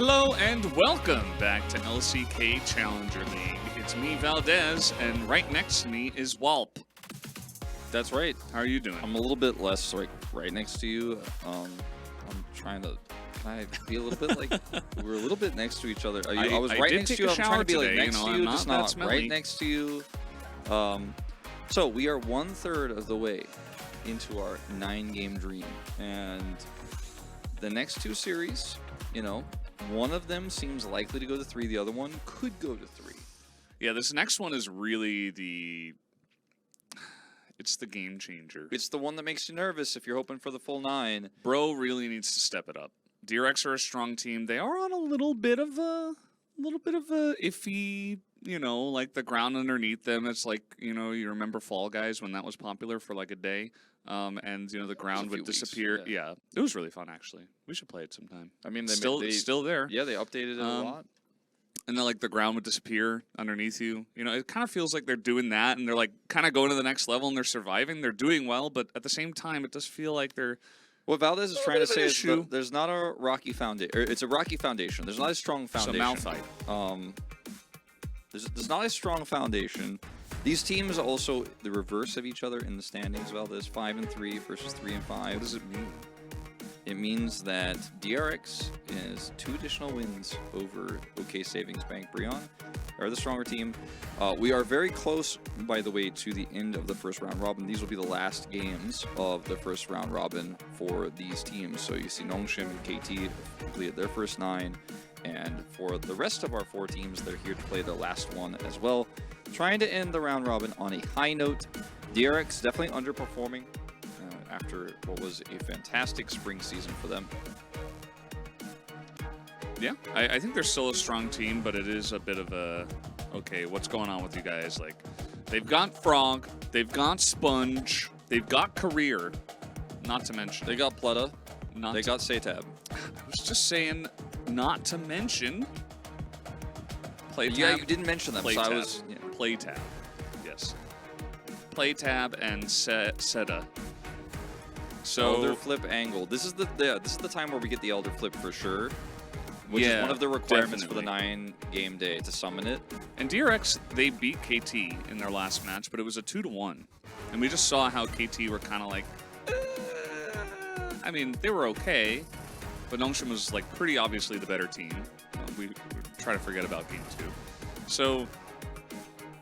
Hello and welcome back to LCK Challenger League. It's me, Valdez, and right next to me is Walp. That's right. How are you doing? I'm a little bit less like right next to you. I'm trying to. Can I be a little bit like we're a little bit next to each other? I was right next to you. I'm trying to be like next to you, just not right next to you. So we are 1/3 of the way into our 9-game dream, and the next two series, you know, one of them seems likely to go to 3. The other one could go to 3. Yeah, this next one is really it's the game changer. It's the one that makes you nervous if you're hoping for the full 9. Bro really needs to step it up. DRX are a strong team. They are on a little bit of a iffy, you know, like the ground underneath them. It's like, you know, you remember Fall Guys when that was popular for like a day, and you know the ground would disappear. Weeks, yeah, it was really fun actually. We should play it sometime. I mean, they still there. Yeah, they updated it a lot. And then like the ground would disappear underneath you. You know, it kind of feels like they're doing that, and they're like kind of going to the next level, and they're surviving. They're doing well, but at the same time, it does feel like they're. What Valdez is trying to say is there's not a rocky foundation. It's a rocky foundation. There's not a strong foundation. So Malphite. There's not a strong foundation. These teams are also the reverse of each other in the standings. Valdez 5 and 3 versus 3 and 5. What does it mean? It means that DRX is 2 additional wins over OK Savings Bank Breon. They're the stronger team. We are very close, by the way, to the end of the first round robin. These will be the last games of the first round robin for these teams. So you see Nongshim and KT completed their first 9. And for the rest of our 4 teams, they're here to play their last one as well. Trying to end the round robin on a high note. DRX definitely underperforming after what was a fantastic spring season for them. Yeah, I think they're still a strong team, but it is a bit of a, okay, what's going on with you guys? Like, they've got Frog, they've got Sponge, they've got Career, not to mention. They got Pleta, they got Satab. I was just saying, not to mention Playtab. Yeah, you didn't mention them, Playtab. So I was... Yeah. Playtab, yes. Playtab and Seta. So Elder Flip Angle. This is the time where we get the Elder Flip for sure. Which is one of the requirements for the 9-game day to summon it. And DRX, they beat KT in their last match, but it was a 2-1. And we just saw how KT were kind of like, I mean, they were okay, but Nongshim was like pretty obviously the better team. We try to forget about game 2. So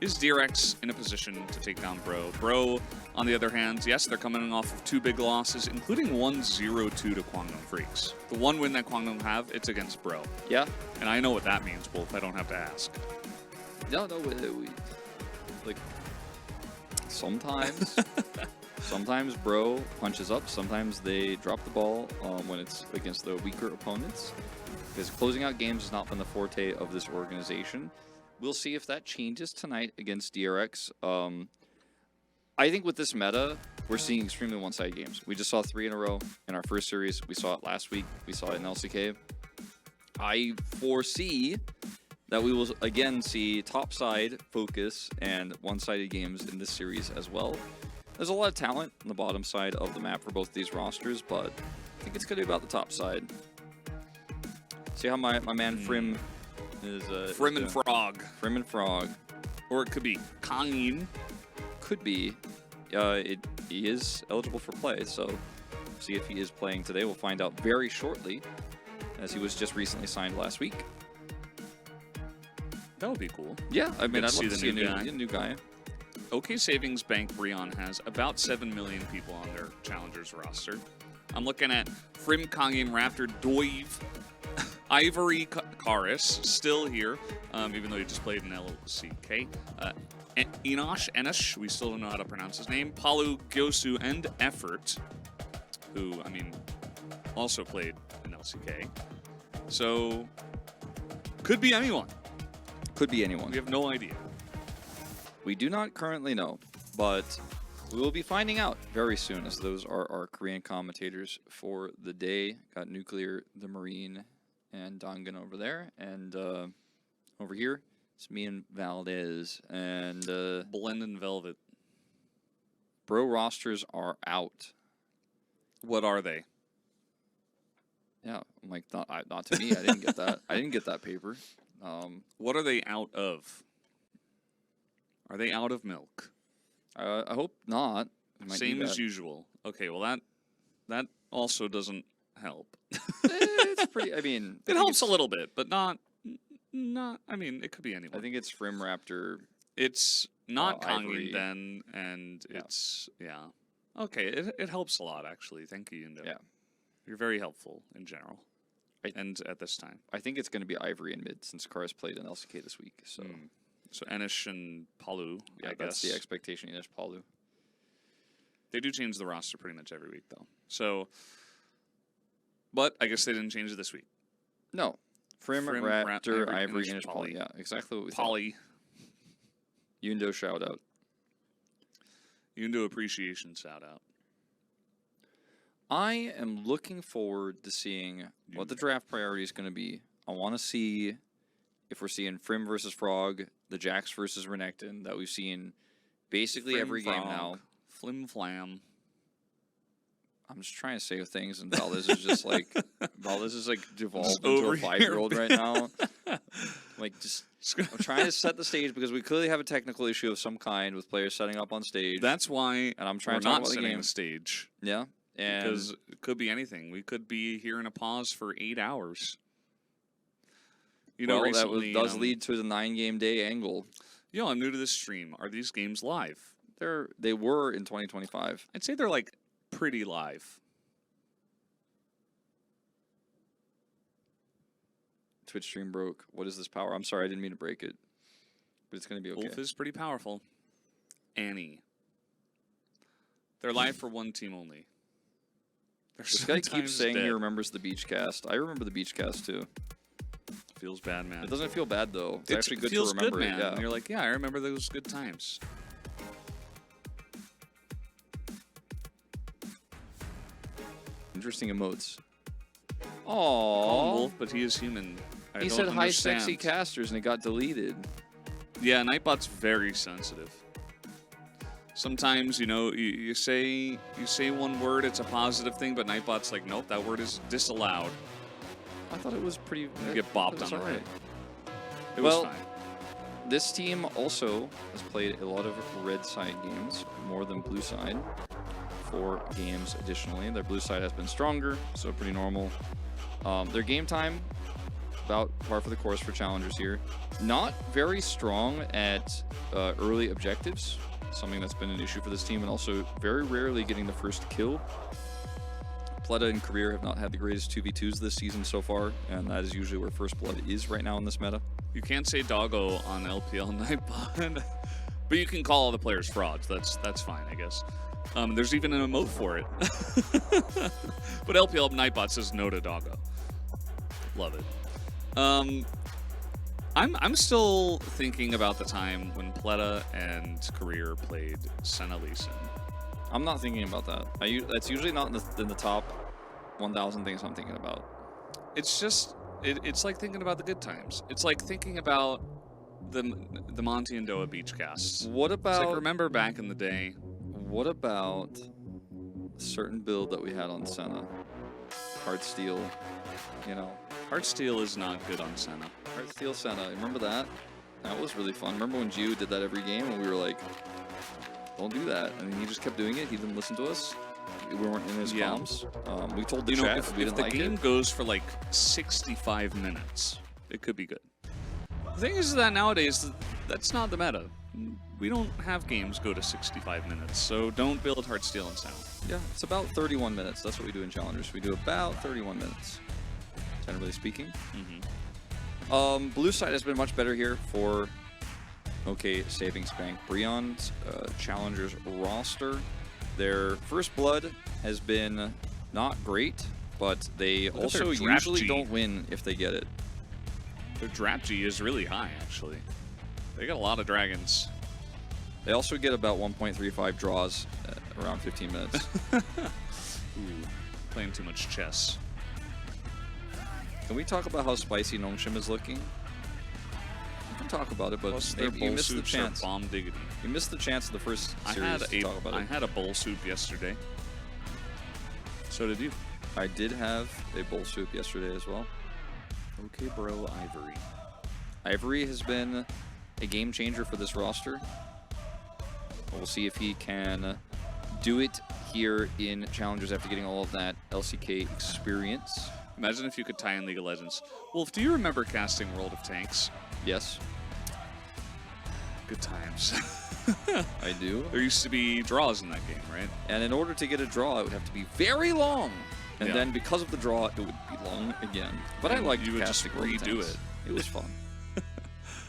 is DRX in a position to take down Bro? Bro, on the other hand, yes, they're coming off of 2 big losses, including one 0-2 to Kwangdong Freaks. The one win that Kwangdong have, it's against Bro. Yeah. And I know what that means, Wolf. I don't have to ask. No, we like, sometimes, sometimes Bro punches up. Sometimes they drop the ball when it's against the weaker opponents. Because closing out games has not been the forte of this organization. We'll see if that changes tonight against DRX. I think with this meta, we're seeing extremely one-sided games. We just saw 3 in a row in our first series. We saw it last week. We saw it in LCK. I foresee that we will again see top-side focus and one-sided games in this series as well. There's a lot of talent on the bottom side of the map for both these rosters, but I think it's going to be about the top side. See how my man Frim is... Frim and Frog. Frim and Frog. Or it could be Kangin. Could be. He is eligible for play, so see if he is playing today. We'll find out very shortly, as he was just recently signed last week. That would be cool. Yeah, I mean, I'd love to see a new guy. OK Savings Bank Breon has about 7 million people on their Challengers roster. I'm looking at Frim, Kangin, Raptor, Doive, Ivory, Karis, still here, even though he just played in LCK. Enosh, we still don't know how to pronounce his name. Palu, Gyosu, and Effort, who, I mean, also played in LCK. So, could be anyone. Could be anyone. We have no idea. We do not currently know, but we will be finding out very soon, as those are our Korean commentators for the day. Got Nuclear, the Marine, and Dangan over there, and over here, it's me and Valdez, and Blend and Velvet. Bro rosters are out. What are they? Yeah, I'm like, not to me. I didn't get that. I didn't get that paper. What are they out of? Are they out of milk? I hope not. We might Same need as that. usual. Okay, well that also doesn't help. It's pretty. I mean, It helps a little bit, but not. I mean, it could be anyone. I think it's Frim Raptor. It's not Ivory. Kangin then, and Yeah. it's Okay, it helps a lot actually. Thank you, Yundo. Yeah. You're very helpful in general, I- and at this time. I think it's going to be Ivory in mid since Kara's played in LCK this week. So So Enish and Palu, yeah, I that's guess. the expectation. Inish Palu. They do change the roster pretty much every week, though. So, but I guess they didn't change it this week. No, Frim, Frim, Raptor, Ivory, Ivory, Inish, Inish, Poly. Poly. Yeah, exactly what we thought. Poly, Yundo shout out. Yundo appreciation shout out. I am looking forward to seeing what the draft priority is going to be. I want to see if we're seeing Frim versus Frog, the Jax versus Renekton that we've seen basically Frim every game Frog, now. Flim Flam. I'm just trying to say things, and Valdez is just like Valdez is like devolved Just into over a 5-year-old right now. Like just I'm trying to set the stage because we clearly have a technical issue of some kind with players setting up on stage. That's why and I'm trying we're to talk not about the setting game. the stage. Yeah, and Because it could be anything. We could be here in a pause for 8 hours. You know, well, recently, that does lead to the 9-game day angle. Yo, I'm new to this stream. Are these games live? They were in 2025. I'd say they're like pretty live. Twitch stream broke. What is this power? I'm sorry, I didn't mean to break it, but it's going to be okay. Wolf is pretty powerful. Annie. They're live for one team only. They're This guy keeps sometimes saying he dead. remembers the beach cast. I remember the beach cast too. Feels bad, man. It doesn't feel bad though. It's It actually good to feels remember good, it. man. Yeah. And you're like, yeah, I remember those good times. Interesting emotes. Call him Oh, Wolf, but he is human. I he don't said hi understand. sexy casters and it got deleted. Yeah, Nightbot's very sensitive. Sometimes, you know, you say one word, it's a positive thing, but Nightbot's like, nope, that word is disallowed. I thought it was pretty. You get bopped it was on the alright. head. It Well, was fine. This team also has played a lot of red side games, more than blue side. 4 games additionally. Their blue side has been stronger, so pretty normal. Their game time, about par for the course for challengers here. Not very strong at early objectives, something that's been an issue for this team, and also very rarely getting the first kill. Pleta and Career have not had the greatest 2v2s this season so far, and that is usually where First Blood is right now in this meta. You can't say doggo on LPL Nightbot, but you can call all the players frauds. That's fine, I guess. There's even an emote for it. But LPL Nightbot says no to doggo. Love it. I'm still thinking about the time when Pleta and Career played Senna Lee Sin. I'm not thinking about that. That's usually not in the top 1,000 things I'm thinking about. It's just it's like thinking about the good times. It's like thinking about the Monty and Doa beach casts. What It's about like remember back in the day. what about a certain build that we had on Senna? Heartsteel, you know. Heartsteel is not good on Senna. Heartsteel Senna. Remember that? That was really fun. Remember when Gio did that every game and we were like, don't do that. And he just kept doing it. He didn't listen to us. We weren't in his Yeah. comms. We told the You know, chat if we didn't the like game it. goes for like 65 minutes, it could be good. The thing is that nowadays, that's not the meta. We don't have games go to 65 minutes, so don't build Heartsteel and Senna. Yeah, it's about 31 minutes. That's what we do in Challengers. We do about 31 minutes, generally speaking. Blue side has been much better here for OK Savings Bank. Brion's Challengers roster. Their First Blood has been not great, but they Look at also their draft usually G. don't win if they get it. Their draft G is really high, actually. They got a lot of dragons. They also get about 1.35 draws around 15 minutes. Ooh, playing too much chess. Can we talk about how spicy Nongshim is looking? We can talk about it, but Plus, their maybe you bowl missed the soups are chance. bomb diggity. You missed the chance of the first I series to talk about I it. had a bowl soup yesterday. So did you. I did have a bowl soup yesterday as well. Okay, bro, Ivory. Ivory has been a game changer for this roster. We'll see if he can do it here in Challengers after getting all of that LCK experience. Imagine if you could tie in League of Legends. Wolf, do you remember casting World of Tanks? Yes, Good times. I do. There used to be draws in that game, right? And in order to get a draw, it would have to be very long. And Yeah. then because of the draw, it would be long again. But I And liked you would just casting World of redo Tanks. it. It was fun.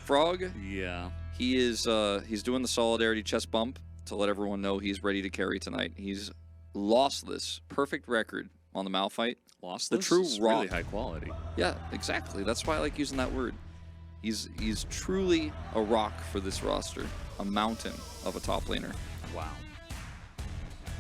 Frog, Yeah. he is he's doing the solidarity chest bump to let everyone know he's ready to carry tonight. He's lossless, perfect record on the Malphite. Lossless The true is rock. really high quality. Yeah, exactly. That's why I like using that word. He's truly a rock for this roster, a mountain of a top laner. Wow.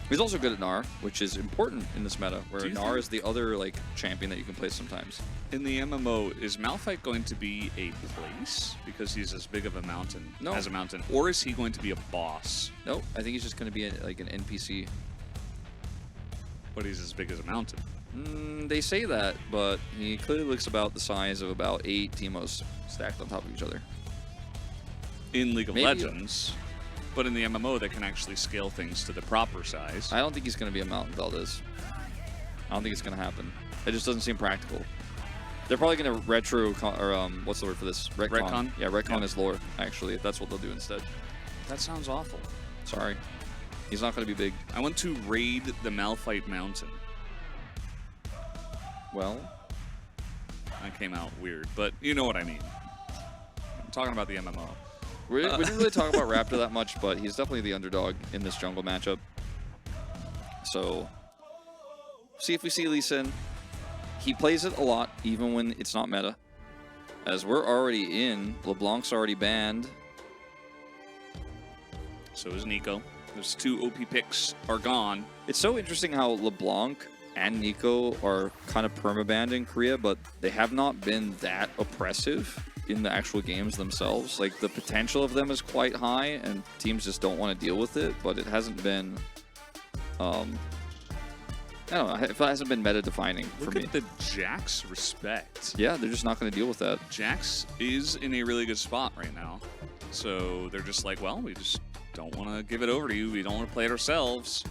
He's also good at Gnar, which is important in this meta, where Do you Gnar think- is the other like champion that you can play sometimes. In the MMO, is Malphite going to be a place because he's as big of a mountain No. as a mountain, or is he going to be a boss, No, I think he's just going to be like an NPC. but he's as big as a mountain? They say that, but he clearly looks about the size of about 8 Teemos stacked on top of each other. In League of Maybe- Legends, but in the MMO, they can actually scale things to the proper size. I don't think he's going to be a mountain, Valdez. I don't think it's going to happen. It just doesn't seem practical. They're probably going to what's the word for this? Retcon? Yeah, retcon Yeah. his lore, actually. That's what they'll do instead. That sounds awful. Sorry. He's not going to be big. I want to raid the Malphite mountain. Well, That came out weird, but you know what I mean. I'm talking about the MMO. we didn't really talk about Raptor that much, but he's definitely the underdog in this jungle matchup. So, see if we see Lee Sin. He plays it a lot, even when it's not meta. As we're already in, LeBlanc's already banned. So is Nico. Those 2 OP picks are gone. It's so interesting how LeBlanc and Nico are kind of permabanned in Korea, but they have not been that oppressive in the actual games themselves. Like, the potential of them is quite high, and teams just don't want to deal with it, but it hasn't been... I don't know, it hasn't been meta-defining for Look me. at the Jax respect. Yeah, they're just not going to deal with that. Jax is in a really good spot right now. So they're just like, well, we just don't want to give it over to you. We don't want to play it ourselves.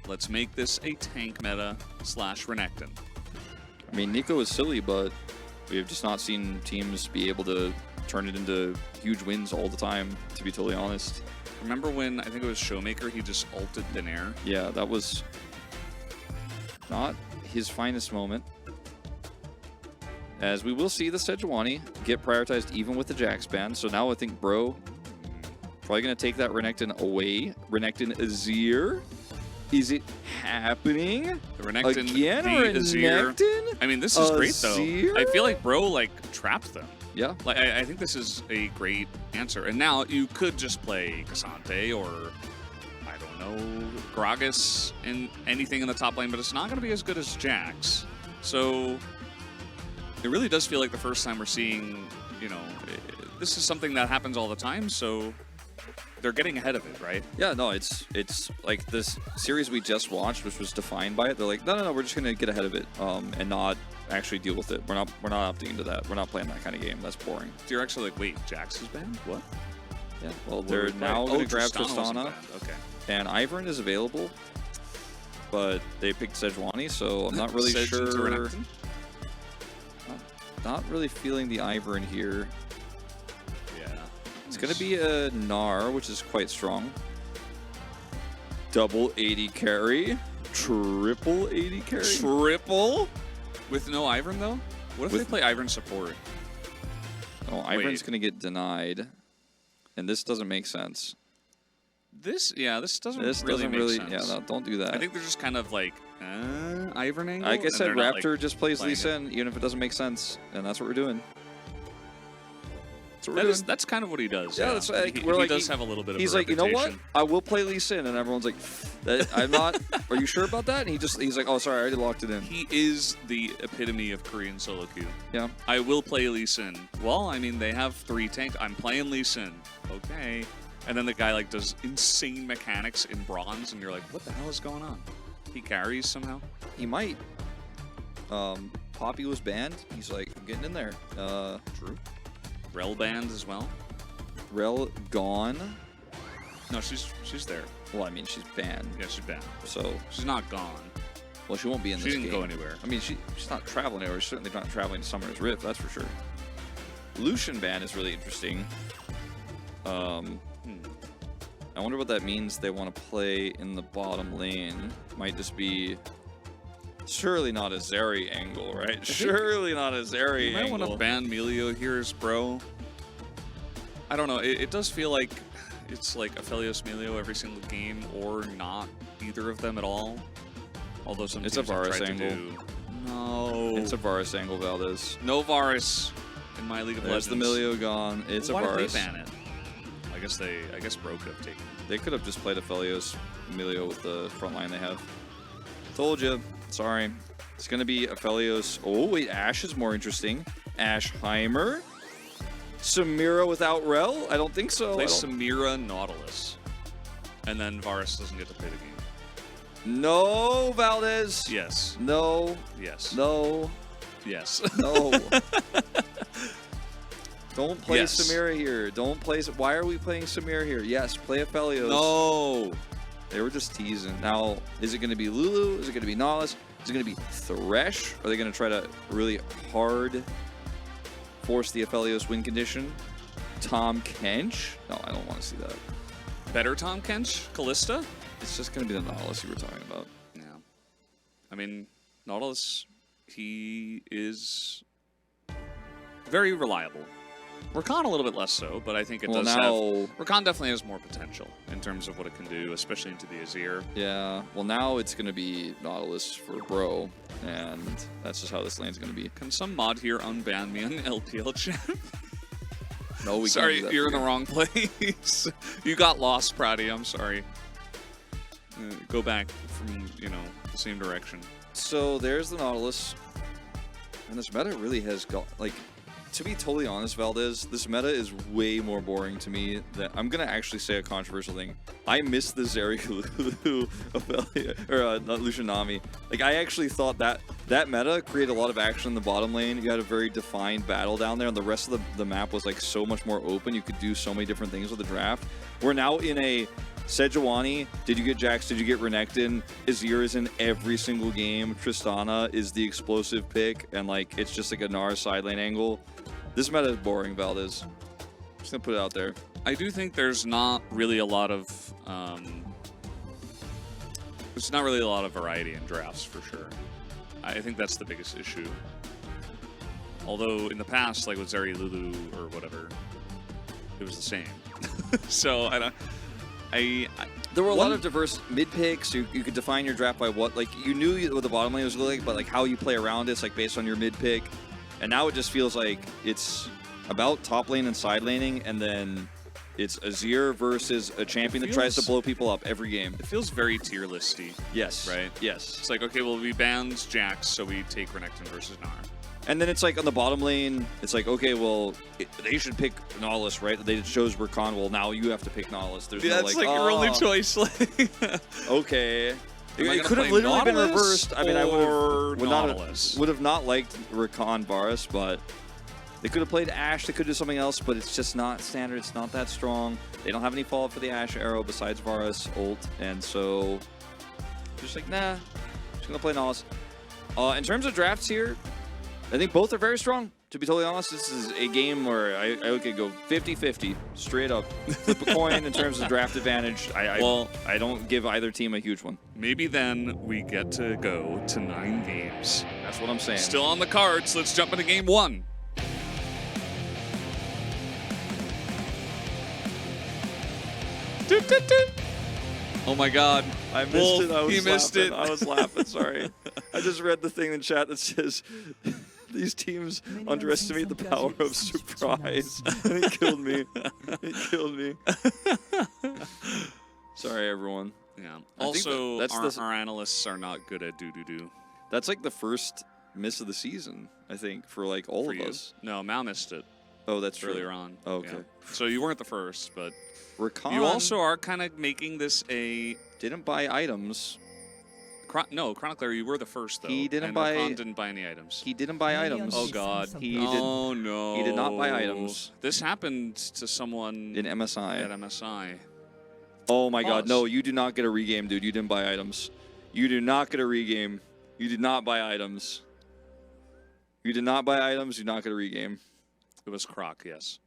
Let's make this a tank meta / Renekton. I mean, Nico is silly, but we have just not seen teams be able to turn it into huge wins all the time, to be totally honest. Remember when, I think it was Showmaker, he just ulted Daenerys? Yeah, that was not his finest moment. As we will see the Sejuani get prioritized even with the Jax ban. So now I think Bro probably going to take that Renekton away. Renekton Azir. Is it happening? The Renekton, Again, the Azir. Renekton? I mean, this is great, though. Azir? I feel like Bro, like, trapped them. Yeah. Like, I think this is a great answer. And now you could just play Cassante or, I don't know, Gragas and anything in the top lane, but it's not going to be as good as Jax. So it really does feel like the first time we're seeing, you know, this is something that happens all the time, so they're getting ahead of it, right? Yeah, no, it's like this series we just watched, which was defined by it. They're like, no, we're just gonna get ahead of it, and not actually deal with it. We're not opting into that. We're not playing that kind of game. That's boring. You're actually like, wait, Jax is banned? What? Yeah. Well, What they're are we now playing? gonna grab Tristana wasn't Tristana, banned. Okay. and Ivern is available, but they picked Sejuani, so I'm not really Sedge into sure. Renekton? Not really feeling the Ivern here. Yeah. It's gonna be a Gnar, which is quite strong. Double 80 carry. Triple 80 carry. Triple? With no Ivern, though? What if With- they play Ivern support? Oh, Ivern's Wait. gonna get denied, and this doesn't make sense. This doesn't This really doesn't make really, sense. yeah, no, don't do that. I think they're just kind of like, Ivern angle? Like I and said, they're not, Raptor like, just plays playing Lee Sin, even if it doesn't make sense, and that's what we're doing. That's what we're doing. That's kind of what he does. Yeah, that's like, he, we're he like, does have a little bit of he's a like, you know what? reputation. I will play Lee Sin, and everyone's like, I'm not. Are you sure about that? And he's like, oh, sorry, I already locked it in. He is the epitome of Korean solo queue. Yeah. I will play Lee Sin. Well, I mean, they have 3 tanks. I'm playing Lee Sin. Okay. And then the guy like does insane mechanics in bronze, and you're like, what the hell is going on? He carries somehow. He might. Poppy was banned. He's like, I'm getting in there. True. Rel banned as well. Rel gone. No, she's there. Well, I mean, she's banned. Yeah, she's banned. So She's not gone. well, she won't be in this game. She didn't go anywhere. I mean, she's not traveling anywhere. She's certainly not traveling to Summoner's Rift, that's for sure. Lucian ban is really interesting. I wonder what that means. They want to play in the bottom lane. Might just be surely not a Zeri angle, right? Surely not a Zeri You angle. might want to ban Melio here as bro. I don't know. It does feel like it's like Aphelios Melio every single game, or not either of them at all. Although some It's a teams have Varus tried angle. to do. No. It's a Varus angle, Valdez. No Varus in my League of There's Legends. the Melio gone. It's Why a Varus. did they ban it? I guess bro could have taken it. They could have just played Aphelios Melio with the front line they have. Told you. Sorry. It's going to be Aphelios. Oh, wait. Ashe is more interesting. Ashheimer. Samira without Rel? I don't think so. Play Samira Nautilus. And then Varus doesn't get to play the game. No, Valdez. Yes. No. Yes. No. Yes. No. Don't play Yes. Samira here. Don't play. Why are we playing Samira here? Yes, play Aphelios. No. They were just teasing. Now, is it going to be Lulu? Is it going to be Nautilus? Is it going to be Thresh? Are they going to try to really hard force the Aphelios win condition? Tom Kench? No, I don't want to see that. Better Tom Kench? Callista? It's just going to be the Nautilus you were talking about. Yeah. I mean, Nautilus, he is very reliable. Rakan a little bit less so, but I think it does have... Rakan definitely has more potential in terms of what it can do, especially into the Azir. Yeah, well now it's going to be Nautilus for bro, and that's just how this lane's going to be. Can some mod here unban me on LPL chat? No, we sorry, can't do that you're in for the you. wrong place. You got lost, Pratty. I'm sorry. Go back from, the same direction. So there's the Nautilus, and this meta really has got, like, to be totally honest, Valdez, this meta is way more boring to me. That I'm gonna actually say a controversial thing. I miss the Zeri Lulu or not Lucian Nami. Like, I actually thought that meta created a lot of action in the bottom lane. You had a very defined battle down there, and the rest of the map was like so much more open. You could do so many different things with the draft. We're now in a Sejuani, did you get Jax, did you get Renekton? Azir is in every single game. Tristana is the explosive pick, and like it's just like a Nara side lane angle. This meta is boring, Valdez. Just gonna put it out there. I do think there's not really a lot of variety in drafts for sure. I think that's the biggest issue. Although in the past, like with Zeri, Lulu, or whatever, it was the same. So there were a lot of diverse mid picks. You could define your draft by what, like, you knew what the bottom lane was like, but like how you play around it's like based on your mid pick. And now it just feels like it's about top lane and side laning, and then it's Azir versus a champion that tries to blow people up every game. It feels very tier listy. Yes. Right? Yes. It's like, okay, well, we banned Jax, so we take Renekton versus Nara. And then it's like on the bottom lane, it's like, okay, well, they should pick Nautilus, right? They chose Rakan. Well, now you have to pick Nautilus. There's no that's like your only choice. Okay. It could have literally been reversed. I mean, I would Nautilus. not liked Rakan Varus, but they could have played Ashe. They could do something else, but it's just not standard. It's not that strong. They don't have any follow-up for the Ashe arrow besides Varus ult, and so just like, nah, just gonna play Nautilus. In terms of drafts here, I think both are very strong. To be totally honest, this is a game where I could go 50-50, straight up. Flip a coin in terms of draft advantage. I don't give either team a huge one. Maybe then we get to go to 9 games. That's what I'm saying. Still on the cards. Let's jump into game 1. Oh my god. I missed it. He missed it. I was laughing. Sorry. I just read the thing in chat that says these teams underestimate the power of surprise. And it killed me. It killed me. Sorry, everyone. Yeah. I Also, think our analysts are not good at do-do-do. That's like the first miss of the season, I think, for like all of us. No, Mal missed it. Oh, that's true. Earlier on. Oh, okay. Yeah. So you weren't the first, but Rakan you also are kind of making this a... didn't buy items. No, Chronicler, you were the first though. He didn't and buy. Rakan didn't buy any items. He didn't buy items. Oh god. Oh no. He did not buy items. This happened to someone In MSI. at MSI. Oh my god, Pause. no, you do not get a regame, dude. You didn't buy items. You do not get a regame. You did not buy items. You did not buy items, you do not get a regame. It was Croc, yes.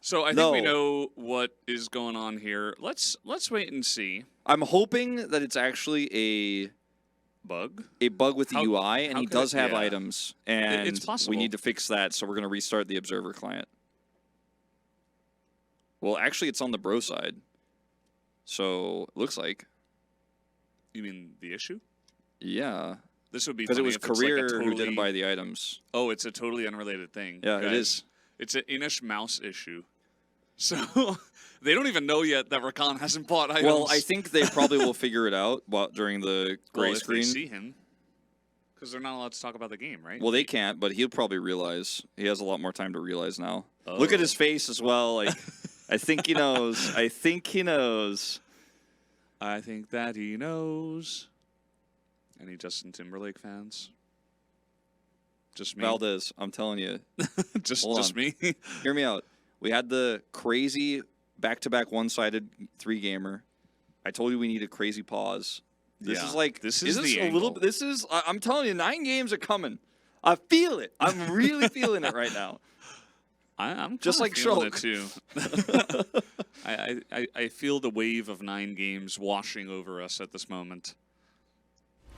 So I think we know what is going on here. Let's wait and see. I'm hoping that it's actually a Bug? with the UI, and he does have yeah. items. And It's possible. we need to fix that, so we're going to restart the Observer client. Well, actually, it's on the bro side. So, it looks like. You mean the issue? Yeah. This would be because it was if it's Career like a totally... who didn't buy the items. Oh, it's a totally unrelated thing. Yeah, guys. it is. It's an Inish mouse issue. So they don't even know yet that Rakan hasn't bought items. Well, I think they probably will figure it out during the gray screen. If they see him, because they're not allowed to talk about the game, right? Well, they can't, but he'll probably realize. He has a lot more time to realize now. Oh. Look at his face as well. Like, I think he knows. I think he knows. I think that he knows. Any Justin Timberlake fans? Just me. Valdez, I'm telling you. just me. Hear me out. We had the crazy back-to-back one-sided 3-gamer. I told you we need a crazy pause. This is like this is the a angle. little. This is. I'm telling you, 9 games are coming. I feel it. I'm really feeling it right now. I'm just like feeling it Shulk. too. I feel the wave of 9 games washing over us at this moment.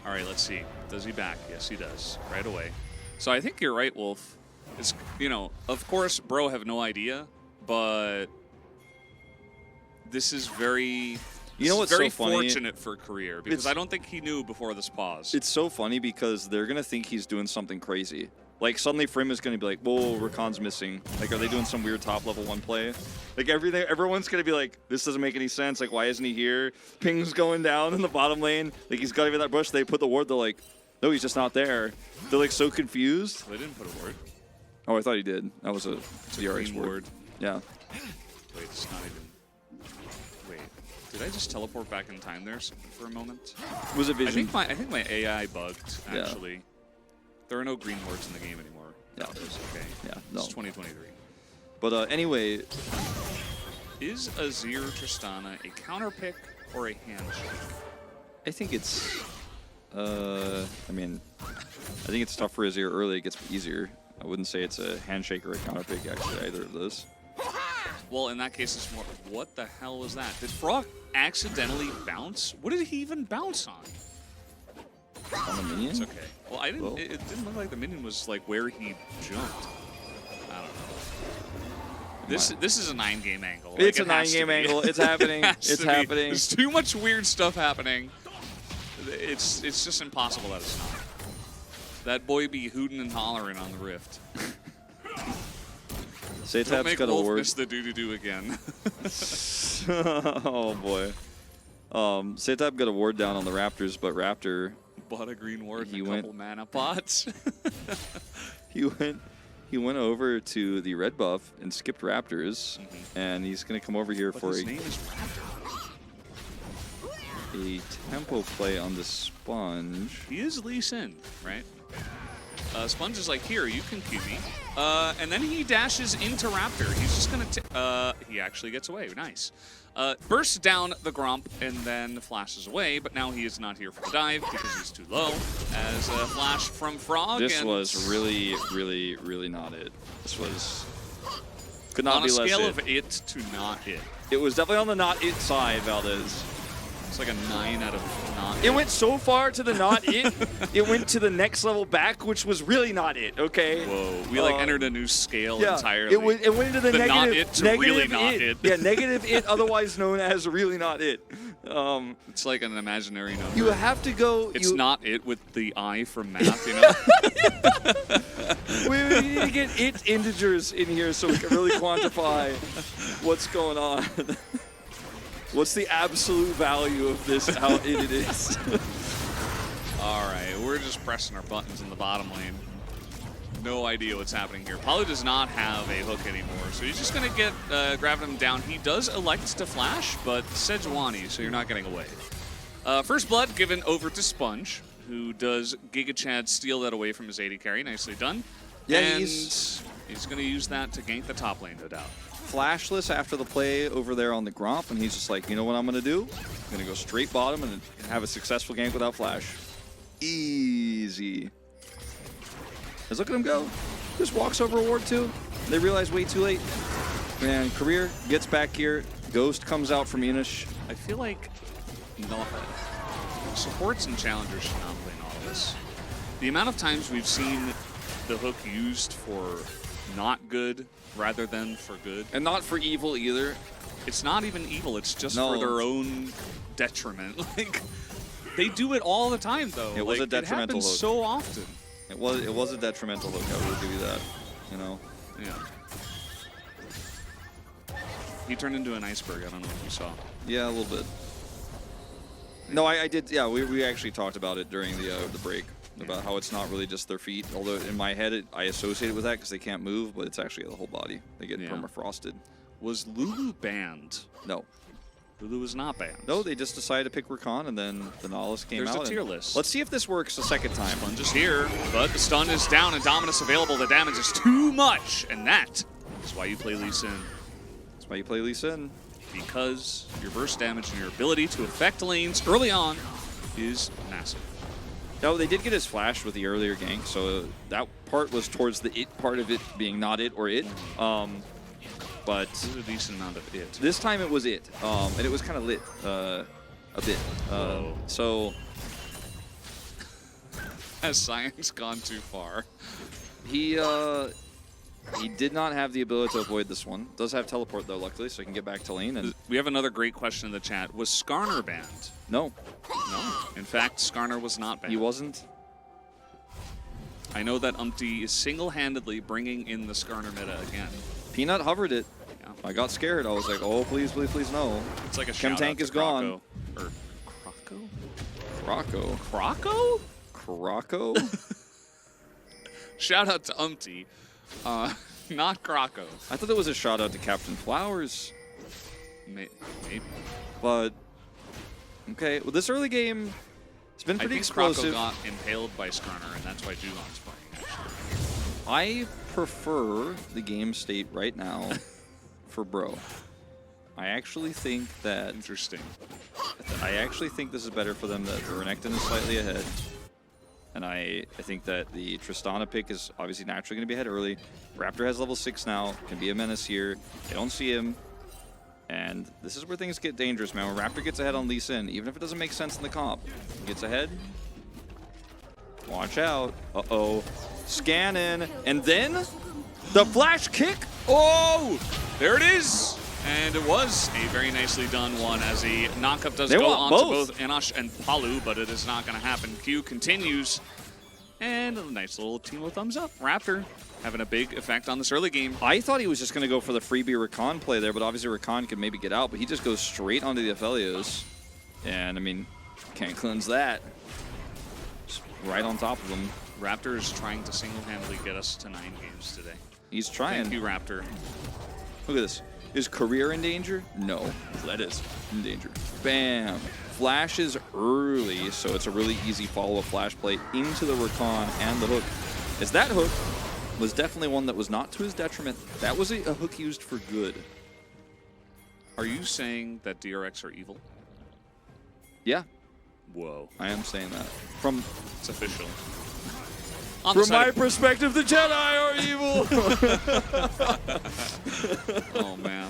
All right, let's see. Does he back? Yes, he does. Right away. So I think you're right, Wolf. It's, you know, of course, bro have no idea, but this is very, very fortunate for Career because I don't think he knew before this pause. It's so funny because they're gonna think he's doing something crazy. Like suddenly Frim is gonna be like, "Whoa, Rakan's missing." Like, are they doing some weird top level 1 play? Like everyone's gonna be like, "This doesn't make any sense. Like, why isn't he here?" Ping's going down in the bottom lane. Like he's got to be in that bush. They put the ward. They're like, "No, he's just not there." They're like so confused. They didn't put a ward. Oh, I thought he did. That was a DRX ward. Yeah. Wait, it's not even. Wait, did I just teleport back in time there for a moment? Was it vision? I think my AI bugged actually. Yeah. There are no green wards in the game anymore. Yeah. It's okay. Yeah. No. It's 2023. But anyway, is Azir Tristana a counter pick or a handshake? I think it's. I mean, I think it's tough for Azir early. It gets easier. I wouldn't say it's a handshake or a counter pick, actually, either of those. Well, in that case, it's more, what the hell was that? Did Frog accidentally bounce? What did he even bounce on? On the minion? It's okay. Well, I didn't. It didn't look like the minion was like where he jumped. I don't know. This is a 9-game angle. It's like, a 9-game angle. It's happening. It's happening. There's too much weird stuff happening. It's just impossible that it's not. That boy be hooting and hollering on the rift. Saytab's got a ward. Miss the doo-doo-doo again. Oh boy. Saytab got a ward down on the Raptors, but Raptor bought a green ward and a couple mana pots. he went over to the red buff and skipped Raptors, and he's gonna come over here for his name is Raptor. A tempo play on the Sponge. He is Lee Sin, right? Sponge is like, here, you can Q me. And then he dashes into Raptor. He's just going to... he actually gets away. Nice. Bursts down the Gromp and then flashes away, but now he is not here for the dive because he's too low. As a flash from Frog. This was really, really, really not it. This was... Could not be less On a scale it. of it to not it. It was definitely on the not it side, Valdez. It's like a 9 out of not it. It went so far to the not it, it went to the next level back, which was really not it, okay? Whoa, we like entered a new scale entirely. It went into the negative, not it to really not it. Yeah, negative it, otherwise known as really not it. It's like an imaginary number. You have to go... It's not it with the I from math, you know? we need to get it integers in here so we can really quantify what's going on. What's the absolute value of this, how it is? All right, we're just pressing our buttons in the bottom lane. No idea what's happening here. Paulo does not have a hook anymore, so he's just going to get grabbing him down. He does elect to flash, but Sejuani, so you're not getting away. First blood given over to Sponge, who does Giga Chad steal that away from his AD carry. Nicely done. Yeah, and he's going to use that to gank the top lane, no doubt. flashless after the play over there on the Gromp, and he's just like, you know what I'm going to do? I'm going to go straight bottom and have a successful gank without flash. Easy. Let's look at him go. Just walks over a ward too. They realize way too late. And Career gets back here. Ghost comes out from Inish. I feel like supports and challengers should not play Nautilus. The amount of times we've seen the hook used for not good rather than for good. And not for evil either. It's not even evil, it's just for their own detriment. Like, they do it all the time though. It was a detrimental hook. hook. So often. It was a detrimental hook, I will give you that. You know? Yeah. He turned into an iceberg, I don't know if you saw. Yeah, a little bit. No, I did. Yeah, we actually talked about it during the break about how it's not really just their feet. Although in my head, I associate it with that because they can't move, but it's actually the whole body. They get permafrosted. Was Lulu banned? No. Lulu was not banned. No, they just decided to pick Rakan, and then the Nautilus came out. There's a tier list. Let's see if this works a second time. Sponge is here, but the stun is down and Dominus available. The damage is too much, and that is why you play Lee Sin. That's why you play Lee Sin. Because your burst damage and your ability to affect lanes early on is massive. No, they did get his flash with the earlier gank, so that part was towards the it part of it being not it or it. But there's a decent amount of it. This time it was it, and it was kind of lit a bit. So has science gone too far? He did not have the ability to avoid this one. Does have teleport though, luckily, so he can get back to lane. And we have another great question in the chat. Was Skarner banned? No. No. In fact, Skarner was not banned. He wasn't. I know that Umpty is single-handedly bringing in the Skarner meta again. Peanut hovered it. Yeah. I got scared. I was like, oh, please, please, please, no. It's like a Chem tank is gone. Or Croco? Croco. Croco? Croco? Shout out to Umpty. Not Croco. I thought there was a shout out to Captain Flowers. Maybe. But, okay. Well, this early game, it's been pretty explosive. Croco got impaled by Skarner, and that's why Dugong's playing, actually. I prefer the game state right now for Bro. I actually think that... Interesting. I actually think this is better for them that the Renekton is slightly ahead. And I think that the Tristana pick is obviously naturally going to be ahead early. Raptor has level 6 now, can be a menace here. They don't see him. And this is where things get dangerous, man. When Raptor gets ahead on Lee Sin, even if it doesn't make sense in the comp, he gets ahead. Watch out. Uh-oh. Scanning. And then the flash kick. Oh! There it is! And it was a very nicely done one as the knockup does go on to both Enosh and Palu, but it is not going to happen. Q continues. And a nice little Teemo thumbs up. Raptor having a big effect on this early game. I thought he was just going to go for the freebie Rakan play there, but obviously Rakan could maybe get out, but he just goes straight onto the Aphelios. And, I mean, can't cleanse that. Just right on top of him. Raptor is trying to single-handedly get us to 9 games today. He's trying. Thank you, Raptor. Look at this. Is Career in danger? No. That is in danger. Bam. Flashes early, so it's a really easy follow-up flash play into the Rakan and the hook. As that hook was definitely one that was not to his detriment. That was a hook used for good. Are you saying that DRX are evil? Yeah. Whoa. I am saying that. It's official. From my perspective, the Jedi are evil! Oh, man.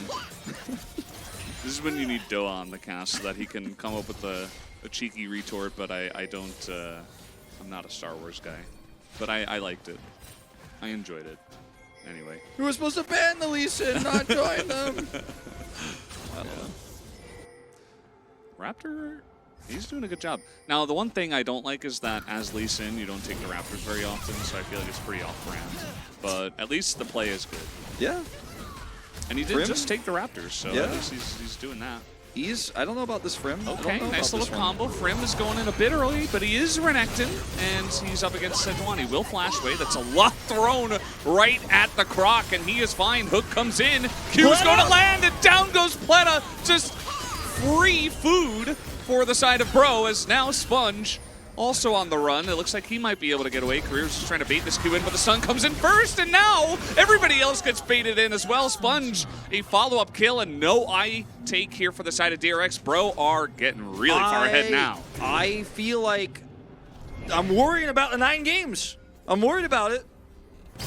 This is when you need Doa on the cast so that he can come up with a cheeky retort, but I don't, I'm not a Star Wars guy. But I liked it. I enjoyed it. Anyway. You were supposed to ban the Lee Sin, not join them! I don't know. Raptor... He's doing a good job. Now, the one thing I don't like is that as Lee Sin, you don't take the Raptors very often, so I feel like it's pretty off-brand. But at least the play is good. Yeah. And he did just take the Raptors, so yeah. at least he's doing that. I don't know about this Frim. Okay, nice little combo. Frim is going in a bit early, but he is Renekton, and he's up against Sejuani. Will flash away. That's a lot thrown right at the Croc, and he is fine. Hook comes in. Q's going to land, and down goes Pleta. Just free food for the side of Bro, as now Sponge also on the run. It looks like he might be able to get away. Career's just trying to bait this Q in, but the Sun comes in first, and now everybody else gets baited in as well. Sponge, a follow-up kill, and no eye take here for the side of DRX. Bro are getting really far ahead now. I feel like I'm worrying about the 9 games. I'm worried about it.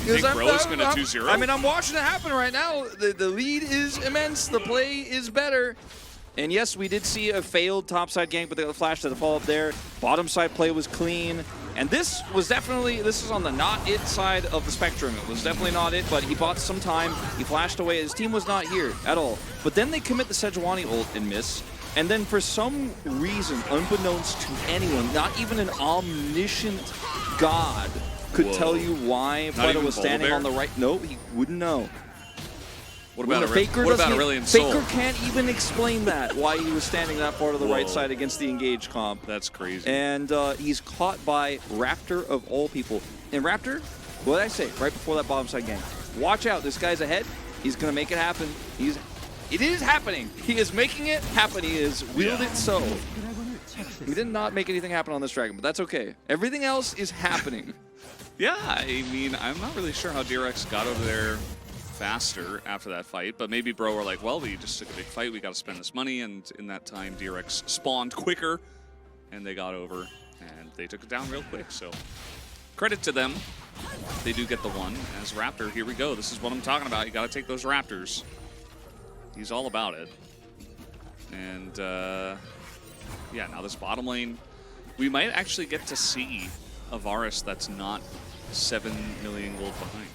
You think Bro is going to 2-0? I mean, I'm watching it happen right now. The lead is immense. The play is better. And yes, we did see a failed topside gank, but they got the flash to the follow-up there. Bottom side play was clean. And this was definitely, this is on the not it side of the spectrum. It was definitely not it, but he bought some time. He flashed away. His team was not here at all. But then they commit the Sejuani ult and miss. And then for some reason, unbeknownst to anyone, not even an omniscient god could tell you why Plato was standing on the right. No, he wouldn't know. What about Aurelion Sol? Faker can't even explain that, why he was standing that far to the right side against the engaged comp. That's crazy. And he's caught by Raptor of all people. And Raptor, what did I say right before that bottom side game? Watch out, this guy's ahead. He's going to make it happen. It is happening. He is making it happen. He is willed it so. We did not make anything happen on this dragon, but that's okay. Everything else is happening. Yeah, I mean, I'm not really sure how DRX got over there faster after that fight, but maybe Bro were like, well, we just took a big fight, we got to spend this money, and in that time DRX spawned quicker and they got over and they took it down real quick. So credit to them, they do get the one. As Raptor, here we go, this is what I'm talking about. You got to take those Raptors. He's all about it. And yeah, now this bottom lane, we might actually get to see a Varus that's not 7 million gold behind.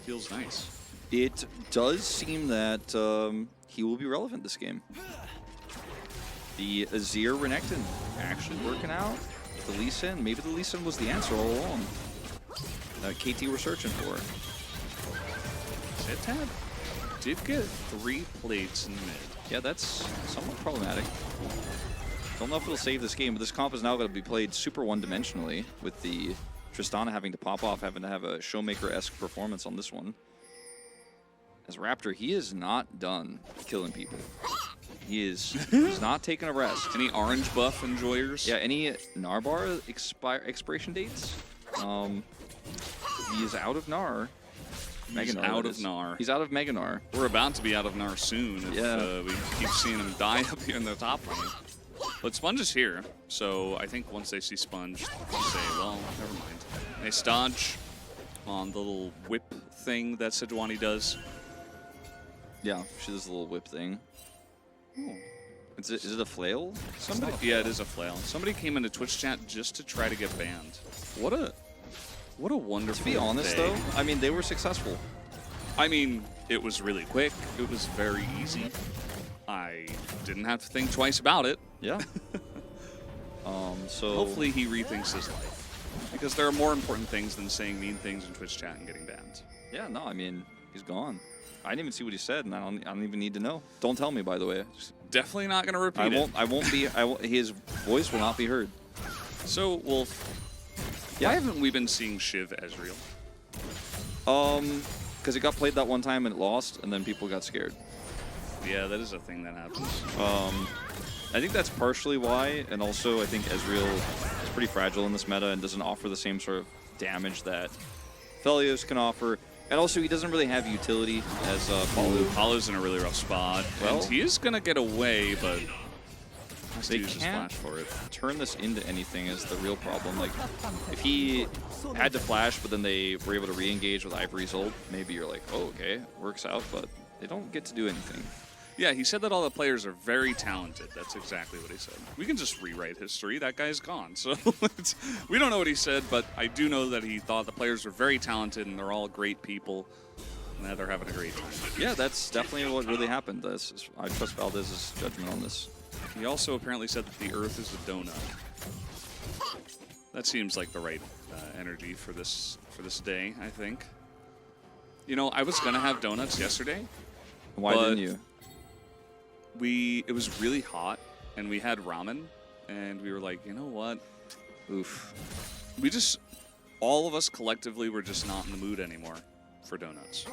Feels nice. It does seem that he will be relevant this game. The Azir Renekton actually working out. The Lee Sin, maybe the Lee Sin was the answer all along. That KT we're searching for. Tab did get 3 plates in the mid. Yeah, that's somewhat problematic. Don't know if it'll save this game, but this comp is now going to be played super one-dimensionally with the Tristana having to pop off, having to have a Showmaker-esque performance on this one. As Raptor, he is not done killing people. He's not taking a rest. Any orange buff enjoyers? Yeah, any Narbar expiration dates? He is out of Nar. He's out of Nar. He's out of Mega Nar. We're about to be out of Nar soon if we keep seeing him die up here in the top lane. But Sponge is here, so I think once they see Sponge, they say, well, never mind. They dodge on the little whip thing that Sejuani does. Yeah, she does the little whip thing. Oh. Is it a flail? Yeah, it is a flail. Somebody came into Twitch chat just to try to get banned. What a wonderful To be honest, though, I mean, they were successful. I mean, it was really quick. It was very easy. I didn't have to think twice about it. Yeah. So hopefully he rethinks his life, because there are more important things than saying mean things in Twitch chat and getting banned. Yeah, no, I mean, he's gone. I didn't even see what he said, and I don't even need to know. Don't tell me, by the way. Definitely not going to repeat it. I won't be. His voice will not be heard. So, Wolf, why haven't we been seeing Shiv Ezreal? Because it got played that one time and it lost, and then people got scared. Yeah, that is a thing that happens. I think that's partially why, and also I think Ezreal is pretty fragile in this meta and doesn't offer the same sort of damage that Felios can offer. And also, he doesn't really have utility as Palu. Palu's in a really rough spot. Well, and he is going to get away, but has to use his flash for it. Turn this into anything is the real problem. Like, if he had to flash, but then they were able to re-engage with Ivory's ult, maybe you're like, oh, okay, works out, but they don't get to do anything. Yeah, he said that all the players are very talented. That's exactly what he said. We can just rewrite history. That guy's gone. So we don't know what he said, but I do know that he thought the players were very talented and they're all great people and that they're having a great time. Yeah, that's definitely what really happened. I trust Valdez's judgment on this. He also apparently said that the Earth is a donut. That seems like the right energy for this day, I think. You know, I was going to have donuts yesterday. Why didn't you? It was really hot, and we had ramen, and we were like, you know what? Oof. All of us collectively were just not in the mood anymore for donuts.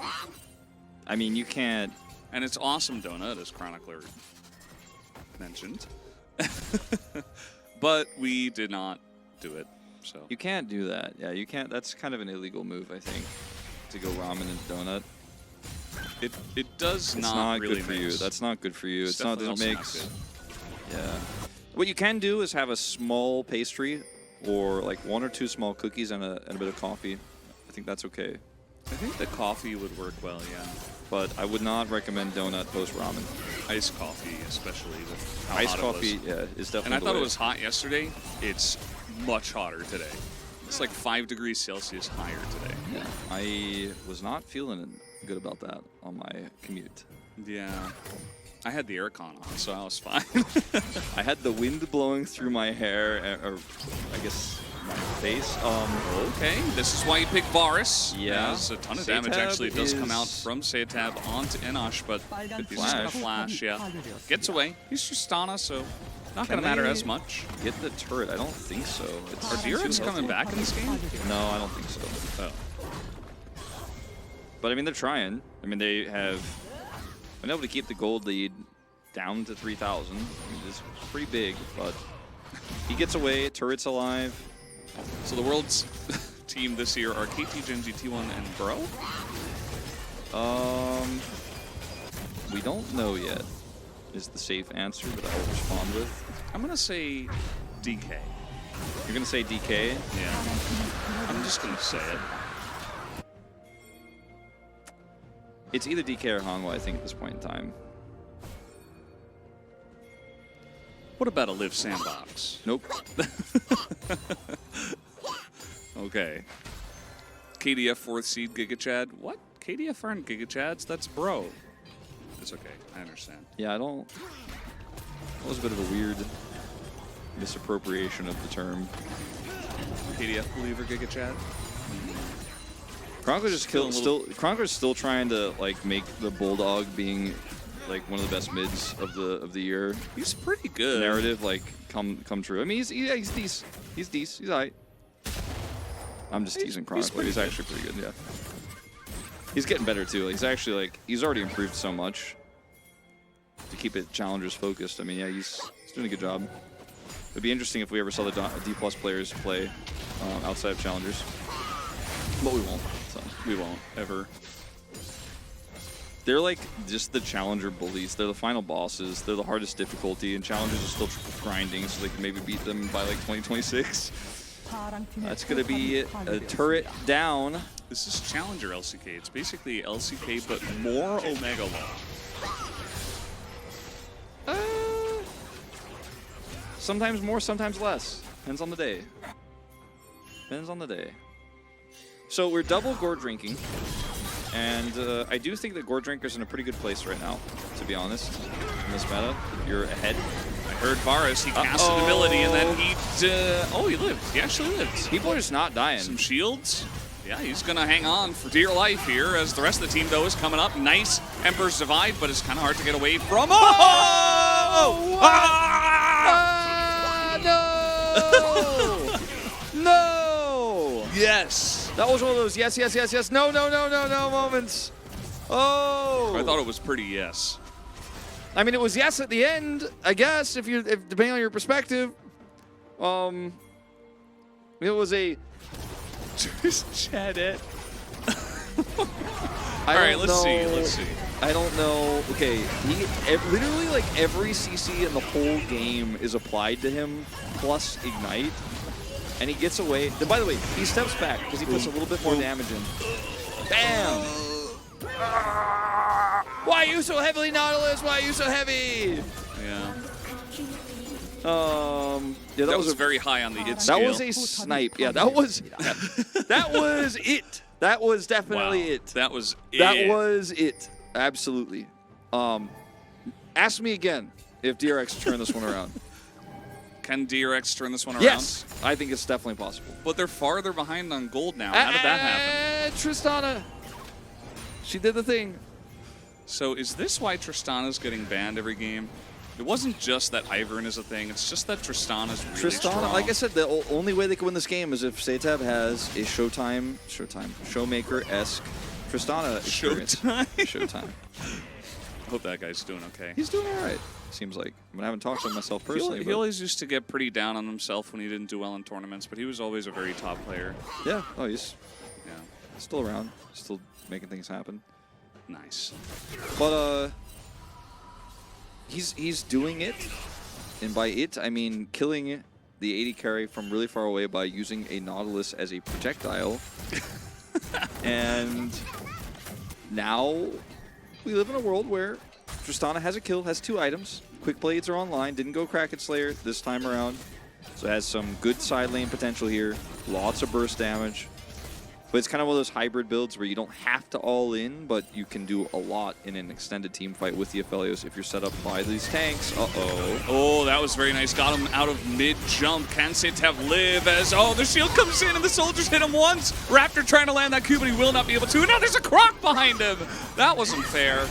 I mean, you can't... And it's awesome donut, as chronicler mentioned. But we did not do it. So You can't do that. Yeah, you can't. That's kind of an illegal move, I think, to go ramen and donut. it does It's not not really good for mix. you. That's not good for you. It's not definitely doesn't also mix. not good. Yeah. What you can do is have a small pastry, or like 1 or 2 small cookies and a bit of coffee. I think that's okay. I think the coffee would work well, yeah. But I would not recommend donut post ramen. Iced coffee, especially with how Iced hot coffee, it was. yeah, is definitely. And I the thought it way. was hot yesterday. It's much hotter today. It's like 5 degrees Celsius higher today. Yeah, I was not feeling good about that on my commute. Yeah. I had the aircon on, so I was fine. I had the wind blowing through my hair, or I guess my face. Okay, this is why you pick Varus. Yeah. As a ton of damage Setab actually does come out is- from Setab onto Inosh, but he's just gonna flash, yeah. Gets away. He's Tristana, so not Can gonna matter they as much. Get the turret? I don't think so. It's Are DRX too coming healthy. back in this game? No, I don't think so. Oh. But I mean, they're trying. I mean, they have been able to keep the gold lead down to 3,000. I mean, it's pretty big, but he gets away. Turret's alive. So the world's team this year are KT, Gen.G, T1, and Bro? We don't know yet, is the safe answer that I will respond with. I'm gonna say DK. You're going to say DK? Yeah. I'm just gonna say it. It's either DK or Hanwha, I think, at this point in time. What about a live sandbox? Nope. Okay. KDF 4th seed Giga Chad. What? KDF aren't Giga Chads? That's Bro. It's okay. I understand. Yeah, I don't... That was a bit of a weird misappropriation of the term. KDF believer Giga Chad? Chronicler's just Still a little- Chronicler's still trying to like make the Bulldog being like one of the best mids of the year He's pretty good. narrative like come true. I mean he's decent. He's decent. He's alright. I'm just teasing Chronicler. pretty He's good. actually pretty good. Yeah. He's getting better too. He's actually like he's already improved so much to keep it challengers focused. I mean, yeah, he's doing a good job. It'd be interesting if we ever saw the D+ players play outside of challengers, but we won't. So We won't, ever. they're like just the challenger bullies. They're the final bosses. They're the hardest difficulty, and challengers are still grinding, so they can maybe beat them by like 2026. That's gonna be a turret down. This is Challenger LCK. It's basically LCK, but more Omega Law. Sometimes more, sometimes less. Depends on the day. Depends on the day. So we're double gourd drinking, and I do think that gourd drinker's in a pretty good place right now, to be honest. In this meta, you're ahead. I heard Varus, he cast an ability, and then he... oh, he lived. He actually lived. People are just not dying. Some shields. Yeah, he's going to hang on for dear life here as the rest of the team, though, is coming up. Nice Emperor's Divide, but it's kind of hard to get away from. Oh! No! No! Yes! That was one of those yes, no moments. Oh! I thought it was pretty yes. I mean, it was yes at the end, I guess, if depending on your perspective. It was a... Chad it. I All right, don't let's see. know. Let's see. I don't know. Okay, literally like every CC in the whole game is applied to him, plus Ignite, and he gets away. By the way, he steps back because he puts a little bit more damage in. Bam! Why are you so heavily, Nautilus? Why are you so heavy? Yeah. Yeah, That was very high on the hit that scale. was a snipe. Yeah, that was that was it. That was definitely Wow. it. That was it. That was it. Absolutely. Ask me again if DRX turn this one around. Can DRX turn this one around? Yes, I think it's definitely possible. But they're farther behind on gold now. How did that happen? Tristana. She did the thing. So is this why Tristana's getting banned every game? It wasn't just that Ivern is a thing. It's just that Tristana's really Tristana, strong. like I said, the only way they can win this game is if Setab has a Showmaker-esque Tristana experience. Showtime? Showtime. Hope that guy's doing okay. He's doing all right, seems like. I mean, I haven't talked to him myself personally. He always used to get pretty down on himself when he didn't do well in tournaments, but he was always a very top player. Yeah. Oh, he's Yeah. still around, still making things happen. Nice. But he's doing it, and by it I mean killing the 80 carry from really far away by using a Nautilus as a projectile. And now we live in a world where Tristana has a kill, has 2 items. Quick Blades are online, didn't go Kraken Slayer this time around. So it has some good side lane potential here, lots of burst damage. But it's kind of one of those hybrid builds where you don't have to all in, but you can do a lot in an extended team fight with the Aphelios if you're set up by these tanks. Uh-oh. Oh, that was very nice. Got him out of mid-jump. Can Satav live as... Oh, the shield comes in and the soldiers hit him once. Raptor trying to land that Q, but he will not be able to. Now there's a Croc behind him. That wasn't fair.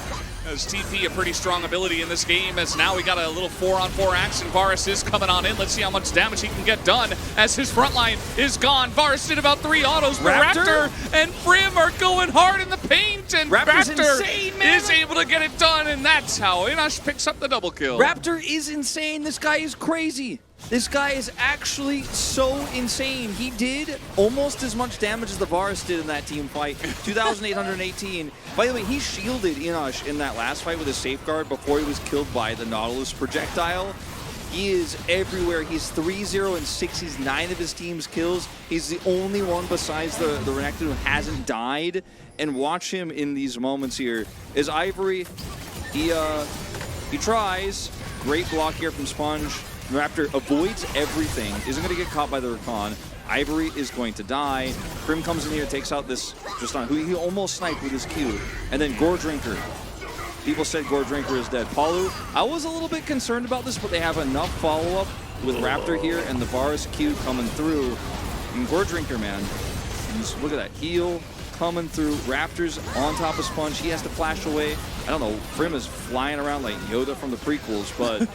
As TP, a pretty strong ability in this game, as now we got a little 4-on-4 action. Varus is coming on in. Let's see how much damage he can get done as his front line is gone. Varus did about 3 autos, but Raptor and Frim are going hard in the paint, and Raptor's Raptor insane, man. is able to get it done, and that's how Inash picks up the double kill. Raptor is insane. This guy is crazy. This guy is actually so insane. He did almost as much damage as the Varus did in that team fight. 2,818. By the way, he shielded Inash in that last fight with a safeguard before he was killed by the Nautilus projectile. He is everywhere. He's 3-0 and 6. He's 9 of his team's kills. He's the only one besides the Renekton who hasn't died. And watch him in these moments here. Is Ivory, he tries. Great block here from Sponge. Raptor avoids everything, isn't going to get caught by the Rakan. Ivory is going to die. Prim comes in here, takes out this Tristana, who he almost sniped with his Q. And then Gore Drinker. People said Gore Drinker is dead. Palu, I was a little bit concerned about this, but they have enough follow-up with Raptor here and the Varus Q coming through. And Gore Drinker, man, just look at that heal coming through. Raptor's on top of Sponge. He has to flash away. I don't know, Prim is flying around like Yoda from the prequels, but...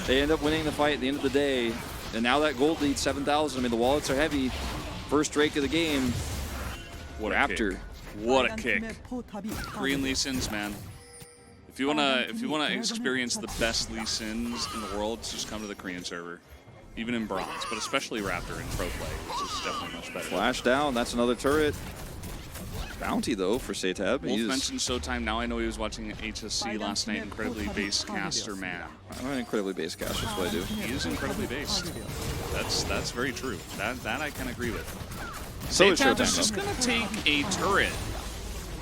They end up winning the fight at the end of the day. And now that gold lead, 7,000. I mean, the wallets are heavy. First Drake of the game. What Raptor. A kick. What a kick. Korean Lee Sins, man. If you wanna experience the best Lee Sins in the world, just come to the Korean server. Even in bronze, but especially Raptor in pro play, which is definitely much better. Flash down, that's another turret. Bounty, though, for Satav. Wolf mentioned Showtime. Now I know he was watching HSC last night. Incredibly based caster, man. I'm an incredibly based caster, that's what I do. He is incredibly based. That's very true. That I can agree with. So is Satav is Showtime, just going to take a turret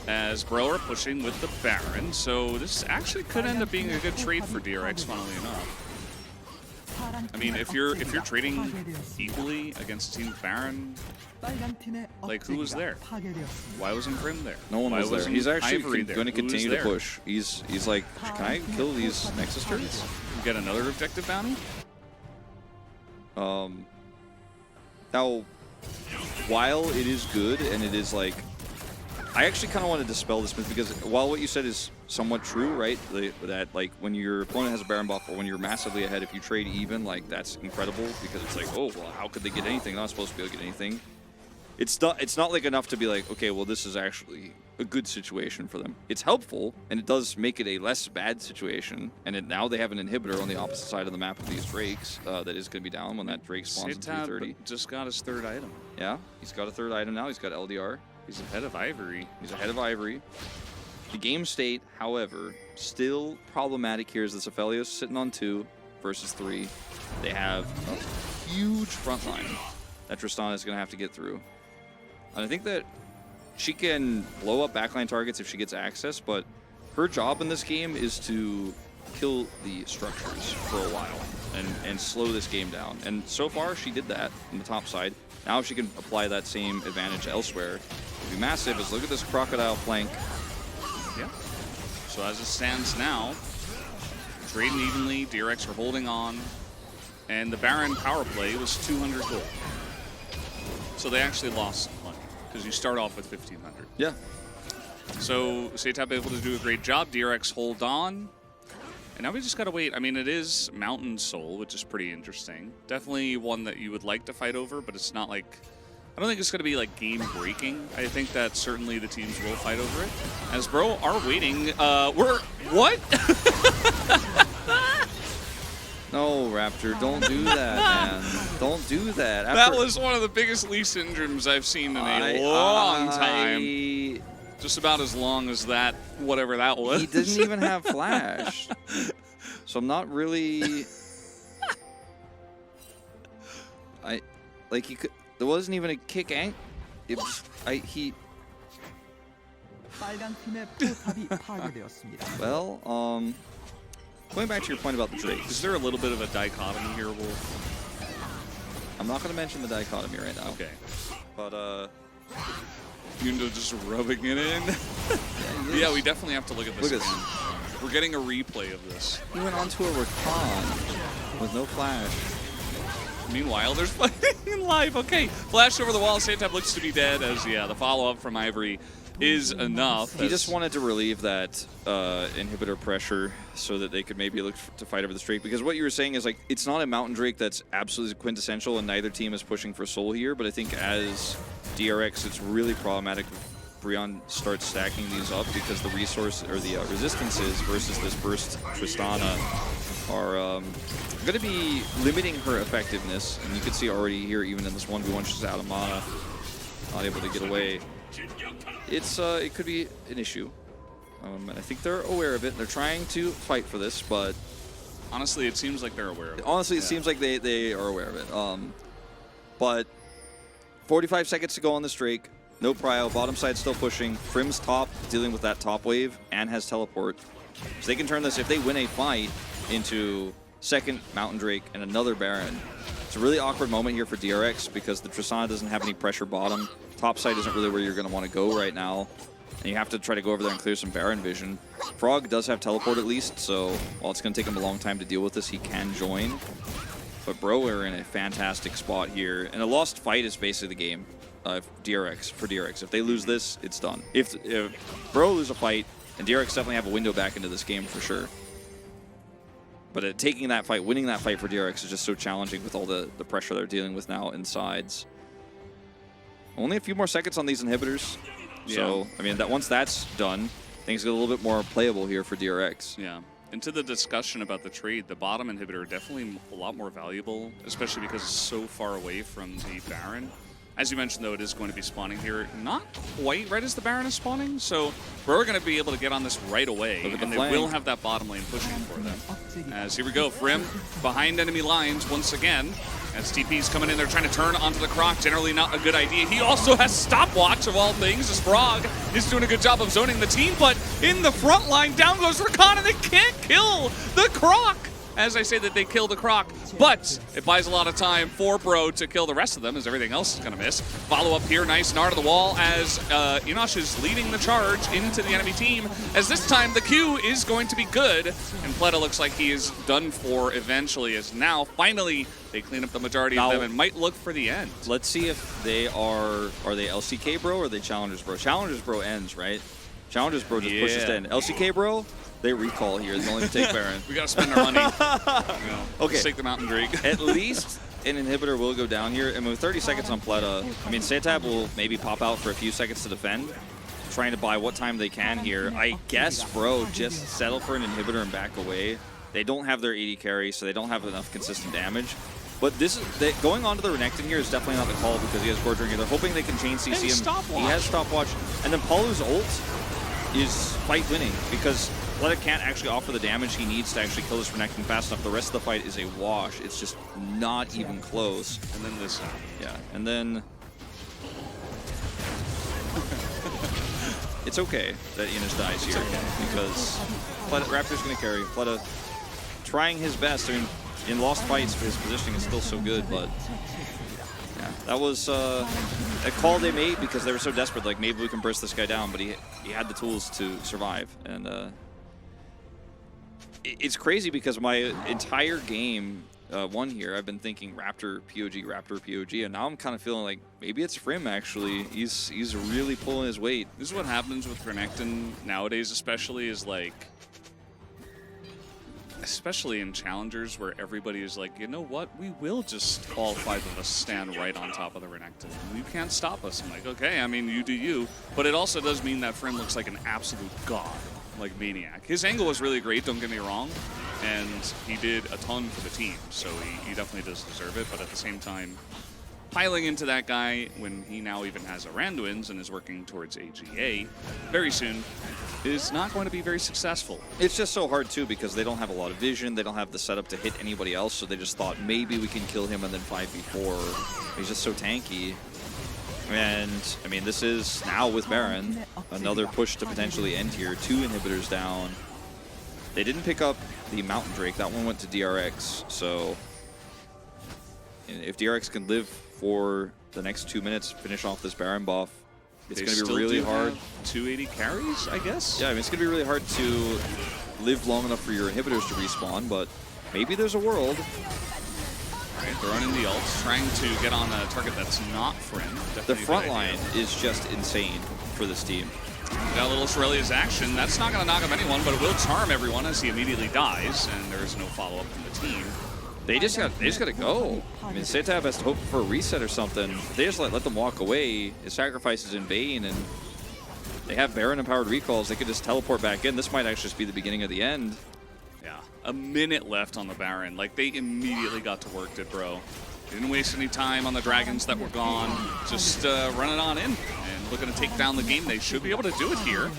as Bro are pushing with the Baron. So this actually could end up being a good trade for DRX, funnily enough. I mean, if you're trading equally against Team Baron, like, who was there? Why wasn't Prim there? No one was there. He's actually going to continue to push. He's like, can I kill these Nexus turrets? Get another objective bounty? Now, while it is good and it is like, I actually kind of want to dispel this myth because while what you said is somewhat true, right? That like when your opponent has a Baron buff or when you're massively ahead, if you trade even, like that's incredible because it's like, oh, well, how could they get anything? They're not supposed to be able to get anything. It's not like enough to be like, okay, well, this is actually a good situation for them. It's helpful, and it does make it a less bad situation. And now they have an inhibitor on the opposite side of the map of these Drakes that is going to be down when that Drake spawns in 330. Just got his 3rd item. Yeah, he's got a 3rd item now. He's got LDR. He's ahead of Ivory. He's ahead of Ivory. The game state, however, still problematic here is this Aphelios sitting on 2 versus 3. They have a huge front line that Tristana is going to have to get through. And I think that she can blow up backline targets if she gets access, but her job in this game is to kill the structures for a while and slow this game down. And so far, she did that on the top side. Now she can apply that same advantage elsewhere. It'd be massive. Is look at this crocodile flank. Yeah. So as it stands now, trading evenly, DRX are holding on, and the Baron power play was 200 gold. So they actually lost some money because you start off with 1,500. Yeah. So Satav able to do a great job. DRX hold on. And now we just gotta wait. I mean, it is Mountain Soul, which is pretty interesting. Definitely one that you would like to fight over, but it's not like I don't think it's going to be like game-breaking. I think that certainly the teams will fight over it. As Bro are waiting. What? No, Raptor, don't do that, man. Don't do that. That was one of the biggest Lee syndromes I've seen in a long time. Just about as long as that, whatever that was. He didn't even have flash. So I'm not really... he could... There wasn't even a kick angle. It was... Well, going back to your point about the Drake. Is there a little bit of a dichotomy here, Wolf? I'm not going to mention the dichotomy right now. Okay. But, Yundo just rubbing it in. Yeah, we definitely have to look at this again. We're getting a replay of this. He went onto a recon with no flash. Meanwhile, there's fighting live. Okay, flash over the wall. Santap looks to be dead as, yeah, the follow-up from Ivory is enough. He just wanted to relieve that inhibitor pressure so that they could maybe look to fight over the Drake. Because what you were saying is, like, it's not a Mountain Drake that's absolutely quintessential, and neither team is pushing for Soul here. But I think as DRX, it's really problematic if Brion starts stacking these up because the resource or the resistances versus this burst Tristana are going to be limiting her effectiveness. And you can see already here, even in this 1v1, she's out of mana, not able to get away. It could be an issue. And I think they're aware of it. They're trying to fight for this, but honestly, it seems like they're aware of it. Honestly, it seems like they are aware of it. But 45 seconds to go on this Drake. No prio. Bottom side still pushing. Frim's top, dealing with that top wave, and has teleport. So they can turn this, if they win a fight, into second Mountain Drake and another Baron. It's a really awkward moment here for DRX because the Tristana doesn't have any pressure bottom. Top side isn't really where you're going to want to go right now. And you have to try to go over there and clear some Baron vision. Frog does have teleport at least, so while it's going to take him a long time to deal with this, he can join. But Bro are in a fantastic spot here. And a lost fight is basically the game for DRX. If they lose this, it's done. If Bro lose a fight, and DRX definitely have a window back into this game for sure. But taking that fight, winning that fight for DRX is just so challenging with all the pressure they're dealing with now in sides. Only a few more seconds on these inhibitors. Yeah. So, I mean, once that's done, things get a little bit more playable here for DRX. Yeah. And to the discussion about the trade, the bottom inhibitor definitely a lot more valuable, especially because it's so far away from the Baron. As you mentioned, though, it is going to be spawning here not quite right as the Baron is spawning, so we're going to be able to get on this right away, and they will have that bottom lane pushing for them. As here we go, Frim behind enemy lines once again, as TP's coming in there trying to turn onto the Croc. Generally not a good idea. He also has stopwatch of all things, as Frog is doing a good job of zoning the team, but in the front line, down goes Rakan, and they can't kill the Croc! As I say that they kill the Croc, but it buys a lot of time for Bro to kill the rest of them, as everything else is going to miss. Follow up here, nice Nard to the wall, as Enosh is leading the charge into the enemy team, as this time the Q is going to be good, and Pleta looks like he is done for eventually, as now, finally, they clean up the majority of them and might look for the end. Let's see if they are they LCK Bro or are they Challengers Bro? Challengers Bro ends, right? Challengers Bro just pushes to end. LCK Bro, they recall here. They only take Baron. We gotta spend our money. Okay. Let's take the Mountain Drake. At least an inhibitor will go down here. And with 30 seconds on Pleta, I mean, Santap will maybe pop out for a few seconds to defend, trying to buy what time they can here. I guess Bro just settle for an inhibitor and back away. They don't have their AD carry, so they don't have enough consistent damage. But this is going on to the Renekton here is definitely not the call because he has Gorgringer. They're hoping they can chain CC him. He has stopwatch. And then Palu's ult is fight winning because Pleta can't actually offer the damage he needs to actually kill this Renekton fast enough. The rest of the fight is a wash. It's just not even close. And then this. Yeah, and then it's okay that Enos dies here because Raptor's going to carry. Pleta trying his best. I mean, in lost fights, his positioning is still so good, but yeah, that was a call they made because they were so desperate. Like, maybe we can burst this guy down, but he had the tools to survive. And it's crazy because my entire game one here, I've been thinking Raptor POG, and now I'm kind of feeling like maybe it's Frim actually. He's really pulling his weight. This is what happens with Renekton nowadays, especially, is like especially in challengers where everybody is like, you know what, we will just all 5 of us stand right on top of the Renekton. You can't stop us. I'm like, okay, I mean, you do you. But it also does mean that Frim looks like an absolute god, like Maniac. His angle was really great, don't get me wrong, and he did a ton for the team, so he definitely does deserve it. But at the same time, piling into that guy when he now even has a Randuin's and is working towards AGA very soon is not going to be very successful. It's just so hard too because they don't have a lot of vision, they don't have the setup to hit anybody else, so they just thought maybe we can kill him and then 5v4. He's just so tanky. And I mean, this is now with Baron, another push to potentially end here. 2 inhibitors down. They didn't pick up the Mountain Drake, that one went to DRX, so if DRX can live for the next 2 minutes, finish off this Baron buff, it's going to be really hard. 280 carries, I guess? Yeah, I mean, it's going to be really hard to live long enough for your inhibitors to respawn, but maybe there's a world. All right, they're running the ults, trying to get on a target that's not Frim. The front line is just insane for this team. Got a little Shurelia's action. That's not going to knock up anyone, but it will charm everyone as he immediately dies, and there is no follow-up from the team. They just got to go. I mean, Setab has to hope for a reset or something. If they just let them walk away, his sacrifice is in vain, and they have Baron-empowered recalls. They could just teleport back in. This might actually just be the beginning of the end. Yeah, a minute left on the Baron. Like, they immediately got to work it, bro. Didn't waste any time on the dragons that were gone. Just running on in and looking to take down the game. They should be able to do it here.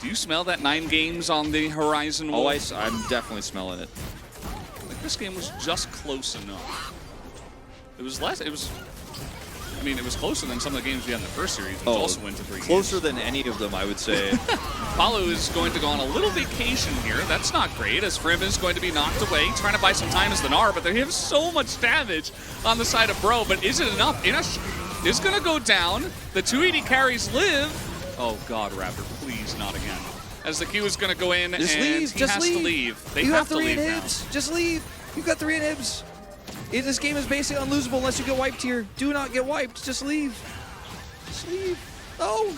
Do you smell that 9 games on the horizon? Oh, I'm definitely smelling it. This game was just close enough. It was less. It was. I mean, it was closer than some of the games we had in the first series, which also went to 3 games. Closer than any of them, I would say. Palu is going to go on a little vacation here. That's not great, as Frim is going to be knocked away, trying to buy some time as the Gnar, but they have so much damage on the side of Bro. But is it enough? Inash is going to go down. The 280 carries live. Oh God, Raptor, please not again. As the Q is going to go in, just and leave, he just has leave. to leave. They you have to 3 leave inhibs. now. Just leave. You've got 3 inhibs. This game is basically unlosable unless you get wiped here. Do not get wiped. Just leave. Just leave. Oh.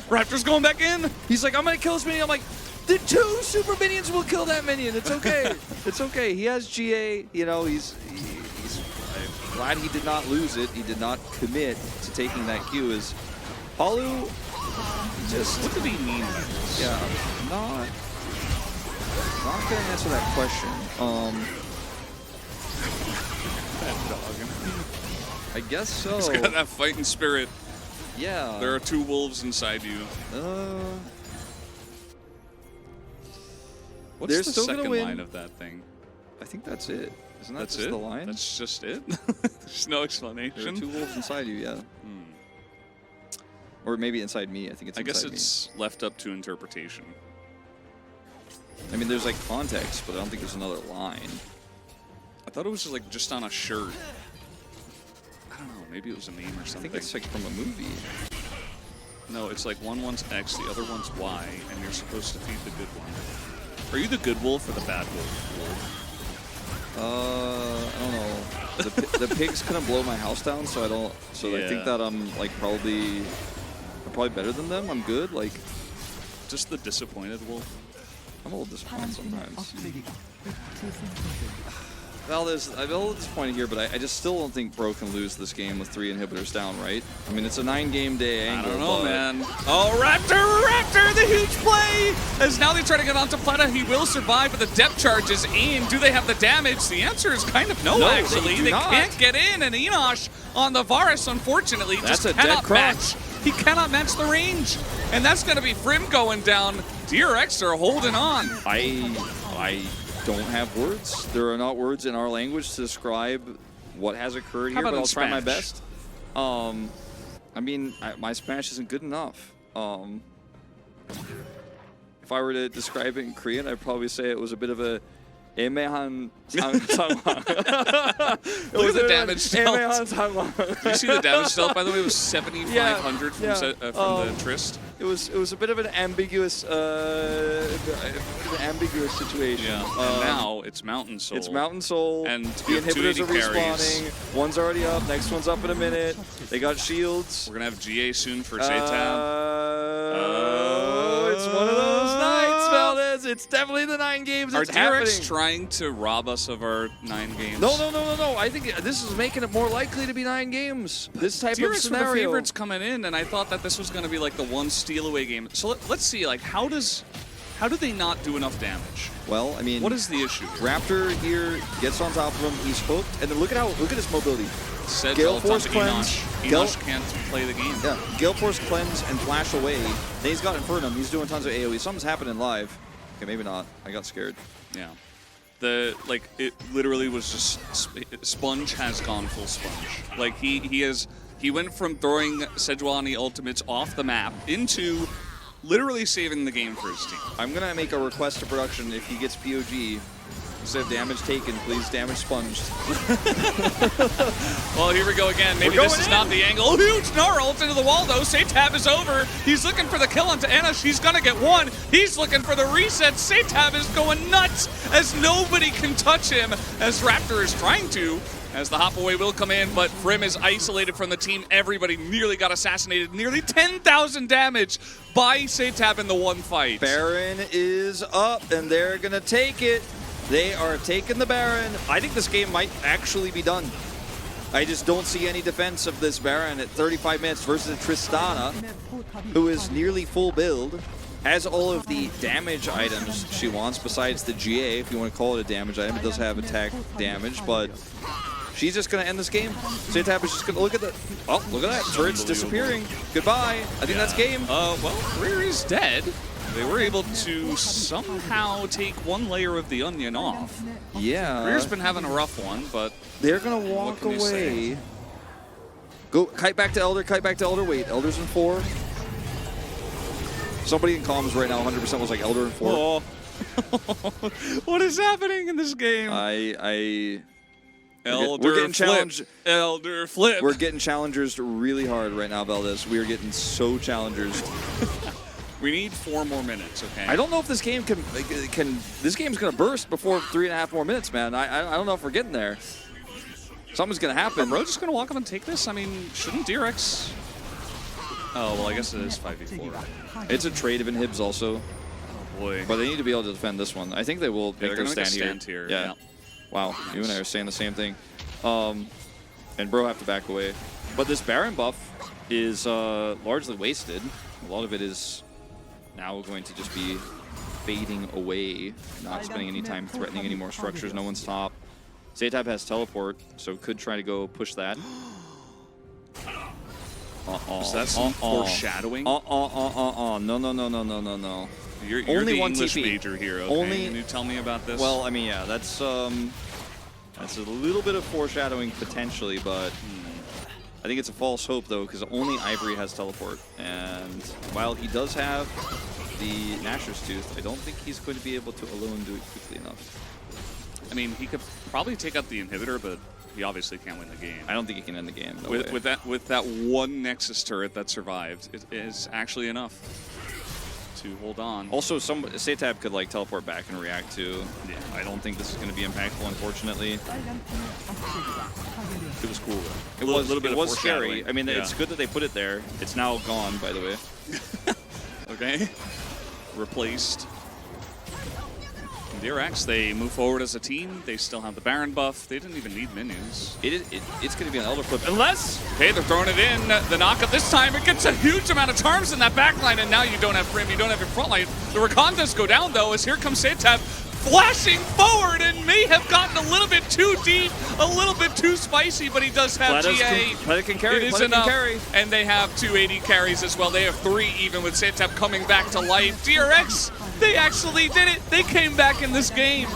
Raptor's going back in. He's like, I'm going to kill this minion. I'm like, the 2 super minions will kill that minion. It's okay. It's okay. He has GA. You know, he's I'm glad he did not lose it. He did not commit to taking that Q. As Palu just... What did he mean by this? Yeah, not gonna answer that question. That dog. I guess so. He's got that fighting spirit. Yeah. There are 2 wolves inside you. What's they're the still gonna second win. line of that thing? I think that's it. Isn't that That's just it? the line? That's just it? There's no There are explanation. 2 wolves inside you, yeah. Or maybe inside me. I think it's I guess inside it's left up to interpretation. me. I mean, there's like context, but I don't think there's another line. I thought it was like just on a shirt. I don't know, maybe it was a meme or I something. think it's like from a movie. No, it's like one one's X, the other one's Y, and you're supposed to feed the good one. Are you the good wolf or the bad wolf? I don't know. The pigs couldn't blow my house down, so I don't. So I think that I'm like probably better than them. I'm good. Like, Just the disappointed wolf. I'm a little disappointed sometimes. Well, I'm a little disappointed here, but I just still don't think Bro can lose this game with 3 inhibitors down, right? I mean, it's a 9-game day angle. I don't know, man. Oh, Raptor, the huge play! As now they try to get onto Plata, he will survive, but the depth charge is in. Do they have the damage? The answer is kind of no, actually. They can't get in, and Enosh on the Varus, unfortunately, just cannot match. He cannot match the range. And that's going to be Frim going down. DRX are holding on. I don't have words. There are not words in our language to describe what has occurred here, but I'll try my best. I mean, my Spanish isn't good enough. If I were to describe it in Korean, I'd probably say it was a bit of a 애매한 상황. Look at the damage dealt. You see the damage dealt, by the way, it was 7,500 from the Trist. It was a bit of an ambiguous situation. Yeah. And now it's Mountain Soul. It's Mountain Soul. And the inhibitors are respawning. One's already up. Next one's up in a minute. They got shields. We're gonna have GA soon for Setab. It's one of those nights, Valdez. It's definitely the 9 games. Are It's DRX happening. trying to rob us of our 9 games? No. I think this is making it more likely to be 9 games. This type of DRX were the scenario. favorites coming in, and I thought that this was going to be like the one steal away game. So let's see, like, how do they not do enough damage? Well, I mean, What is the issue here? Raptor here gets on top of him. He's hooked, and then look at his mobility. Said Gale all the Force time to Cleanse. Enosh can't play the game. Yeah, Gale Force Cleanse and Flash away. Then he's got Infernum. He's doing tons of AoE. Something's happening live. Okay, maybe not. I got scared. Yeah. It literally was just Sponge has gone full Sponge. Like he went from throwing Sejuani ultimates off the map into literally saving the game for his team. I'm gonna make a request to production. If he gets POG, instead of damage taken, please damage sponged. Well, here we go again. Maybe this is not the angle. Huge Gnar ult into the wall, though. Satab is over. He's looking for the kill onto Anash. He's going to get one. He's looking for the reset. Satab is going nuts as nobody can touch him, as Raptor is trying to, as the hop away will come in, but Frim is isolated from the team. Everybody nearly got assassinated. Nearly 10,000 damage by Satab in the one fight. Baron is up, and they're gonna take it. They are taking the Baron. I think this game might actually be done. I just don't see any defense of this Baron at 35 minutes versus Tristana, who is nearly full build, has all of the damage items she wants besides the GA, if you want to call it a damage item. It does have attack damage, but she's just going to end this game. Satab is just going to look at the... Oh, look at that. Turret's disappearing. Goodbye. I think that's game. Well, Rear is dead. They were able to somehow take one layer of the onion off. Yeah. Rear's been having a rough one, but they're going to walk can you say? away. Go, kite back to Elder, kite back to Elder. Wait, Elder's in 4. Somebody in comms right now 100% was like Elder in 4. Oh. What is happening in this game? Elder we're getting challenged. Elder flip. We're getting challengers really hard right now, Valdez. We are getting so challengers. We need 4 more minutes, okay? I don't know if this game can. This game's gonna burst before 3.5 more minutes, man. I don't know if we're getting there. Something's gonna happen. Are Bro just gonna walk up and take this? I mean, shouldn't DRX? Oh well, I guess it is 5v4. It's a trade of inhibs also. Oh boy. But they need to be able to defend this one. I think they will make their stand here. Yeah. Wow, nice. You and I are saying the same thing. And Bro have to back away. But this Baron buff is largely wasted. A lot of it is now going to just be fading away, not spending any time threatening any more structures. No one's top. Satab has teleport, so could try to go push that. Is that some foreshadowing? No. You're only the one English TP. major here, okay? Can you tell me about this? Well, I mean, yeah, that's a little bit of foreshadowing potentially, but I think it's a false hope though, because only Ivory has teleport, and while he does have the Nashor's Tooth, I don't think he's going to be able to alone do it quickly enough. I mean, he could probably take out the inhibitor, but he obviously can't win the game. I don't think he can end the game. No with that one Nexus turret that survived, it is actually enough to hold on. Also, Satab could like teleport back and react to. Yeah, I don't think this is going to be impactful, unfortunately. It was cool. It was a little bit. It was foreshadowing. scary. I mean, yeah. It's good that they put it there. It's now gone, by the way. Okay. Replaced. DRX, they move forward as a team. They still have the Baron buff. They didn't even need minions. It's going to be an Elder Flip. Unless... Okay, they're throwing it in. The knockup this time, it gets a huge amount of charms in that backline, and now you don't have Prim, you don't have your front line. The Rakantas go down, though, as here comes Satab flashing forward and may have gotten a little bit too deep, a little bit too spicy, but he does have GA. Planet can carry. It is enough. And they have 280 carries as well. They have 3 even with Satab coming back to life. DRX, they actually did it. They came back in this game.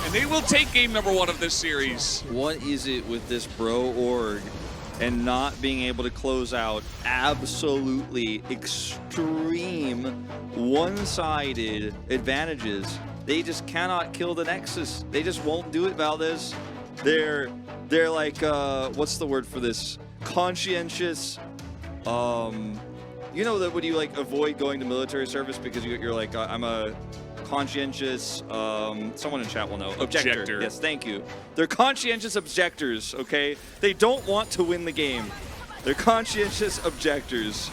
And they will take game number 1 of this series. What is it with this Bro org and not being able to close out absolutely extreme one-sided advantages? They just cannot kill the Nexus. They just won't do it, Valdez. They're like, what's the word for this? Conscientious, you know that when you like avoid going to military service because you're like, I'm a conscientious, someone in chat will know. Objector. Yes, thank you. They're conscientious objectors, okay? They don't want to win the game. They're conscientious objectors.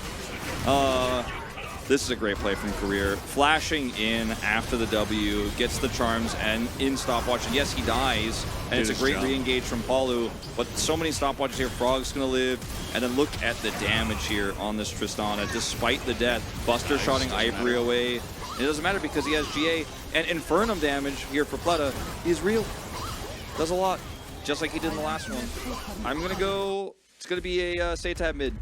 This is a great play from Career. Flashing in after the W, gets the charms and in stopwatch. And yes, he dies. And it's a great re-engage from Palu. But so many stopwatches here. Frog's going to live. And then look at the damage here on this Tristana. Despite the death, Buster shotting Ivory away. And it doesn't matter because he has GA. And Infernum damage here for Pleta is real. Does a lot. Just like he did in the last one. I'm going to go... It's going to be a Satab mid.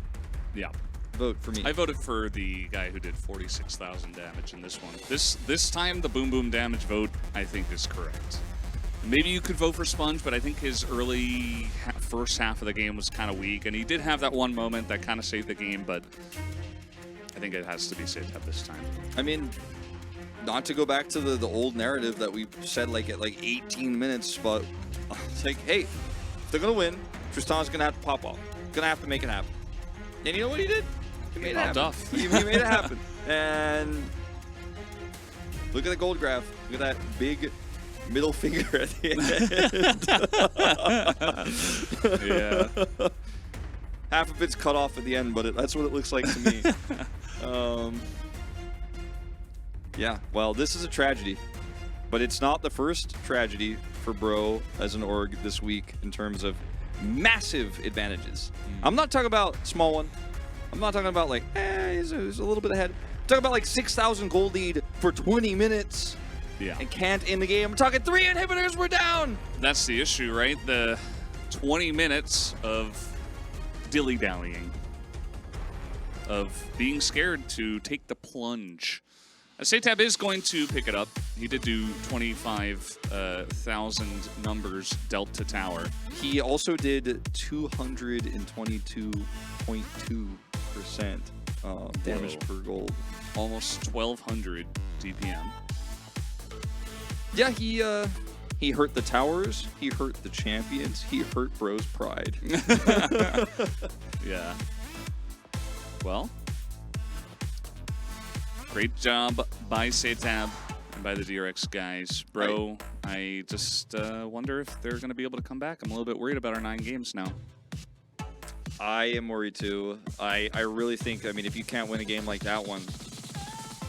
Yeah. Vote for me. I voted for the guy who did 46,000 damage in this one. This time, the boom boom damage vote, I think, is correct. Maybe you could vote for Sponge, but I think his early first half of the game was kind of weak, and he did have that one moment that kind of saved the game, but I think it has to be Satab this time. I mean, not to go back to the old narrative that we said like at like 18 minutes, but it's like, hey, if they're going to win, Tristana's going to have to pop off. Going to have to make it happen. And you know what he did? He made it happen. He made it happen. And look at the gold graph. Look at that big middle finger at the end. Yeah. Half of it's cut off at the end, but that's what it looks like to me. Yeah, well, this is a tragedy. But it's not the first tragedy for Bro as an org this week in terms of massive advantages. I'm not talking about small one. I'm not talking about like, he's a little bit ahead. I'm talking about like 6,000 gold lead for 20 minutes. Yeah. And can't end the game. I'm talking 3 inhibitors, we're down. That's the issue, right? The 20 minutes of dilly-dallying. Of being scared to take the plunge. Satab is going to pick it up. He did do 25,000 numbers dealt to tower. He also did 222.2% damage per gold. Almost 1,200 DPM. Yeah, he hurt the towers. He hurt the champions. He hurt Bro's pride. Yeah. Well, great job by Satab and by the DRX guys. Bro, I just wonder if they're going to be able to come back. I'm a little bit worried about our 9 games now. I am worried too. I really think, I mean, if you can't win a game like that one,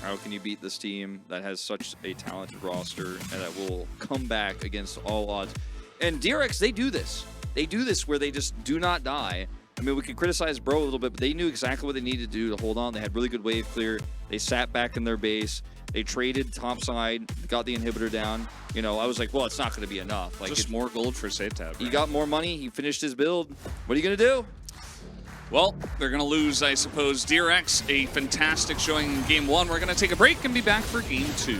how can you beat this team that has such a talented roster and that will come back against all odds? And DRX, they do this. They do this where they just do not die. I mean, we could criticize Bro a little bit, but they knew exactly what they needed to do to hold on. They had really good wave clear. They sat back in their base. They traded topside, got the inhibitor down. You know, I was like, well, it's not going to be enough. Like, just more gold for Satab. Right? He got more money. He finished his build. What are you going to do? Well, they're going to lose, I suppose. DRX, a fantastic showing in Game 1. We're going to take a break and be back for Game 2.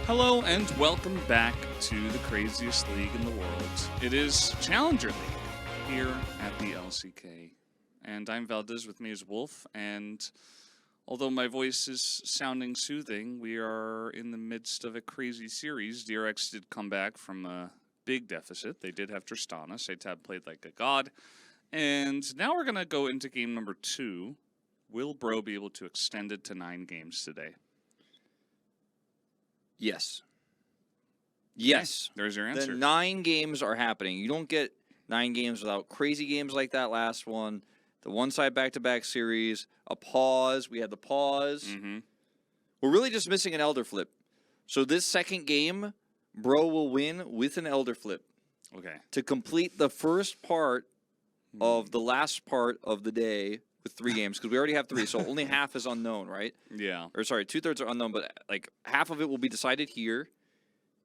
Hello and welcome back to the craziest league in the world. It is Challenger League here at the LCK. And I'm Valdez, with me is Wolf, and although my voice is sounding soothing, we are in the midst of a crazy series. DRX did come back from a big deficit. They did have Tristana. Setab played like a god. And now we're going to go into game number 2. Will Bro be able to extend it to 9 games today? Yes. Yes. Okay, there's your answer. The 9 games are happening. You don't get 9 games without crazy games like that last one. The one-side back-to-back series, a pause. We had the pause. We're really just missing an Elder Flip. So this second game, Bro will win with an Elder Flip. Okay. To complete the first part of the last part of the day with 3 games, because we already have 3, so only half is unknown, right? Yeah. Or sorry, 2/3 are unknown, but like half of it will be decided here.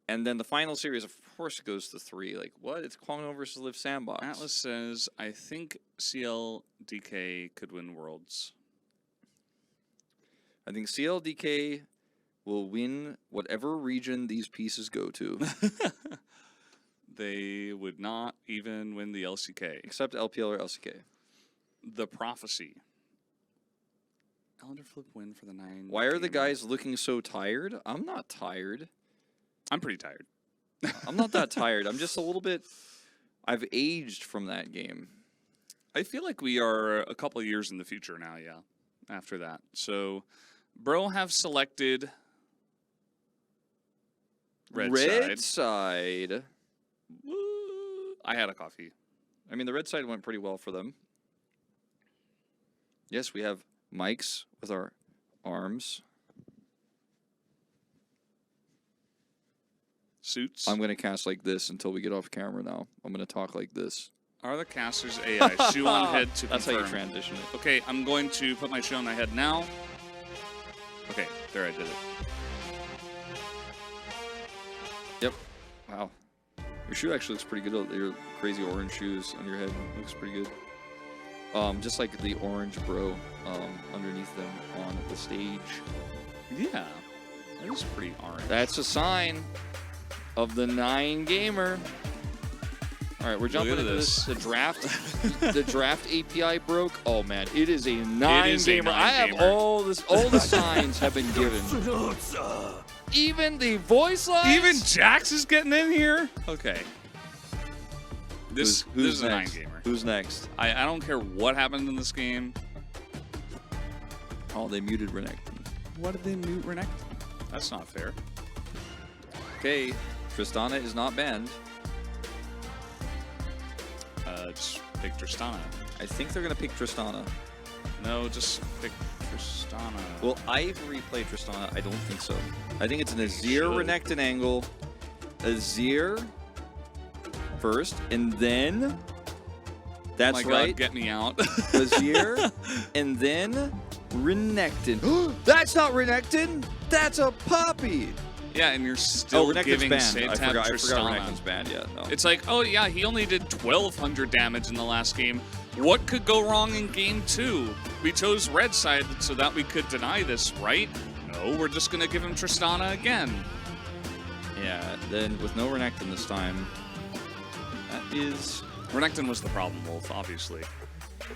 And then the final series, of course, goes to 3. Like, what? It's Kwangno versus Live Sandbox. Atlas says, I think CLDK could win Worlds. I think CLDK will win whatever region these pieces go to. They would not even win the LCK. Except LPL or LCK. The Prophecy. Elder Flip win for the 9. Why are the guys looking so tired? I'm not tired. I'm pretty tired. I'm not that tired. I'm just a little bit... I've aged from that game. I feel like we are a couple of years in the future now, yeah, after that. So, Bro have selected Red side. I had a coffee. I mean, the red side went pretty well for them. Yes, we have mics with our arms. Suits. I'm going to cast like this until we get off camera now. I'm going to talk like this. Are the casters AI? Shoe on head to That's confirm. how you transition it. Okay, I'm going to put my shoe on my head now. Okay, there I did it. Yep. Wow. Your shoe actually looks pretty good. Your crazy orange shoes on your head looks pretty good. Just like the orange Bro underneath them on the stage. Yeah, that is pretty orange. That's a sign of the 9 gamer. All right, we're jumping into this. The draft, the draft API broke. Oh man, it is a 9 gamer. I have all this. All the signs have been given. Even the voice lines. Even Jax is getting in here. Okay. This is a 9 gamer. Who's next? I don't care what happened in this game. Oh, they muted Renekton. What did they mute Renekton? That's not fair. Okay, Tristana is not banned. Just pick Tristana. I think they're gonna pick Tristana. No, just pick Tristana. Will Ivory play Tristana? I don't think so. I think it's an Azir Renekton angle. Azir first, and then that's oh my right. God, get me out. Azir, and then Renekton. That's not Renekton. That's a Poppy. Yeah, and you're still giving Setab I forgot Tristana. Renekton's banned yet. No. It's like, oh yeah, he only did 1,200 damage in the last game. What could go wrong in game 2? We chose red side so that we could deny this, right? No, we're just gonna give him Tristana again. Yeah, then with no Renekton this time, that is... Renekton was the problem, Wolf, obviously.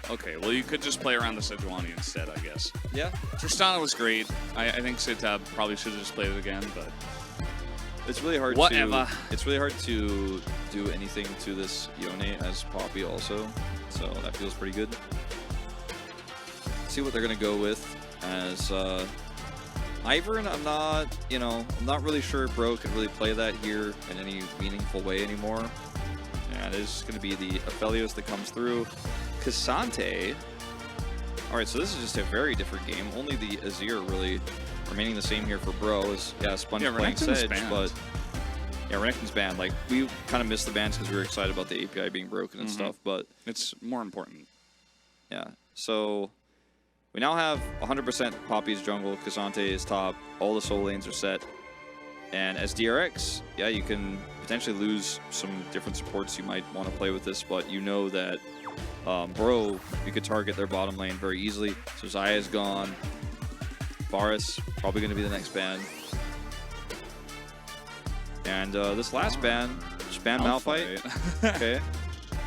Okay, well you could just play around the Sejuani instead, I guess. Yeah. Tristana was great. I think Setab probably should have just played it again, but... It's really hard Whatever. It's really hard to do anything to this Yone as Poppy also, so that feels pretty good. See what they're gonna go with as Ivern. I'm not really sure Bro could really play that here in any meaningful way anymore. Yeah, it is gonna be the Aphelios that comes through. Cassante. All right, so this is just a very different game. Only the Azir really remaining the same here for Bro. Is Sponge playing Sedge, but yeah, Renekton's banned. Like, we kind of missed the bans because we were excited about the API being broken and stuff, but it's more important. Yeah, so we now have 100% Poppy's jungle. Cassante is top. All the soul lanes are set. And as DRX, yeah, you can potentially lose some different supports you might want to play with this, but you know that Bro, you could target their bottom lane very easily. So Xayah is gone. Varus, probably going to be the next ban. And this last ban, just ban Malphite. Okay.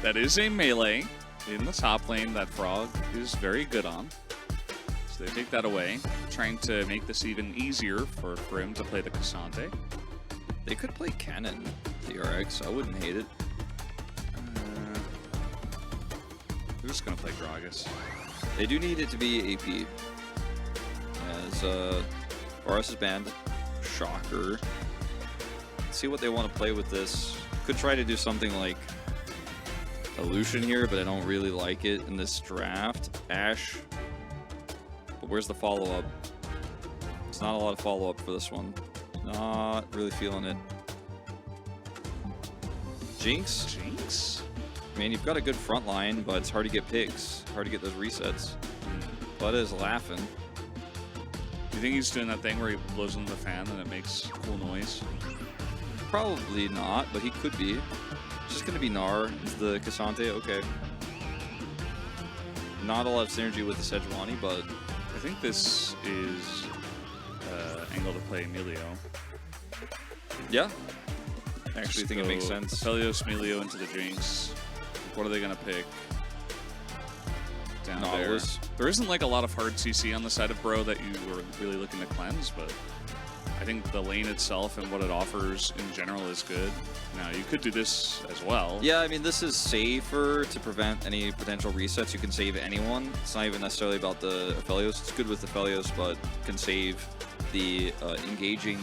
That is a melee in the top lane that Frog is very good on. So they take that away, trying to make this even easier for him to play the Cassante. They could play Cannon DRX. I wouldn't hate it. They're just going to play Gragas. They do need it to be AP. As RS is banned. Shocker. Let's see what they want to play with this. Could try to do something like Illusion here, but I don't really like it in this draft. Ashe. But where's the follow-up? It's not a lot of follow-up for this one. Not really feeling it. Jinx? Jinx? I mean, you've got a good front line, but it's hard to get picks. Hard to get those resets. Bud is laughing. Do you think he's doing that thing where he blows into the fan and it makes cool noise? Probably not, but he could be. It's just going to be Gnar. It's the Cassante. Okay. Not a lot of synergy with the Sejuani, but I think this is angle to play Emilio. Yeah. I actually think it makes sense. Aphelios, Emilio into the Jinx. What are they going to pick? Down there. There isn't like a lot of hard CC on the side of Bro that you were really looking to cleanse, but I think the lane itself and what it offers in general is good. Now, you could do this as well. Yeah, I mean, this is safer to prevent any potential resets. You can save anyone. It's not even necessarily about the Aphelios. It's good with the Aphelios, but can save the engaging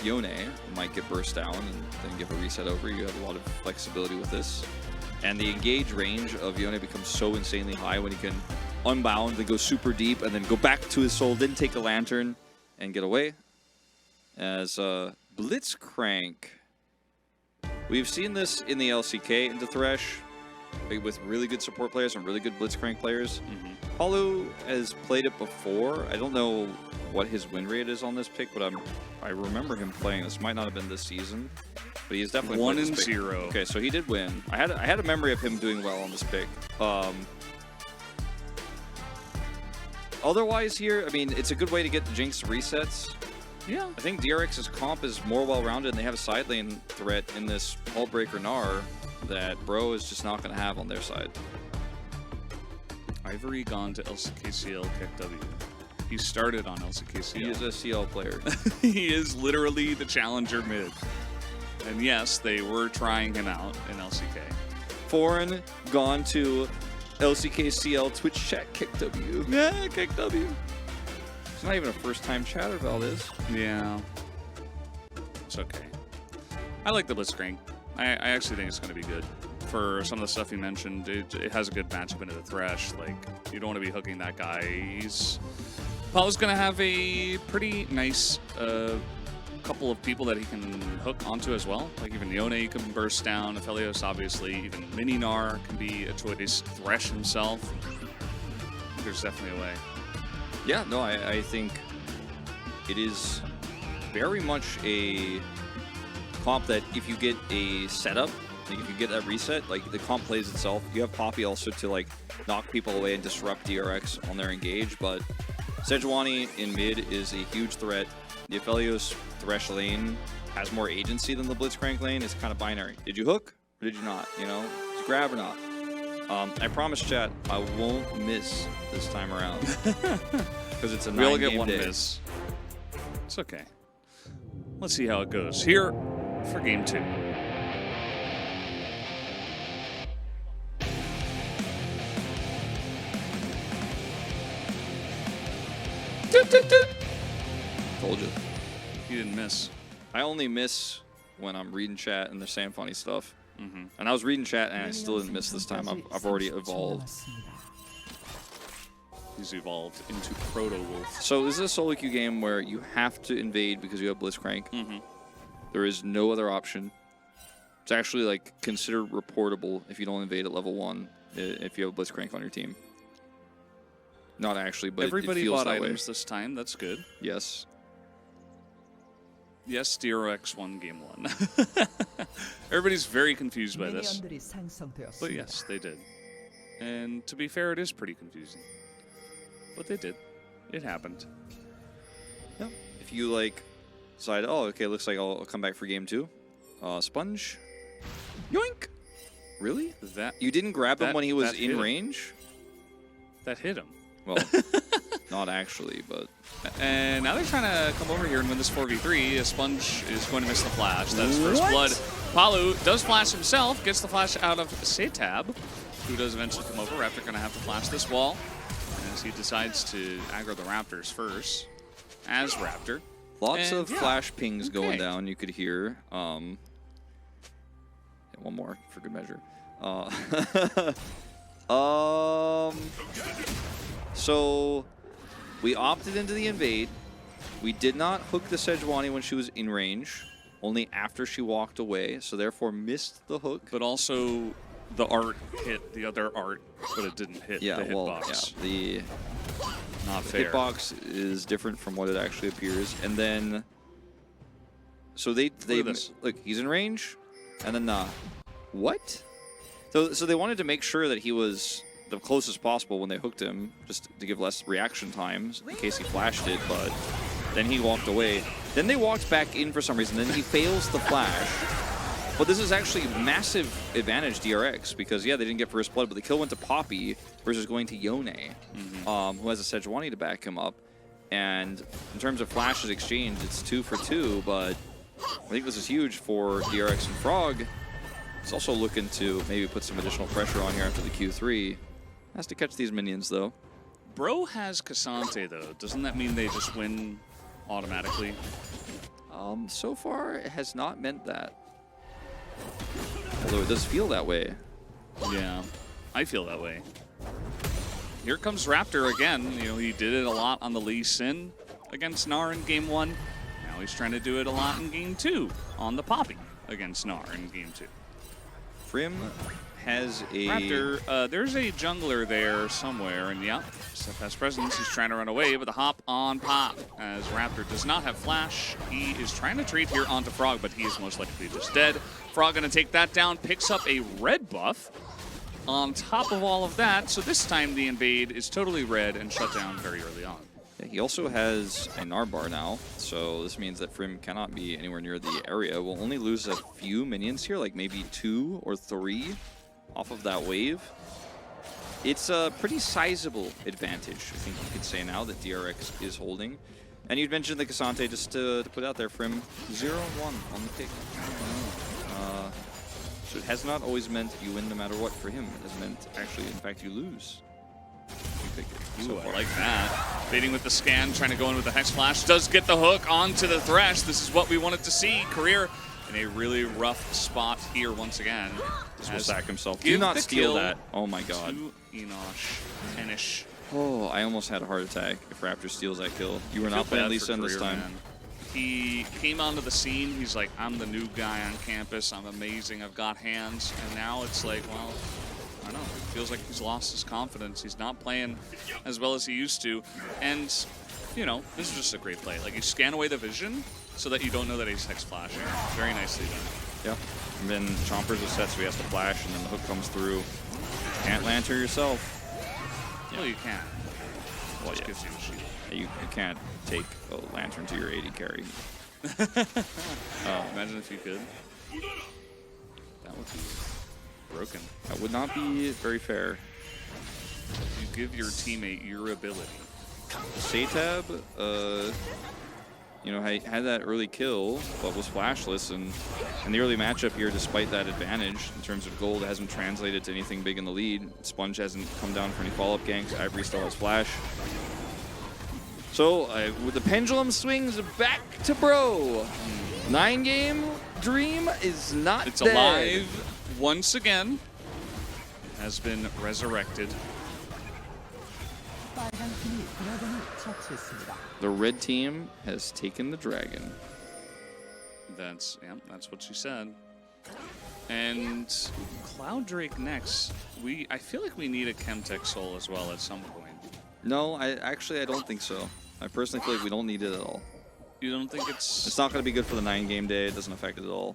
Yone, who might get burst down and then give a reset over. You have a lot of flexibility with this. And the engage range of Yone becomes so insanely high when he can unbound and go super deep and then go back to his soul, then take a lantern and get away. As Blitzcrank. We've seen this in the LCK into Thresh with really good support players and really good Blitzcrank players. Paulo has played it before. I don't know what his win rate is on this pick, but I remember him playing this. Might not have been this season, but he's definitely 1-0. Okay, so he did win. I had a memory of him doing well on this pick. Otherwise here, I mean, it's a good way to get the Jinx resets. Yeah. I think DRX's comp is more well-rounded, and they have a side lane threat in this Hullbreaker Gnar that Bro is just not going to have on their side. Ivory gone to LCK CL KW. He started on LCK CL. He is a CL player. He is literally the challenger mid. And yes, they were trying him out in LCK. Foreign gone to LCK CL Twitch chat KW. Yeah, KW. It's not even a first-time chatter, Valdez. Yeah. It's okay. I like the Blitzcrank. I actually think it's going to be good. For some of the stuff you mentioned, it has a good matchup into the Thresh. Like, you don't want to be hooking that guy. Paulo's going to have a pretty nice couple of people that he can hook onto as well. Like even Yone you can burst down, Aphelios obviously, even Mini Gnar can be a choice, Thresh himself. There's definitely a way. Yeah, no, I think it is very much a comp that if you get a setup, like if you get that reset, like the comp plays itself. You have Poppy also to like knock people away and disrupt DRX on their engage, but Sejuani in mid is a huge threat. The Aphelios Thresh lane has more agency than the Blitzcrank lane. It's kind of binary. Did you hook or did you not? You know, did you grab or not? I promise, chat, I won't miss this time around because it's a 9-game day. We'll get one miss. It's okay. Let's see how it goes here for game 2. Told you. You didn't miss. I only miss when I'm reading chat and they're saying funny stuff. And I was reading chat and I still didn't miss this time. I've already evolved. He's evolved into Proto-Wolf. So is this a solo queue game where you have to invade because you have Blitzcrank? There is no other option. It's actually like considered reportable if you don't invade at level 1 if you have a Blitzcrank on your team. Not actually, but everybody it feels bought that items way. this time. That's good. Yes. Yes, DRX won game 1. Everybody's very confused by this. But yes, they did. And to be fair, it is pretty confusing. But they did. It happened. Yeah. If you like decide, oh, okay, looks like I'll come back for game 2. Sponge. Yoink! Really? You didn't grab him when he was in range? That hit him. Well, not actually, but... And now they're trying to come over here and win this 4v3. A Sponge is going to miss the flash. That's first blood. Palu does flash himself, gets the flash out of Setab, who does eventually come over. Raptor going to have to flash this wall as he decides to aggro the Raptors first as Raptor. Lots of flash pings going down, you could hear. One more for good measure. So we opted into the invade. We did not hook the Sejuani when she was in range, only after she walked away, so therefore missed the hook. But also the art hit the other art, but it didn't hit the hitbox. Yeah, not the fair. Hitbox is different from what it actually appears. And then, so they look, he's in range, and then what? So they wanted to make sure that he was the closest possible when they hooked him, just to give less reaction times in case he flashed it, but then he walked away. Then they walked back in for some reason, then he fails the flash. But this is actually massive advantage DRX, because yeah, they didn't get first blood, but the kill went to Poppy versus going to Yone, who has a Sejuani to back him up. And in terms of flashes exchanged, it's 2 for 2, but I think this is huge for DRX and Frog. He's also looking to maybe put some additional pressure on here after the Q3. Has to catch these minions, though. Bro has Cassante, though. Doesn't that mean they just win automatically? So far, it has not meant that. Although it does feel that way. Yeah, I feel that way. Here comes Raptor again. You know, he did it a lot on the Lee Sin against Gnar in Game 1. Now he's trying to do it a lot in Game 2 on the Poppy against Gnar in Game 2. Frim has a... Raptor, there's a jungler there somewhere, and yeah, Step has presence. He's trying to run away, but the hop on Pop, as Raptor does not have flash. He is trying to trade here onto Frog, but he is most likely just dead. Frog going to take that down, picks up a red buff on top of all of that, so this time the invade is totally red and shut down very early on. Yeah, he also has a Narbar now, so this means that Frim cannot be anywhere near the area. We'll only lose a few minions here, like maybe 2 or 3 off of that wave. It's a pretty sizable advantage, I think you could say now, that DRX is holding. And you'd mentioned the Cassante, just to put out there, Frim 0-1 on the pick. So it has not always meant you win no matter what for him. It has meant, actually, in fact, you lose. You pick it. Ooh, I like that. Baiting with the scan, trying to go in with the Hex Flash. Does get the hook onto the Thresh. This is what we wanted to see. Career in a really rough spot here once again. This will sack himself. Do not steal that. Oh my god. To Enosh. Enish. Oh, I almost had a heart attack if Raptor steals that kill. You were not playing Lee Sin this time. Man. He came onto the scene. He's like, I'm the new guy on campus. I'm amazing. I've got hands. And now it's like, well, I don't know. It feels like he's lost his confidence. He's not playing as well as he used to. And, you know, this is just a great play. Like, you scan away the vision so that you don't know that he's Hex Flashing. Very nicely done. Yep. And then Chomper's a set, so he has to flash, and then the hook comes through. Can't lantern yourself. Well, you can. Well, yeah. Gives you a shield. You can't take a lantern to your AD carry. Imagine if you could. That would be broken. That would not be very fair. You give your teammate your ability. Setab, you know, had that early kill, but was flashless, and in the early matchup here, despite that advantage in terms of gold, it hasn't translated to anything big in the lead. Sponge hasn't come down for any follow-up ganks. Ivory still has flash. So, with the pendulum swings back to Bro. 9-game dream is not It's dead. alive once again. Has been resurrected. The red team has taken the dragon. That's what she said. And Cloud Drake next. I feel like we need a Chemtech Soul as well at some point. No, I don't think so. I personally feel like we don't need it at all. You don't think it's... It's not going to be good for the 9-game day. It doesn't affect it at all.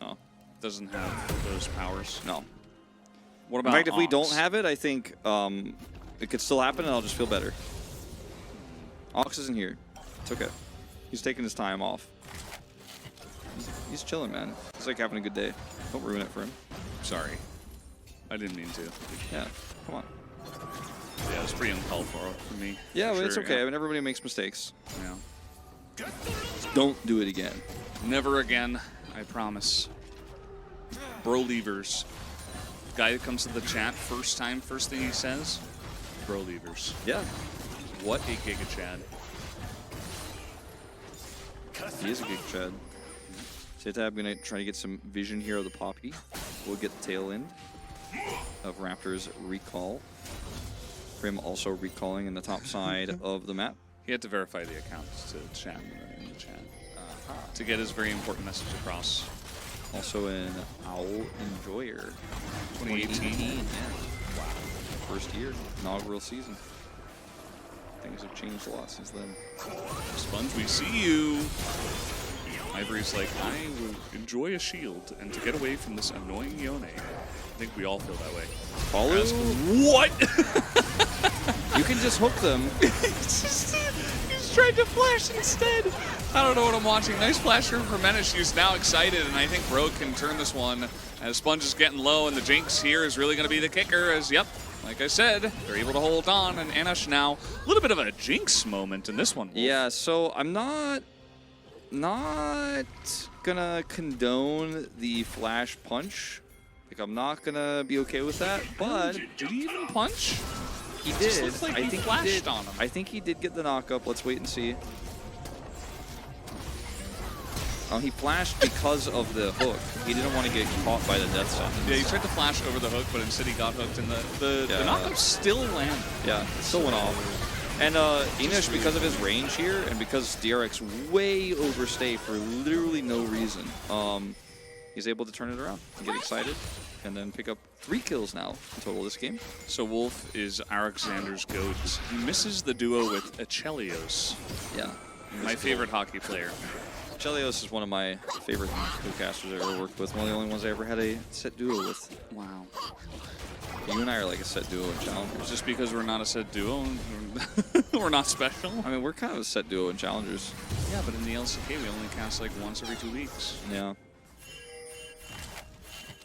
No. Doesn't have those powers? No. What about In fact, if we Ox? don't have it, I think it could still happen and I'll just feel better. Ox isn't here. It's okay. He's taking his time off. He's chilling, man. He's like having a good day. Don't ruin it for him. Sorry. I didn't mean to. Yeah, come on. Yeah, it was pretty uncalled for me. Yeah, for but it's sure, okay. yeah. I mean, everybody makes mistakes. Yeah. Don't do it again. Never again, I promise. Bro levers. Guy that comes to the chat first thing he says, bro levers. Yeah. What a Giga Chad. He is a gig Chad. Setab gonna try to get some vision here of the Poppy. We'll get the tail end of Raptor's recall. Prim also recalling in the top side of the map. He had to verify the accounts to chat in the chat to get his very important message across. Also an Owl Enjoyer. 2018. Yeah. Wow. First year, inaugural season. Things have changed a lot since then. Sponge, we see you. Ivory's like, I will enjoy a shield and to get away from this annoying Yone. I think we all feel that way. Follow? What? You can just hook them. He's trying to flash instead. I don't know what I'm watching. Nice flash from Menish. He's now excited, and I think Bro can turn this one as Sponge is getting low, and the Jinx here is really going to be the kicker as, yep, like I said, they're able to hold on, and Anish now, a little bit of a Jinx moment in this one. Wolf. Yeah, so I'm not gonna condone the flash punch. Like, I'm not gonna be okay with that, but Did he even punch? he It did. just looks like I he think flashed he did. on him. I think he did get the knock-up. Let's wait and see. He flashed because of the hook. He didn't want to get caught by the death sentence. Yeah, he tried to flash over the hook, but instead he got hooked, and the knockup still landed. Yeah, it still went off. And Enish, because of his range here, and because DRX way overstay for literally no reason, he's able to turn it around and get excited, and then pick up 3 kills now in total this game. So Wolf is Alexander's goat. He misses the duo with Achelios, Yeah. my favorite hockey player. Chelios is one of my favorite co-casters I've ever worked with. One of the only ones I ever had a set duo with. Wow. You and I are like a set duo in Challengers. Just because we're not a set duo, we're not special. I mean, we're kind of a set duo in Challengers. Yeah, but in the LCK we only cast like once every 2 weeks. Yeah.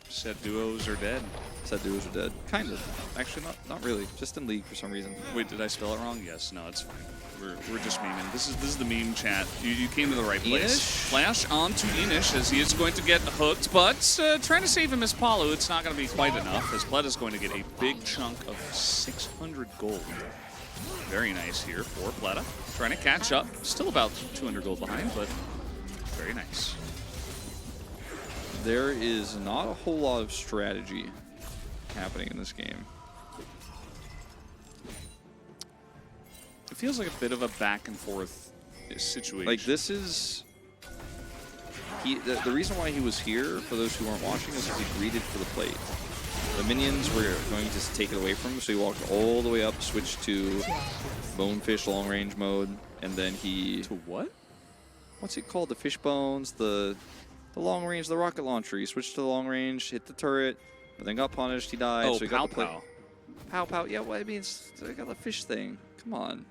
Set duos are dead. Set duos are dead. Kind of. Actually, not really. Just in League for some reason. Wait, did I spell it wrong? Yes. No, it's fine. We're just memeing. This is the meme chat. You came to the right place. Enish? Flash onto Enish as he is going to get hooked, but trying to save him as Palu. It's not going to be quite enough as Bled is going to get a big chunk of 600 gold. Very nice here for Pleta. Trying to catch up. Still about 200 gold behind, but very nice. There is not a whole lot of strategy happening in this game. It feels like a bit of a back and forth situation. Like, this is... The reason why he was here, for those who aren't watching, is because he greeted for the plate. The minions were going to take it away from him, so he walked all the way up, switched to Bonefish long range mode, and then he... To what? What's it called? The fish bones, the long range, the rocket launcher. He switched to the long range, hit the turret, but then got punished, he died. Oh, so he got the pow. Pow pow. Yeah, well, I mean, I got the fish thing. Come on.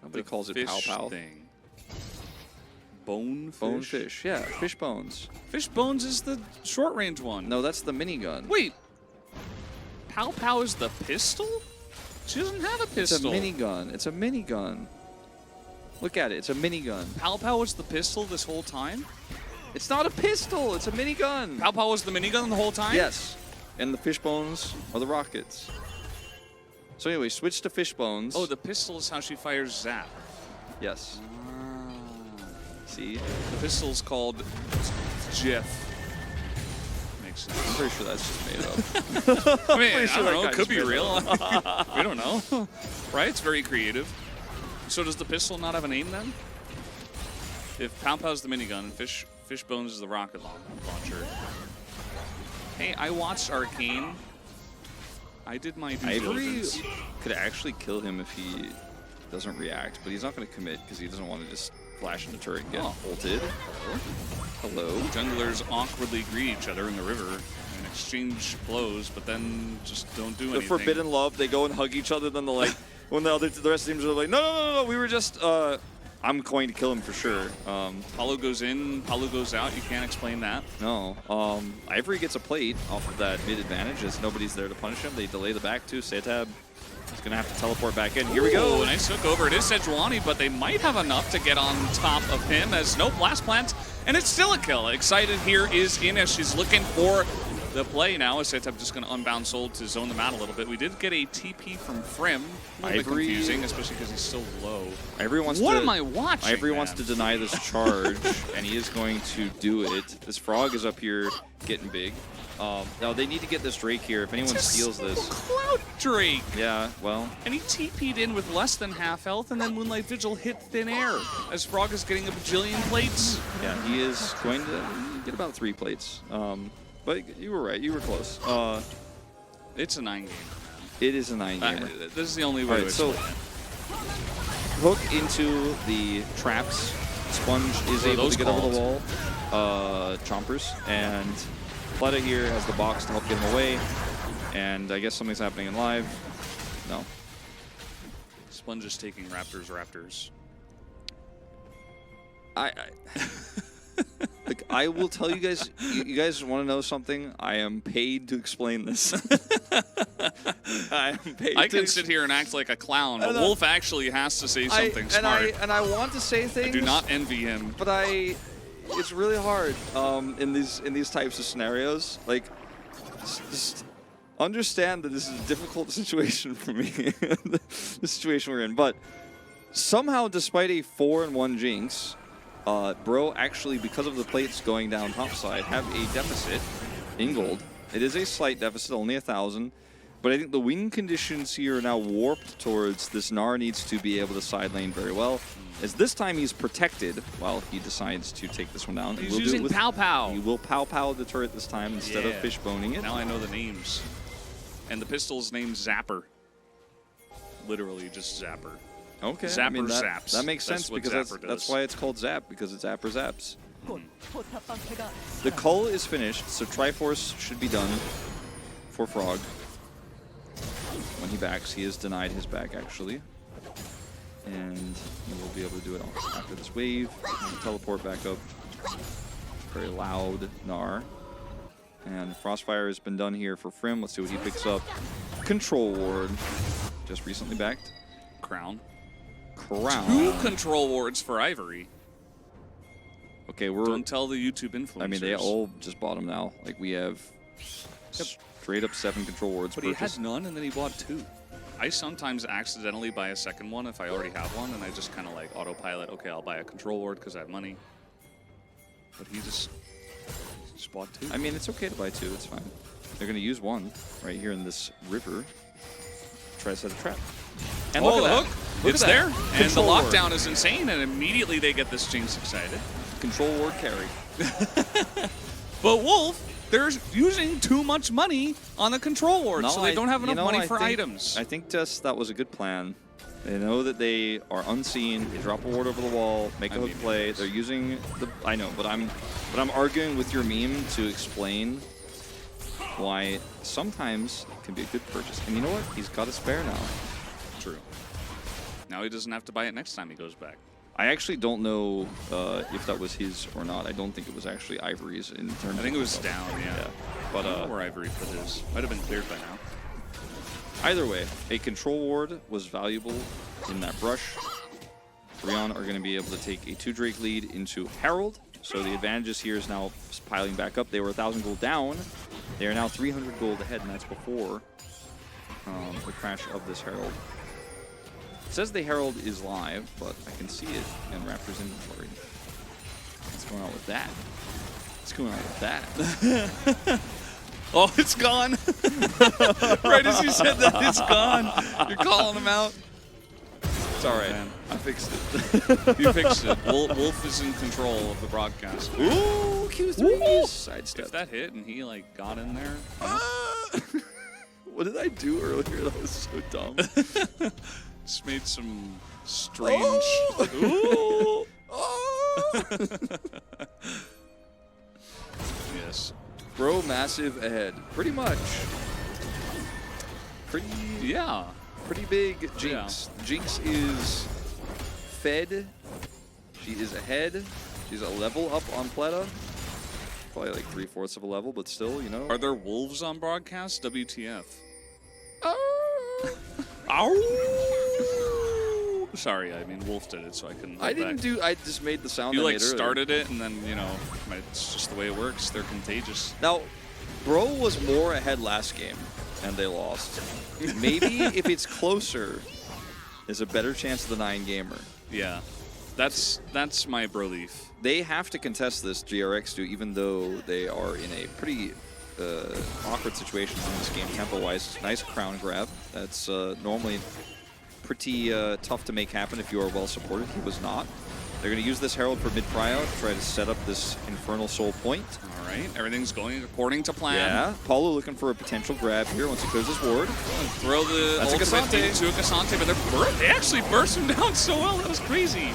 Nobody calls it pow pow. Thing. Bonefish? Bonefish. Yeah, fish bones. Fish bones is the short range one. No, that's the minigun. Wait. Pow Pow is the pistol? She doesn't have a pistol. It's a minigun. It's a minigun. Look at it. It's a minigun. Pow Pow was the pistol this whole time? It's not a pistol. It's a minigun. Pow Pow was the minigun the whole time? Yes. And the fish bones are the rockets. So anyway, switch to fish bones. Oh, the pistol is how she fires Zap. Yes. See? The pistol's called Jeff. Makes sense. I'm pretty sure that's just made up. I mean, I sure don't know. that It could be guy's real. We don't know. Right? It's very creative. So does the pistol not have a name then? If Pow Pow's the minigun and Fish Bones is the rocket launcher. Hey, I watched Arcane. I did my due Ivory diligence. could actually kill him if he doesn't react, but he's not going to commit because he doesn't want to just flash in the turret and get ulted. Hello. Junglers awkwardly greet each other in the river and exchange blows, but then just don't do anything. The forbidden love, they go and hug each other, then they're like, when the rest of the teams are like, no, we were just I'm going to kill him for sure. Paulo goes in, Paulo goes out. You can't explain that. No. Ivory gets a plate off of that mid advantage as nobody's there to punish him. They delay the back too. Setab is going to have to teleport back in. Here we go. Nice hook over. It is Sejuani, but they might have enough to get on top of him as no blast plant, and it's still a kill. Excited here is Ines. She's looking for the play now. Setab just going to unbound soul to zone them out a little bit. We did get a TP from Frim. A little bit confusing, especially because he's still low. Ivory wants what to, am I watching? Ivory wants to deny this charge, and he is going to do it. This frog is up here getting big. Now they need to get this Drake here. If anyone steals this, Cloud Drake. Yeah, well, and he TP'd in with less than half health, and then Moonlight Vigil hit thin air as Frog is getting a bajillion plates. Yeah, he is going to get about 3 plates. But you were right. You were close. It's a 9 gamer. It is a 9 gamer. This is the only way to explain. So hook into the traps. Sponge is able to get over the wall. Chompers and Fleta here has the box to help get him away. And I guess something's happening in live. No. Sponge is taking Raptors. Like, I will tell you guys, you guys want to know something? I am paid to explain this. I am paid I can sit here and act like a clown, but Wolf actually has to say something smart. And I want to say things. I do not envy him. But it's really hard in these types of scenarios. Like, just understand that this is a difficult situation for me, the situation we're in. But somehow, despite a 4-1 Jinx, Bro actually, because of the plates going down topside, have a deficit in gold. It is a slight deficit, only 1,000. But I think the win conditions here are now warped towards this Gnar needs to be able to side lane very well. As this time he's protected while he decides to take this one down. He's using Pow Pow. He will Pow Pow the turret this time instead of fishboning it. Now I know the names. And the pistol's named Zapper. Literally just Zapper. Okay, Zapper I mean, zaps. that makes sense because that's why it's called Zap, because it's Zapper zaps. The cull is finished, so Triforce should be done for Frog. When he backs, he is denied his back actually. And he will be able to do it after this wave. Teleport back up. Very loud Gnar. And Frostfire has been done here for Frim. Let's see what he picks up. Control Ward. Just recently backed. Crown. 2 control wards for Ivory. Okay, don't tell the YouTube influencers. I mean, they all just bought them now. Like, we have straight up 7 control wards. But purchased. He had none, and then he bought 2. I sometimes accidentally buy a second one if I already have one, and I just kind of like autopilot. Okay, I'll buy a control ward because I have money. But he just bought 2. I mean, it's okay to buy 2. It's fine. They're going to use 1 right here in this river. Try to set a trap. And look at the hook. It's there. And the lockdown is insane, and immediately they get this Jinx excited. Control ward carry. But Wolf, they're using too much money on the control ward, so they don't have enough money for items. I think just that was a good plan. They know that they are unseen. They drop a ward over the wall, make a hook play. They're using the. I know, but I'm arguing with your meme to explain why sometimes it can be a good purchase. And you know what? He's got a spare now. True. Now he doesn't have to buy it next time he goes back. I actually don't know if that was his or not. I don't think it was actually Ivory's in terms. I think it was down, yeah. But I don't know where Ivory put his. Might have been cleared by now. Either way, a control ward was valuable in that brush. Rion are going to be able to take a 2 Drake lead into Herald. So the advantages here is now piling back up. They were 1,000 gold down. They are now 300 gold ahead, and that's before the crash of this Herald. It says the Herald is live, but I can see it in Raptor's inventory. What's going on with that? What's going on with that? Oh, it's gone. Right as you said that, it's gone. You're calling him out. It's all right. Man. I fixed it. You fixed it. Wolf is in control of the broadcast. Ooh, Q3 sidestep. If that hit and he like got in there. What did I do earlier? That was so dumb. Just made some strange. Oh. Oh. Yes. Bro, massive ahead. Pretty much. Pretty big Jinx. Yeah. Jinx is fed She is ahead. She's a level up on Pleta. Probably like 3/4 of a level, but still, you know. Are there wolves on broadcast? WTF. Sorry, I mean Wolf did it, so I couldn't. I didn't do. I just made the sound. You I like made earlier. started it, and then you know, it's just the way it works. They're contagious. Now, Bro was more ahead last game, and they lost. Maybe if it's closer, there's a better chance of the 9-gamer. Yeah, that's my belief. They have to contest this, DRX do, even though they are in a pretty awkward situation in this game tempo-wise. Nice crown grab. That's normally pretty tough to make happen if you are well supported. He was not. They're going to use this Herald for mid-pry out to try to set up this Infernal Soul point. All right, everything's going according to plan. Yeah, Paulo looking for a potential grab here once he clears his ward. Throw the ultimate into a Cassante, but they actually burst him down so well. That was crazy.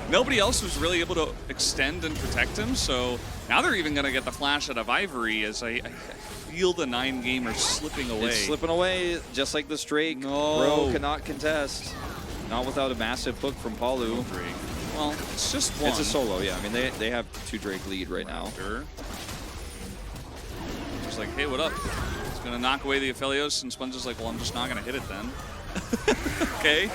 Nobody else was really able to extend and protect him, so now they're even going to get the flash out of Ivory as I feel the 9-gamer slipping away. It's slipping away, just like this Drake. No. Bro cannot contest. Not without a massive hook from Palu. Drake. Well, it's just one. It's a solo, yeah. I mean, they have 2 Drake lead right now. Sure. Just like, hey, what up? It's going to knock away the Aphelios, and Sponge is like, well, I'm just not going to hit it then. Okay.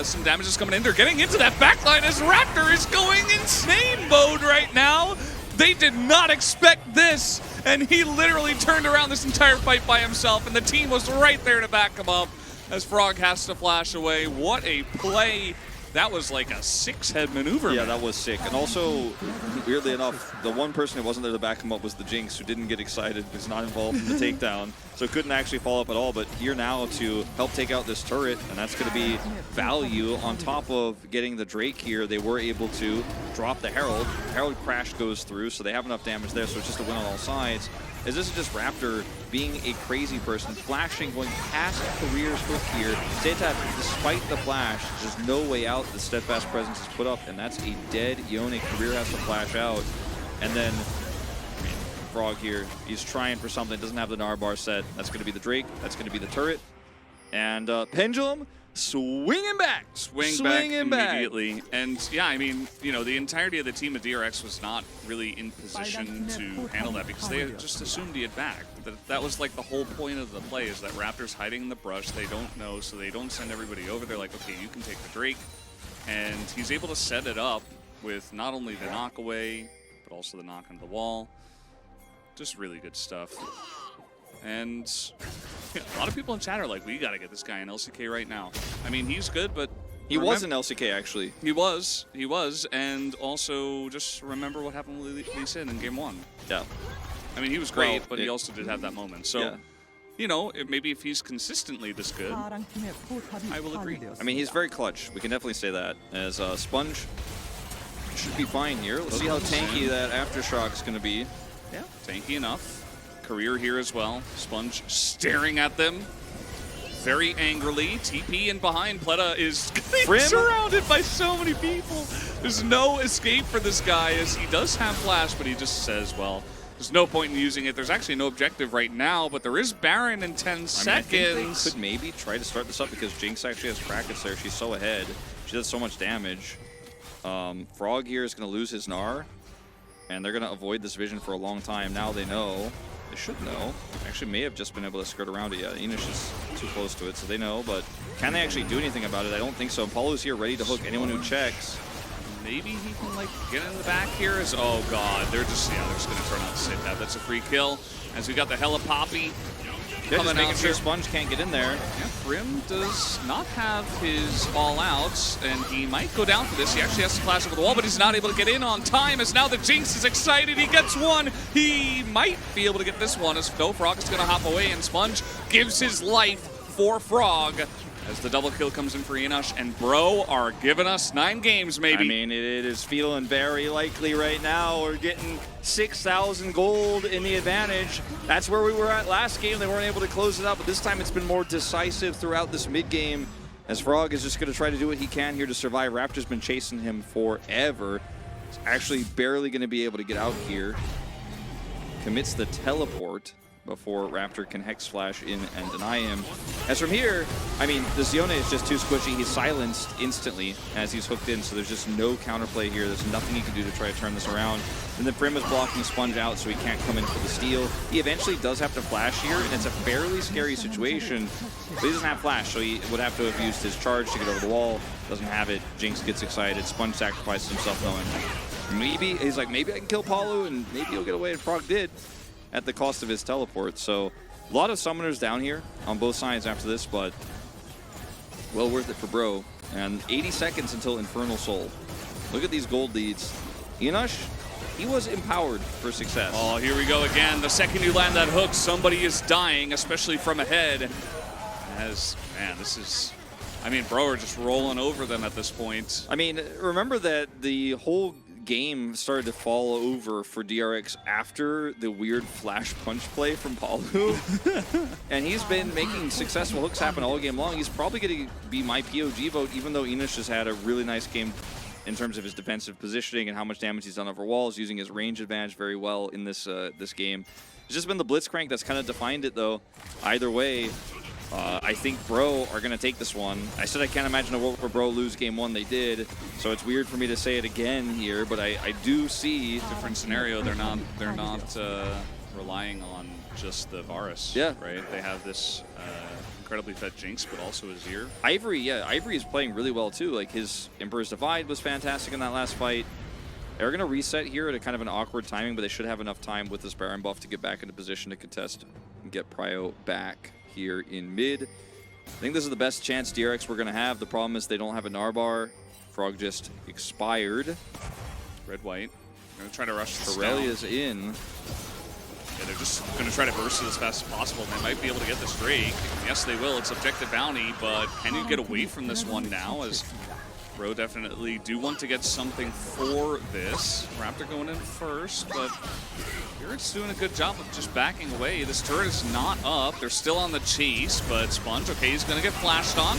Some damage is coming in. They're getting into that backline as Raptor is going insane mode right now. They did not expect this, and he literally turned around this entire fight by himself, and the team was right there to back him up as Frog has to flash away. What a play. That was like a 6-head maneuver. Yeah, that was sick. And also, weirdly enough, the one person who wasn't there to back him up was the Jinx, who didn't get excited, was not involved in the takedown, so couldn't actually follow up at all. But here now to help take out this turret, and that's going to be value on top of getting the Drake here. They were able to drop the Herald. Herald crash goes through, so they have enough damage there, so it's just a win on all sides. As this is just Raptor being a crazy person, flashing, going past Career's hook here. Zaytap, despite the flash, there's no way out. The steadfast presence is put up, and that's a dead Yone. Career has to flash out. And then, I mean, Frog here, he's trying for something, doesn't have the Narbar set. That's going to be the Drake, that's going to be the turret. And Pendulum, swinging back. Swinging back immediately. And yeah, I mean, you know, the entirety of the team of DRX was not really in position to handle that because they just assumed he had back. That was like the whole point of the play, is that Raptor's hiding in the brush. They don't know, so they don't send everybody over. They're like, okay, you can take the Drake. And he's able to set it up with not only the knock away, but also the knock into the wall. Just really good stuff. And a lot of people in chat are like, we got to get this guy in LCK right now. I mean, he's good, but... He was in LCK, actually. He was. And also, just remember what happened with Lee Sin in Game 1. Yeah. I mean, he was great, but he also did have that moment. So, yeah. You know, maybe if he's consistently this good, I will agree. I mean, he's very clutch. We can definitely say that. As Sponge should be fine here. Let's see how tanky that Aftershock's going to be. Yeah, tanky enough. Career here as well. Sponge staring at them very angrily. TP in behind. Pleta is surrounded by so many people. There's no escape for this guy, as he does have flash, but he just says, well, there's no point in using it. There's actually no objective right now, but there is Baron in 10 seconds. I think they could maybe try to start this up because Jinx actually has Krakens there. She's so ahead. She does so much damage. Frog here is going to lose his Gnar, and they're going to avoid this vision for a long time. Now they know. They should know. Actually may have just been able to skirt around it. Yeah, Enish is too close to it, so they know, but can they actually do anything about it? I don't think so. Paulo's here ready to hook anyone who checks. Maybe he can, like, get in the back here. Oh, God. They're just going to turn out the Zaytap. That's a free kill. As we got the Hella Poppy coming making out sure here. Sponge can't get in there. Yeah, Brim does not have his all-outs, and he might go down for this. He actually has to flash over the wall, but he's not able to get in on time, as now the Jinx is excited. He gets one. He might be able to get this one, as no Frog is going to hop away, and Sponge gives his life for Frog. As the double kill comes in for Enosh, and Bro are giving us 9 games, maybe. I mean, it is feeling very likely right now. We're getting 6,000 gold in the advantage. That's where we were at last game. They weren't able to close it out, but this time it's been more decisive throughout this mid-game, as Frog is just going to try to do what he can here to survive. Raptor's been chasing him forever. He's actually barely going to be able to get out here. Commits the teleport. before Raptor can Hex Flash in and deny him. As from here, I mean, the Zione is just too squishy. He's silenced instantly as he's hooked in, so there's just no counterplay here. There's nothing he can do to try to turn this around. And then Prim is blocking Sponge out, so he can't come in for the steal. He eventually does have to flash here, and it's a fairly scary situation. But he doesn't have flash, so he would have to have used his charge to get over the wall. Doesn't have it. Jinx gets excited. Sponge sacrifices himself, knowing maybe he's like, maybe I can kill Palu, and maybe he'll get away. And Frog did at the cost of his teleport. So a lot of summoners down here on both sides after this, but well worth it for Bro. And 80 seconds until Infernal Soul. Look at these gold leads. Enosh, he was empowered for success. Oh, here we go again. The second you land that hook, somebody is dying, especially from ahead. As, man, this is... I mean, Bro are just rolling over them at this point. I mean, remember that the whole game started to fall over for DRX after the weird flash punch play from Palu. And he's been making successful hooks happen all game long. He's probably going to be my POG vote, even though Enosh has had a really nice game in terms of his defensive positioning and how much damage he's done over walls, using his range advantage very well in this this game. It's just been the Blitzcrank that's kind of defined it, though. Either way, I think Bro are going to take this one. I said I can't imagine a world where Bro lose game one. They did, so it's weird for me to say it again here, but I do see... Different scenario. They're not relying on just the Varus, yeah, right? They have this incredibly fed Jinx, but also Azir. Ivory, yeah, Ivory is playing really well too. Like, his Emperor's Divide was fantastic in that last fight. They're going to reset here at a kind of an awkward timing, but they should have enough time with this Baron buff to get back into position to contest and get Prio back here in mid. I think this is the best chance DRX we're going to have. The problem is they don't have a Narbar. Frog just expired. Red-white. Going to try to rush this Aurelia's in. Yeah, they're just going to try to burst it as fast as possible. They might be able to get this Drake. Yes, they will. It's objective bounty, but can you get away from this one now? As Bro definitely do want to get something for this. Raptor going in first, but DRX doing a good job of just backing away. This turret is not up. They're still on the chase, but Sponge, okay, he's going to get flashed on.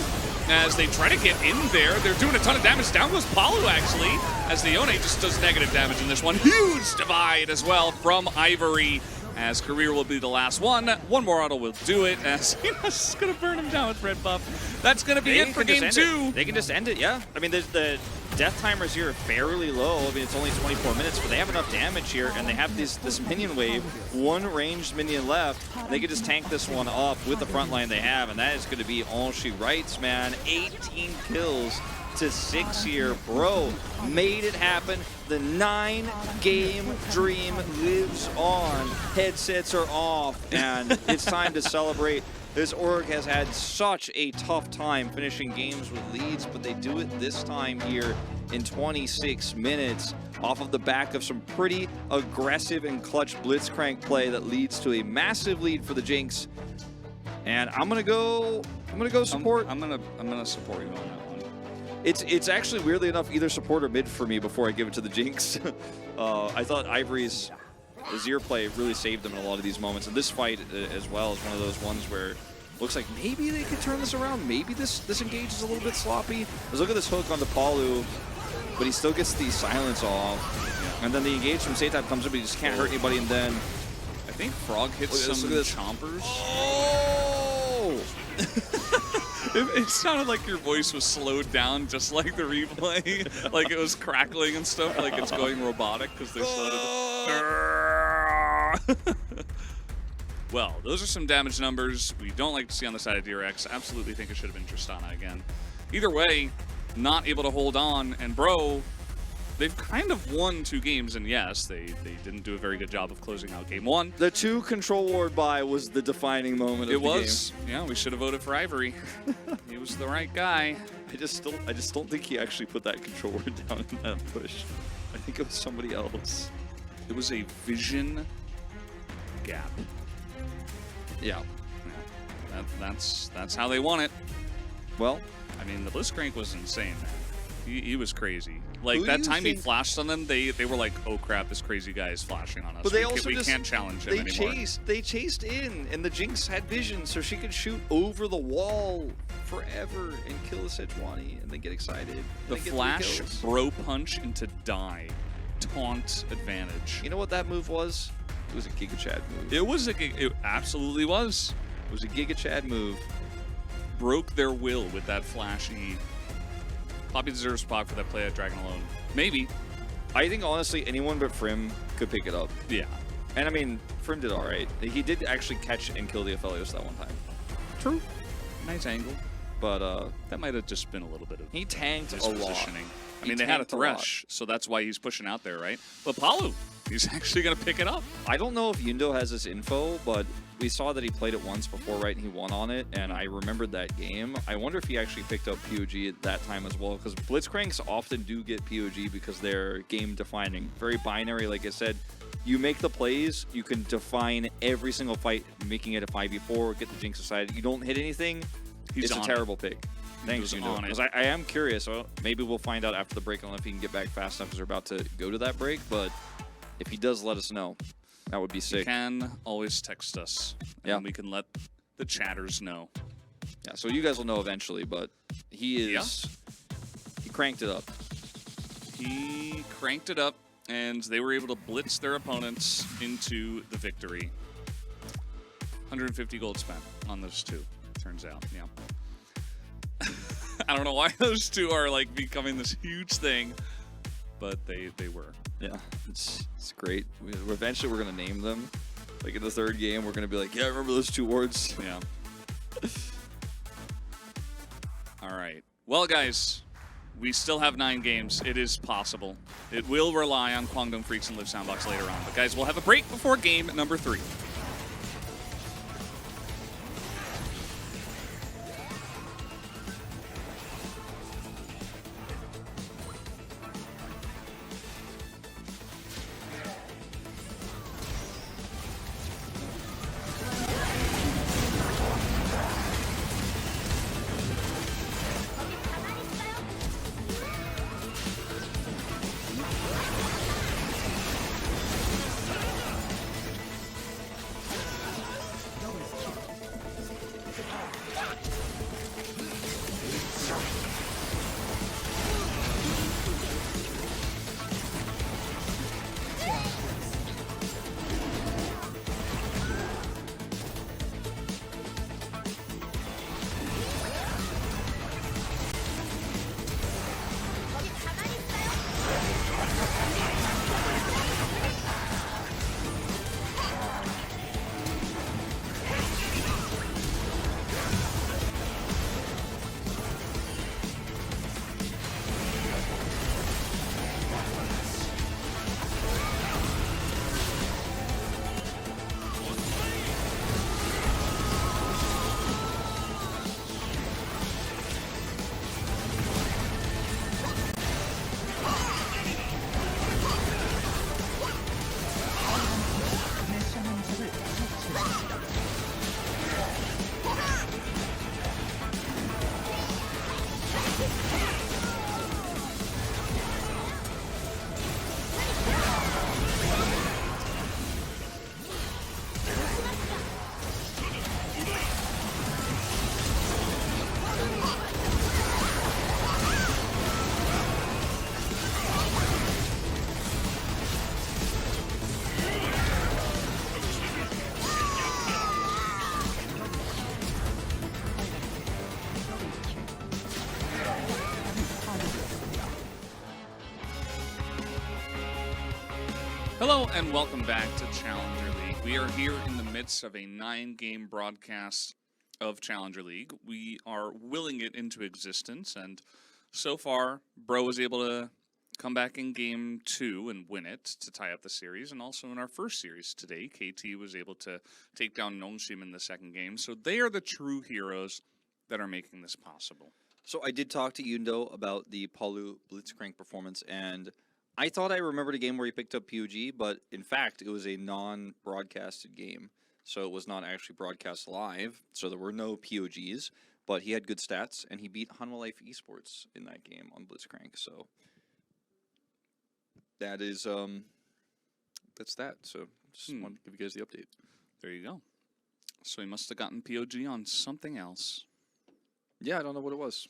As they try to get in there, they're doing a ton of damage. Down goes Palu, actually, as the Yone just does negative damage in this one. Huge divide as well from Ivory, as Career will be the last one. One more auto will do it, as Enos is going to burn him down with red buff. That's going to be it for game two. They can just end it, yeah. I mean, the death timers here are fairly low. I mean, it's only 24 minutes, but they have enough damage here, and they have this minion wave, one ranged minion left. They can just tank this one up with the front line they have, and that is going to be all she writes, man. 18 kills to 6 here. Bro made it happen. The 9-game dream lives on. Headsets are off, and it's time to celebrate. This org has had such a tough time finishing games with leads, but they do it this time here in 26 minutes off of the back of some pretty aggressive and clutch Blitzcrank play that leads to a massive lead for the Jinx. And I'm gonna go support. I'm gonna support you on that one. It's actually, weirdly enough, either support or mid for me before I give it to the Jinx. I thought Ivory's Azir play really saved them in a lot of these moments, and this fight as well is one of those ones where it looks like maybe they could turn this around. Maybe this engage is a little bit sloppy. Let's look at this hook on the Palu, but he still gets the silence off, and then the engage from Seitab comes up, but he just can't hurt anybody, and then I think Frog hits some chompers. Oh! It sounded like your voice was slowed down, just like the replay. Like it was crackling and stuff, like it's going robotic because they slowed it. Well, those are some damage numbers we don't like to see on the side of DRX. Absolutely think it should have been Tristana again. Either way, not able to hold on, and Bro, they've kind of won 2 games, and yes, they didn't do a very good job of closing out game 1. The 2 control ward buy was the defining moment of the game. It was. Yeah, we should have voted for Ivory. He was the right guy. I just don't think he actually put that control ward down in that push. I think it was somebody else. It was a vision gap. Yeah. That's how they won it. Well, I mean, the Blitzcrank was insane, man. He was crazy. Like, that time he flashed on them, they were like, oh crap, this crazy guy is flashing on us. But we can't challenge him anymore. They chased in, and the Jinx had vision, so she could shoot over the wall forever and kill the Sejuani, and then get excited. The flash Bro punch into die. Taunt advantage. You know what that move was? It was a Giga Chad move. It absolutely was. It was a Giga Chad move. Broke their will with that flashy. Poppy deserves a spot for that play at Dragon Alone. Maybe. I think, honestly, anyone but Frim could pick it up. Yeah. And, I mean, Frim did all right. He did actually catch and kill the Aphelios that one time. True. Nice angle. But that might have just been a little bit of he tanked his a lot. positioning. I mean, they had a Thresh, so that's why he's pushing out there, right? But Palu, he's actually going to pick it up. I don't know if Yundo has this info, but we saw that he played it once before, right, and he won on it, and I remembered that game. I wonder if he actually picked up POG at that time as well, because Blitzcranks often do get POG because they're game-defining. Very binary, like I said. You make the plays, you can define every single fight, making it a 5v4, get the Jinx aside. You don't hit anything, it's a terrible pick. Thanks, Yundo. Because I am curious. Well, maybe we'll find out after the break. I don't know if he can get back fast enough because we're about to go to that break, but if he does, let us know. That would be sick. You can always text us, and we can let the chatters know. Yeah, so you guys will know eventually, but he is... He cranked it up. He cranked it up, and they were able to blitz their opponents into the victory. 150 gold spent on those two, turns out, yeah. I don't know why those two are like becoming this huge thing, but they were. Yeah, it's great. Eventually we're going to name them. Like in the third game, we're going to be like, yeah, I remember those two words. Yeah. All right. Well, guys, we still have 9 games. It is possible. It will rely on Kwangdong Freaks and Live Soundbox later on. But, guys, we'll have a break before game number 3. Hello and welcome back to Challenger League. We are here in the midst of a 9-game broadcast of Challenger League. We are willing it into existence, and so far, Bro was able to come back in game 2 and win it to tie up the series, and also in our first series today, KT was able to take down Nongshim in the second game. So they are the true heroes that are making this possible. So I did talk to Yundo about the Palu Blitzcrank performance, and I thought I remembered a game where he picked up POG, but in fact, it was a non-broadcasted game. So it was not actually broadcast live, so there were no POGs, but he had good stats, and he beat Hanwha Life Esports in that game on Blitzcrank. So that is, that's that. So just wanted to give you guys the update. There you go. So he must have gotten POG on something else. Yeah, I don't know what it was.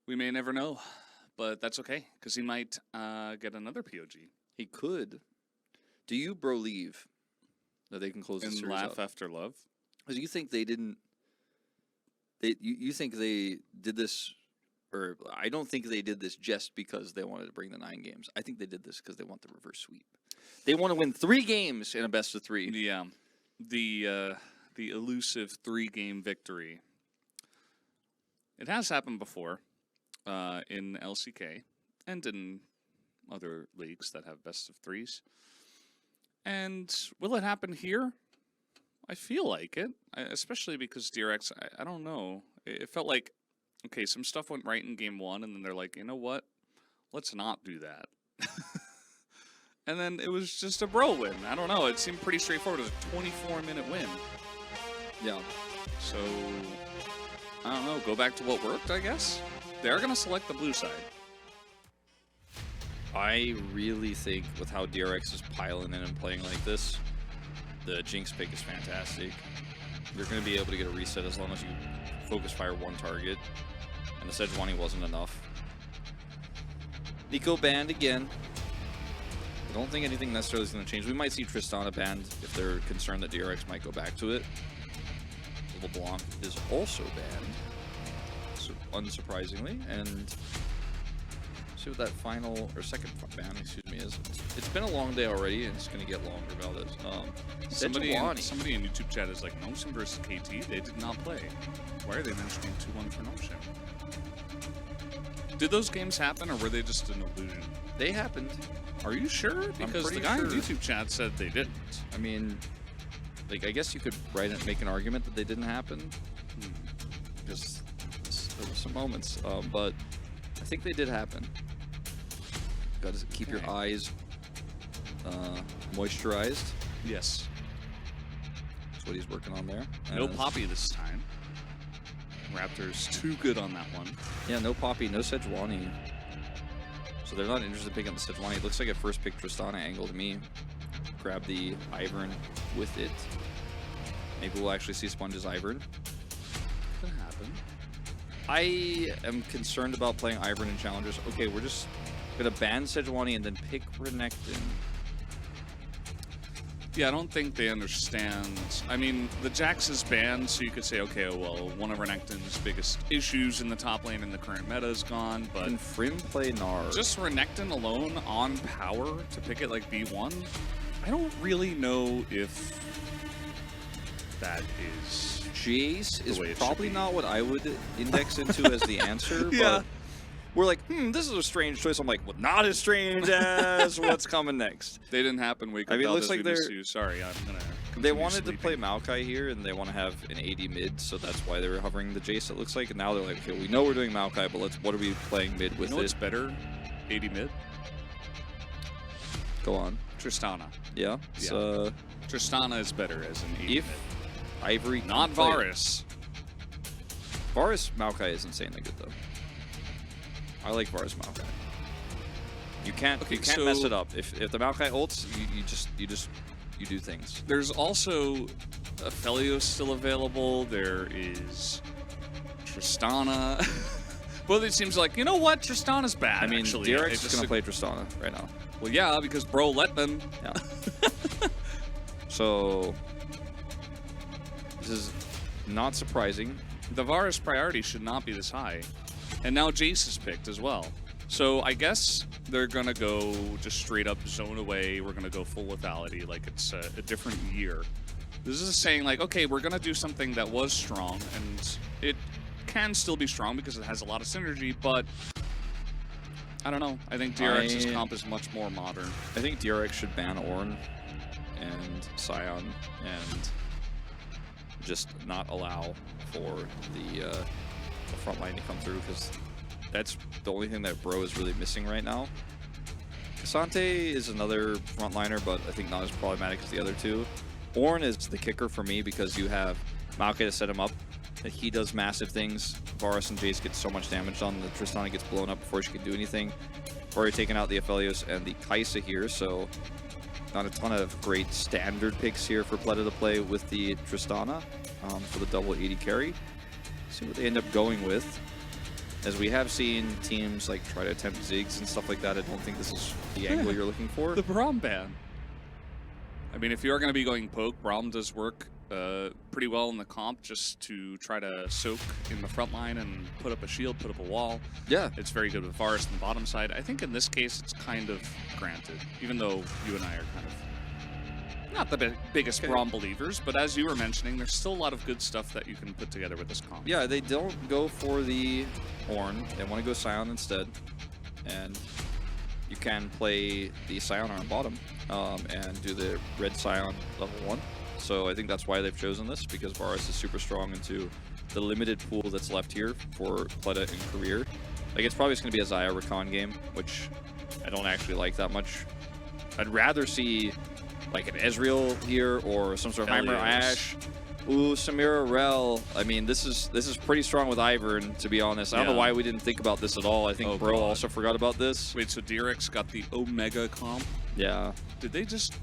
We may never know. But that's okay, because he might get another POG. He could. Do you, bro, leave? that they can close the And series laugh up. after love. Because you think they didn't. You think they did this, or I don't think they did this just because they wanted to bring the 9 games. I think they did this because they want the reverse sweep. They want to win 3 games in a best of 3. Yeah, the elusive 3-game victory. It has happened before in LCK and in other leagues that have best of 3s. And will it happen here? I feel like it, especially because DRX, I don't know. It felt like, okay, some stuff went right in game 1, and then they're like, you know what? Let's not do that. And then it was just a bro win. I don't know. It seemed pretty straightforward. It was a 24-minute win. Yeah. So, I don't know. Go back to what worked, I guess. They're going to select the blue side. I really think with how DRX is piling in and playing like this, the Jinx pick is fantastic. You're going to be able to get a reset as long as you focus fire 1 target. And the Sejuani wasn't enough. Nico banned again. I don't think anything necessarily is going to change. We might see Tristana banned if they're concerned that DRX might go back to it. LeBlanc is also banned, so unsurprisingly. And see what that final, or second ban, excuse me, is. It's been a long day already, and it's going to get longer, Valdez. Somebody in YouTube chat is like, Notion versus KT, they did not play. Why are they mentioning 2-1 for Notion? Did those games happen, or were they just an illusion? They happened. Are you sure? Because the guy in YouTube chat said they didn't. I mean, like, I guess you could make an argument that they didn't happen. Because there were some moments, but I think they did happen. Got to keep your eyes moisturized. Yes. That's what he's working on there. No Poppy this time. Raptors too good on that one. Yeah, no Poppy, no Sejuani. So they're not interested in picking up the Sejuani. It looks like at first pick Tristana angle to me. Grab the Ivern with it. Maybe we'll actually see Sponge's Ivern. Could happen. I am concerned about playing Ivern in Challengers. Okay, we're just going to ban Sejuani and then pick Renekton. Yeah, I don't think they understand. I mean, the Jax is banned, so you could say, okay, well, one of Renekton's biggest issues in the top lane in the current meta is gone, but... Can Frim play Gnar? Just Renekton alone on power to pick it like B1, I don't really know if that is... Jace is probably not what I would index into as the answer, yeah. But we're like, this is a strange choice. I'm like, well, not as strange as what's coming next. They didn't happen. I mean, it looks like they're... Sorry, I'm going to... They wanted to play Maokai here, and they want to have an AD mid, so that's why they were hovering the Jace, it looks like. And now they're like, okay, we know we're doing Maokai, but what are we playing mid with? You know what's better? AD mid? Go on. Tristana. Yeah? Yeah. Tristana is better as an AD mid. Ivory... Not Varus. Varus Maokai is insanely good, though. I like Varus Maokai. You can't mess it up. If the Maokai ults, you do things. There's also Aphelios still available. There is Tristana. Both it seems like, you know what? Tristana's bad. I mean, actually. DRX is going to play Tristana right now. Well, yeah, because bro let them. Yeah. So this is not surprising. The Varus priority should not be this high. And now Jace is picked as well. So I guess they're going to go just straight up zone away. We're going to go full lethality like it's a different year. This is saying like, okay, we're going to do something that was strong. And it can still be strong because it has a lot of synergy. But I don't know. I think DRX's comp is much more modern. I think DRX should ban Ornn and Sion and just not allow for the front line to come through, because that's the only thing that Bro is really missing right now. Cassante is another frontliner, but I think not as problematic as the other two. Ornn is the kicker for me because you have Maokai to set him up. He does massive things. Varus and Jace get so much damage on. The Tristana gets blown up before she can do anything. Already taken out the Aphelios and the Kai'Sa here, so not a ton of great standard picks here for Pleta to play with the Tristana for the double 80 carry. See what they end up going with. As we have seen teams like try to attempt Ziggs and stuff like that, I don't think this is the angle you're looking for. The Braum ban. I mean, if you are going to be going poke, Braum does work pretty well in the comp just to try to soak in the front line and put up a shield, put up a wall. Yeah. It's very good with Varus on the bottom side. I think in this case, it's kind of granted, even though you and I are kind of not the biggest Braum believers, but as you were mentioning, there's still a lot of good stuff that you can put together with this comp. Yeah, they don't go for the Horn. They want to go Scion instead. And you can play the Scion on bottom and do the red Scion level 1. So I think that's why they've chosen this, because Varus is super strong into the limited pool that's left here for Pleta in career. Like, it's probably just going to be a Xayah Rakan game, which I don't actually like that much. I'd rather see like an Ezreal here or some sort of Heimer Ashe. Ooh, Samira Rel. I mean, this is pretty strong with Ivern, to be honest. I don't know why we didn't think about this at all. I think Bro also forgot about this. Wait, so DRX got the Omega comp? Yeah. Did they just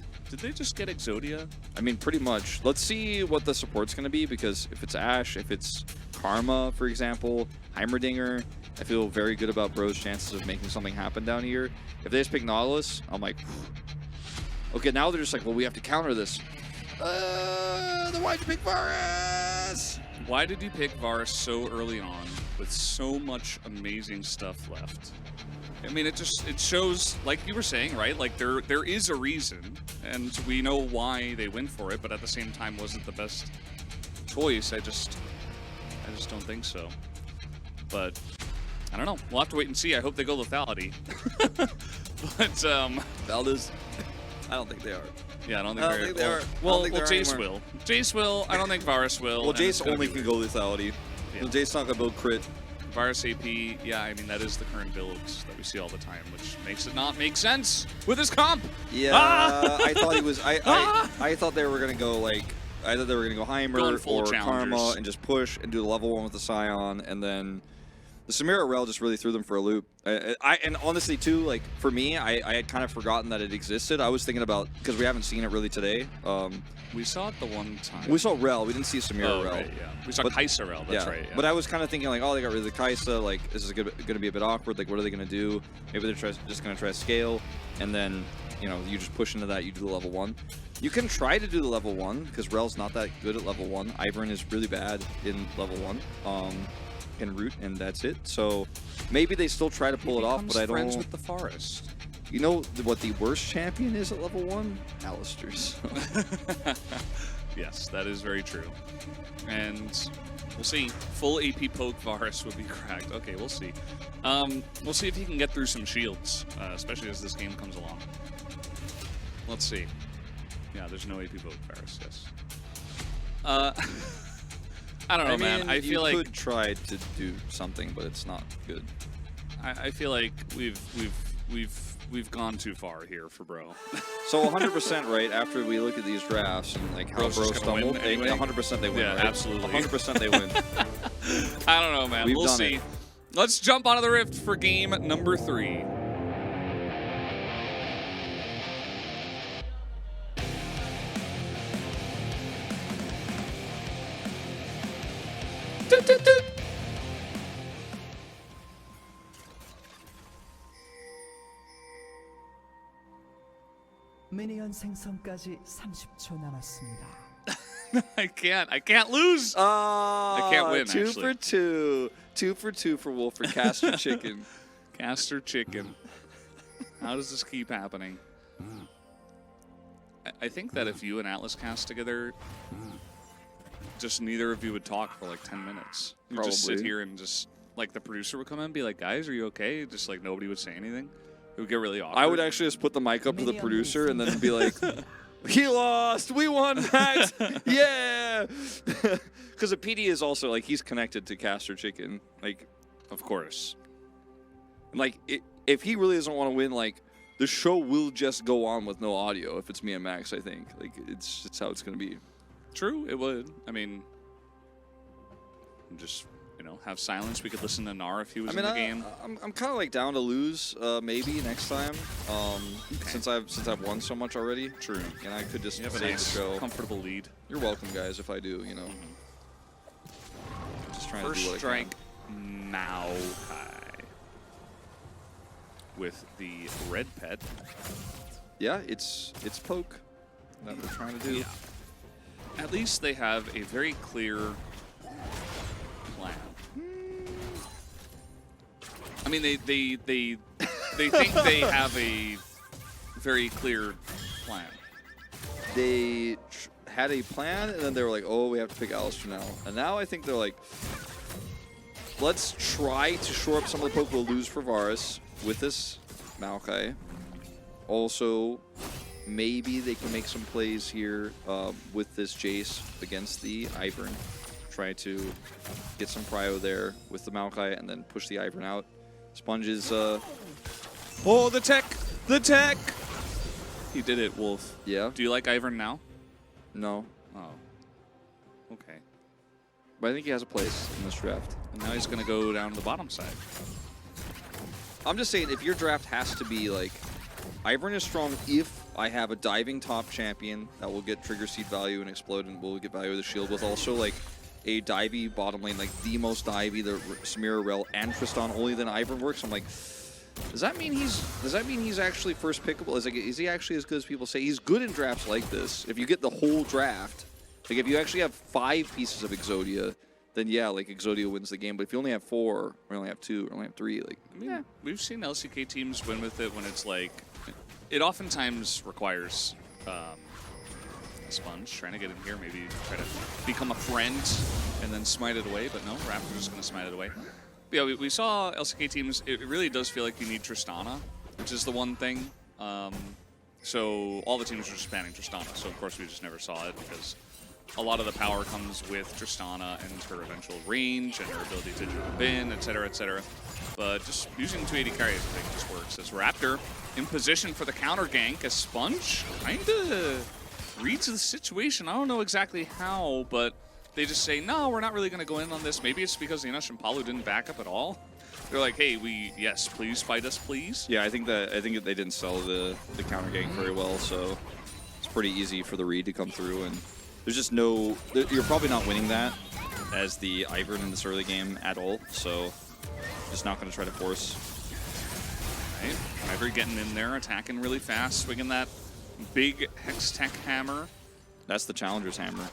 get Exodia? I mean, pretty much. Let's see what the support's going to be, because if it's Ashe, if it's Karma, for example, Heimerdinger, I feel very good about Bro's chances of making something happen down here. If they just pick Nautilus, I'm like, okay, now they're just like, well, we have to counter this. Then why'd you pick Varus? Why did you pick Varus so early on with so much amazing stuff left? I mean, it shows, like you were saying, right? Like there is a reason, and we know why they went for it, but at the same time, wasn't the best choice. I just don't think so. But I don't know. We'll have to wait and see. I hope they go lethality. But Valdez, I don't think they are. Yeah, I don't think they are. Well, Jace will. Jace will. I don't think Varus will. Well, Jace only can go lethality. Yeah. So Jace not gonna build crit. Varus AP, yeah, I mean, that is the current builds that we see all the time, which makes it not make sense with his comp. Yeah, I thought he was. I thought they were gonna go like. I thought they were gonna go Heimer or Karma and just push and do the level 1 with the Scion, and then the Samira Rel just really threw them for a loop. And honestly too, like for me, I had kind of forgotten that it existed. I was thinking about, because we haven't seen it really today. We saw it the one time. We saw Rel. We didn't see Samira Rel. Right, yeah. We saw Kai'Sa Rel. That's right. Yeah. But I was kind of thinking like, oh, they got rid of the Kai'Sa. Like, this is going to be a bit awkward. Like, what are they going to do? Maybe they're just going to try to scale, and then you know, you just push into that. You do the level 1. You can try to do the level 1 because Rel's not that good at level 1. Ivern is really bad in level 1. In root, and that's it. So maybe they still try to pull it off, but I don't. Friends with the forest. You know what the worst champion is at level 1? Alistair's. Yes, that is very true. And we'll see. Full AP poke Varus would be cracked. Okay, we'll see. We'll see if he can get through some shields, especially as this game comes along. Let's see. Yeah, there's no AP poke Varus. Yes. I don't know, man. I feel like you could try to do something, but it's not good. I feel like we've gone too far here for Bro. So 100% right after we look at these drafts and like how Bro stumbled, anyway. 100% they win. Yeah, right? absolutely. 100% they win. I don't know, man. We'll see. Let's jump onto the Rift for game number 3. 미니언 생성까지 30초 남았습니다. I can't lose. I can't win. 2 for 2. 2 for 2 for Wolf for Caster Chicken. Caster Chicken. How does this keep happening? I think that if you and Atlas cast together, just neither of you would talk for like 10 minutes. You'd just sit here and just, like, the producer would come in and be like, guys, are you okay? Just like nobody would say anything. It would get really awkward. I would actually just put the mic up to the producer and then be like, he lost, we won, Max, yeah. Because the PD is also, like, he's connected to Caster Chicken, like, of course. Like, if he really doesn't want to win, like, the show will just go on with no audio if it's me and Max, I think. Like, it's how it's going to be. True, it would. I mean, just, you know, have silence. We could listen to Nar if he was in the game. I'm kind of like down to lose maybe next time. Since I've won so much already. True. And I could just have a nice the show. Comfortable lead. You're welcome, guys. If I do, you know. Just trying First to do what strike, Maokai with the red pet. Yeah, it's poke. that we're trying to do. Yeah. At least they have a very clear plan. I mean, they think they have a very clear plan. They had a plan, and then they were like, oh, we have to pick Alistar now. And now I think they're like, let's try to shore up some of the poke we'll lose for Varus with this Maokai. Also, maybe they can make some plays here with this Jace against the Ivern. Try to get some prio there with the Maokai and then push the Ivern out. Sponge is... oh, the tech! The tech! He did it, Wolf. Yeah. Do you like Ivern now? No. Oh. Okay. But I think he has a place in this draft. And now he's going to go down to the bottom side. I'm just saying, if your draft has to be like, Ivern is strong if I have a diving top champion that will get trigger seed value and explode and will get value of the shield, with also like a divey bottom lane, like the most divey, the Samira, Rel, and Tristan, only then Ivern works. I'm like, does that mean he's actually first pickable? Is he actually as good as people say? He's good in drafts like this. If you get the whole draft, like if you actually have 5 pieces of Exodia, then yeah, like Exodia wins the game. But if you only have 4, or only have 2, or only have 3, like, I mean, we've seen LCK teams win with it when it's like, it oftentimes requires a Sponge trying to get in here, maybe try to become a friend and then smite it away, but no, Raptor's just going to smite it away. But yeah, we saw LCK teams, it really does feel like you need Tristana, which is the one thing. So all the teams were just banning Tristana, so of course we just never saw it because a lot of the power comes with Tristana and her eventual range and her ability to jump in, etc., etc. But just using 280 carries, I think, just works. As Raptor in position for the counter gank, as Sponge kind of reads the situation. I don't know exactly how, but they just say, no, we're not really going to go in on this. Maybe it's because Inosh and Palu didn't back up at all. They're like, hey, yes, please fight us, please. yeah, I think they didn't sell the counter gank very well, so it's pretty easy for the read to come through, and there's just no, you're probably not winning that as the Ivern in this early game at all, so just not going to try to force. Right. Ivor getting in there, attacking really fast, swinging that big Hex Tech hammer. That's the Challenger's hammer.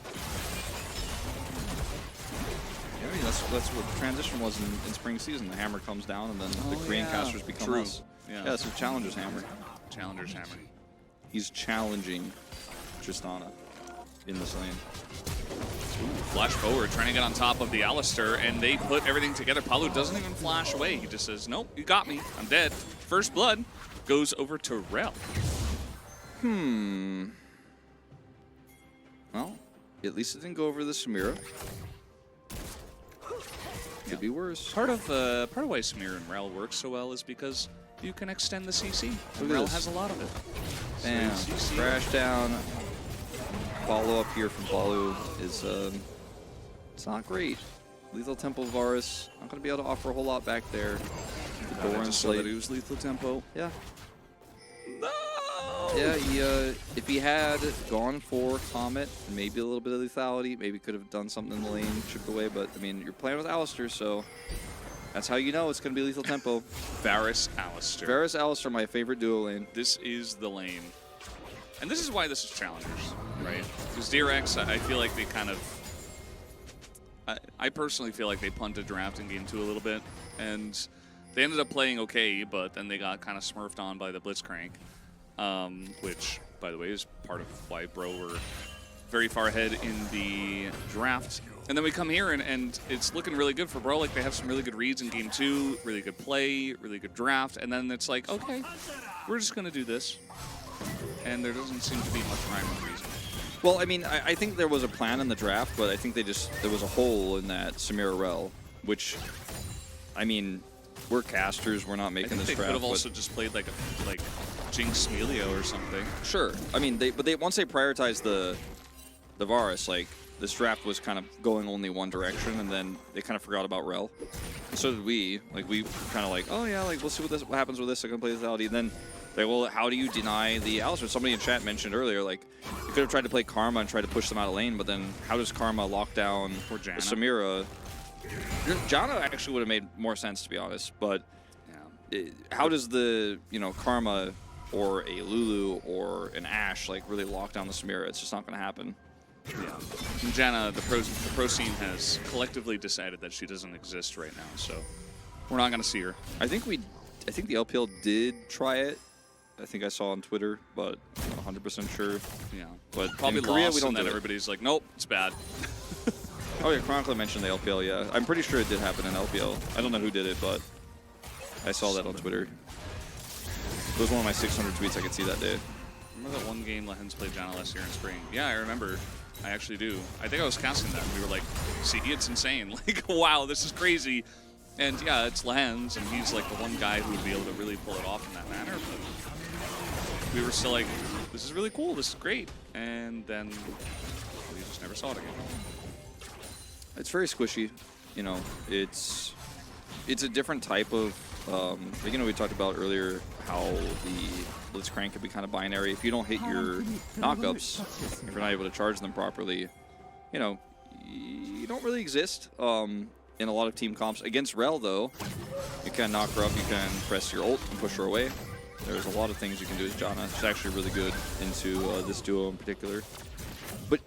Yeah, I mean, that's what the transition was in spring season. The hammer comes down, and then the Korean casters become us. Yeah, that's the Challenger's hammer. Challenger's hammer. He's challenging Tristana in this lane. Flash forward, trying to get on top of the Alistar, and they put everything together. Palu doesn't even flash away. He just says, nope, you got me. I'm dead. First blood goes over to Rel. Well, at least it didn't go over the Samira. Could be worse. Part of why Samir and Rel work so well is because you can extend the CC. And Rel has a lot of it. Bam. So Crash down. Follow up here from Palu is it's not great. Lethal Tempo Varus, not going to be able to offer a whole lot back there. The Doran Slate. He was lethal tempo. Yeah. No! Yeah, if he had gone for Comet, maybe a little bit of lethality, maybe could have done something in the lane, chipped away, but I mean, you're playing with Alistar, so that's how you know it's going to be lethal tempo. Varus Alistar. Varus Alistar, my favorite duo lane. This is the lane. And this is why this is Challengers, right? Because DRX, I feel like they kind of... I personally feel like they punted draft in Game 2 a little bit, and they ended up playing okay, but then they got kind of smurfed on by the Blitzcrank, which, by the way, is part of why Bro were very far ahead in the draft. And then we come here, and it's looking really good for Bro. Like, they have some really good reads in Game 2, really good play, really good draft, and then it's like, okay, we're just going to do this. And there doesn't seem to be much rhyme or reason. Well, I mean, I think there was a plan in the draft, but I think there was a hole in that Samira Rel, which, I mean, we're casters, we're not making this draft. They could have also just played like Jinx Melio or something. Sure. I mean, once they prioritized the Varus, like, this draft was kind of going only one direction, and then they kind of forgot about Rel. And so did we. Like, we kind of like, oh yeah, like, we'll see what happens with this. I can play lethality. And then, like, well, how do you deny the Alistar? Somebody in chat mentioned earlier, like, you could have tried to play Karma and tried to push them out of lane, but then how does Karma lock down Samira? Janna actually would have made more sense, to be honest, but how does the, Karma or a Lulu or an Ashe like really lock down the Samira. It's just not going to happen. Yeah. And Janna, the pro scene has collectively decided that she doesn't exist right now, so we're not going to see her. I think the LPL did try it. I think I saw on Twitter, but I'm not 100% sure. Yeah. But Probably in Korea, lost, we don't and then do it. everybody's like, nope, it's bad. Oh yeah, Chronicler mentioned the LPL, yeah. I'm pretty sure it did happen in LPL. I don't know who did it, but I saw that on Twitter. It was one of my 600 tweets I could see that day. Remember that one game Lehens played Janna last year in spring? Yeah, I remember. I actually do. I think I was casting that. We were like, see, it's insane. Like, wow, this is crazy. And yeah, it's Lehens, and he's like the one guy who would be able to really pull it off in that manner. But we were still like, this is really cool. This is great. And then we just never saw it again. It's very squishy. You know, it's a different type of, you know, we talked about earlier how the Blitzcrank can be kind of binary. If you don't hit your knockups, if you're not able to charge them properly, you know, you don't really exist in a lot of team comps. Against Rel, though, you can knock her up, you can press your ult and push her away. There's a lot of things you can do as Janna. She's actually really good into this duo in particular. But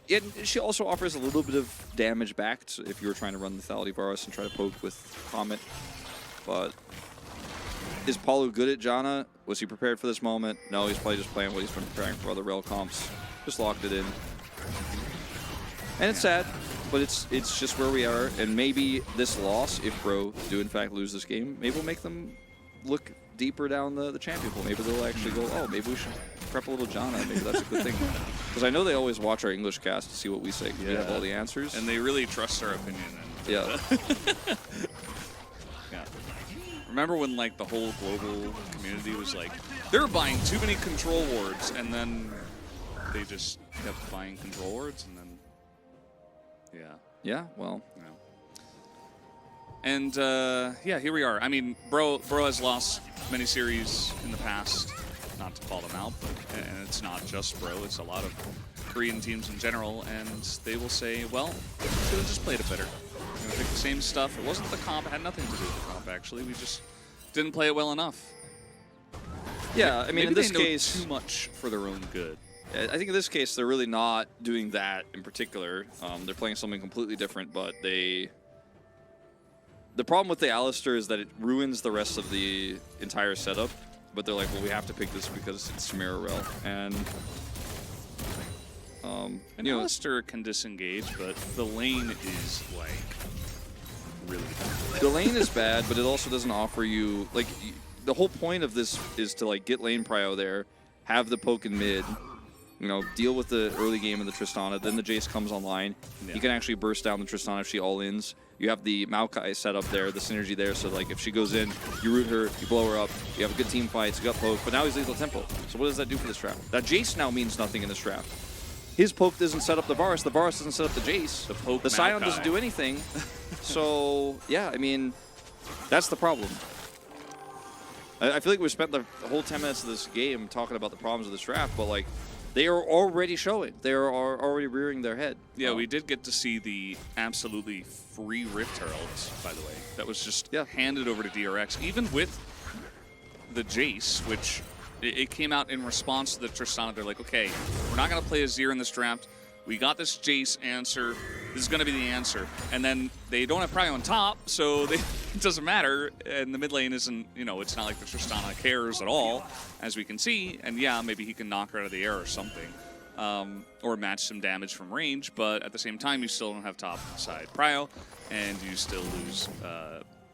she also offers a little bit of damage back if you were trying to run Lethality Varus and try to poke with Comet. But is Paulo good at Janna? Was he prepared for this moment? No, he's probably just playing what he's been preparing for other Rel comps. Just locked it in. And it's sad, but it's just where we are. And maybe this loss, if Bro do in fact lose this game, maybe we'll make them look deeper down the champion pool. Maybe they'll actually go, oh, maybe we should prep a little Janna. Maybe that's a good thing. Because I know they always watch our English cast to see what we say. Yeah. We have all the answers. And they really trust our opinion. And, yeah. Yeah. Remember when like the whole global community was like, they're buying too many control wards, and then they just kept buying control wards, and then yeah, well. You know. And yeah, here we are. I mean, Bro has lost many series in the past. Not to call them out, but and it's not just Bro. It's a lot of Korean teams in general, and they will say, well, we should have just played it better. We're gonna pick the same stuff. It wasn't the comp. It had nothing to do with the comp, actually. We just didn't play it well enough. Yeah, I mean, maybe in this they know case, too much for their own good. I think in this case, they're really not doing that in particular. They're playing something completely different, but the problem with the Alistar is that it ruins the rest of the entire setup. But they're like, well, we have to pick this because it's Samira Rel. And you know, Alistar can disengage, but the lane is like really bad. The lane is bad, but it also doesn't offer you like the whole point of this is to like get lane prio there, have the poke in mid, you know, deal with the early game of the Tristana. Then the Jace comes online. Yeah. You can actually burst down the Tristana if she all-ins. You have the Maokai set up there, the synergy there, so like if she goes in, you root her, you blow her up, you have a good team fight, you got poke, but now he's lethal tempo. So what does that do for this draft? That Jace now means nothing in this draft. His poke doesn't set up the Varus doesn't set up the Jace. The Scion doesn't do anything. So yeah, I mean, that's the problem. I feel like we spent the whole 10 minutes of this game talking about the problems of this draft, but like, they are already showing. They are already rearing their head. Yeah, we did get to see the absolutely free Rift Heralds, by the way. That was just handed over to DRX, even with the Jace, which it came out in response to the Tristana. They're like, okay, we're not going to play Azir in this draft. We got this Jace answer. This is going to be the answer. And then they don't have Prio on top, so it doesn't matter. And the mid lane isn't, you know, it's not like the Tristana cares at all, as we can see. And yeah, maybe he can knock her out of the air or something. Or match some damage from range. But at the same time, you still don't have top side Prio, and you still lose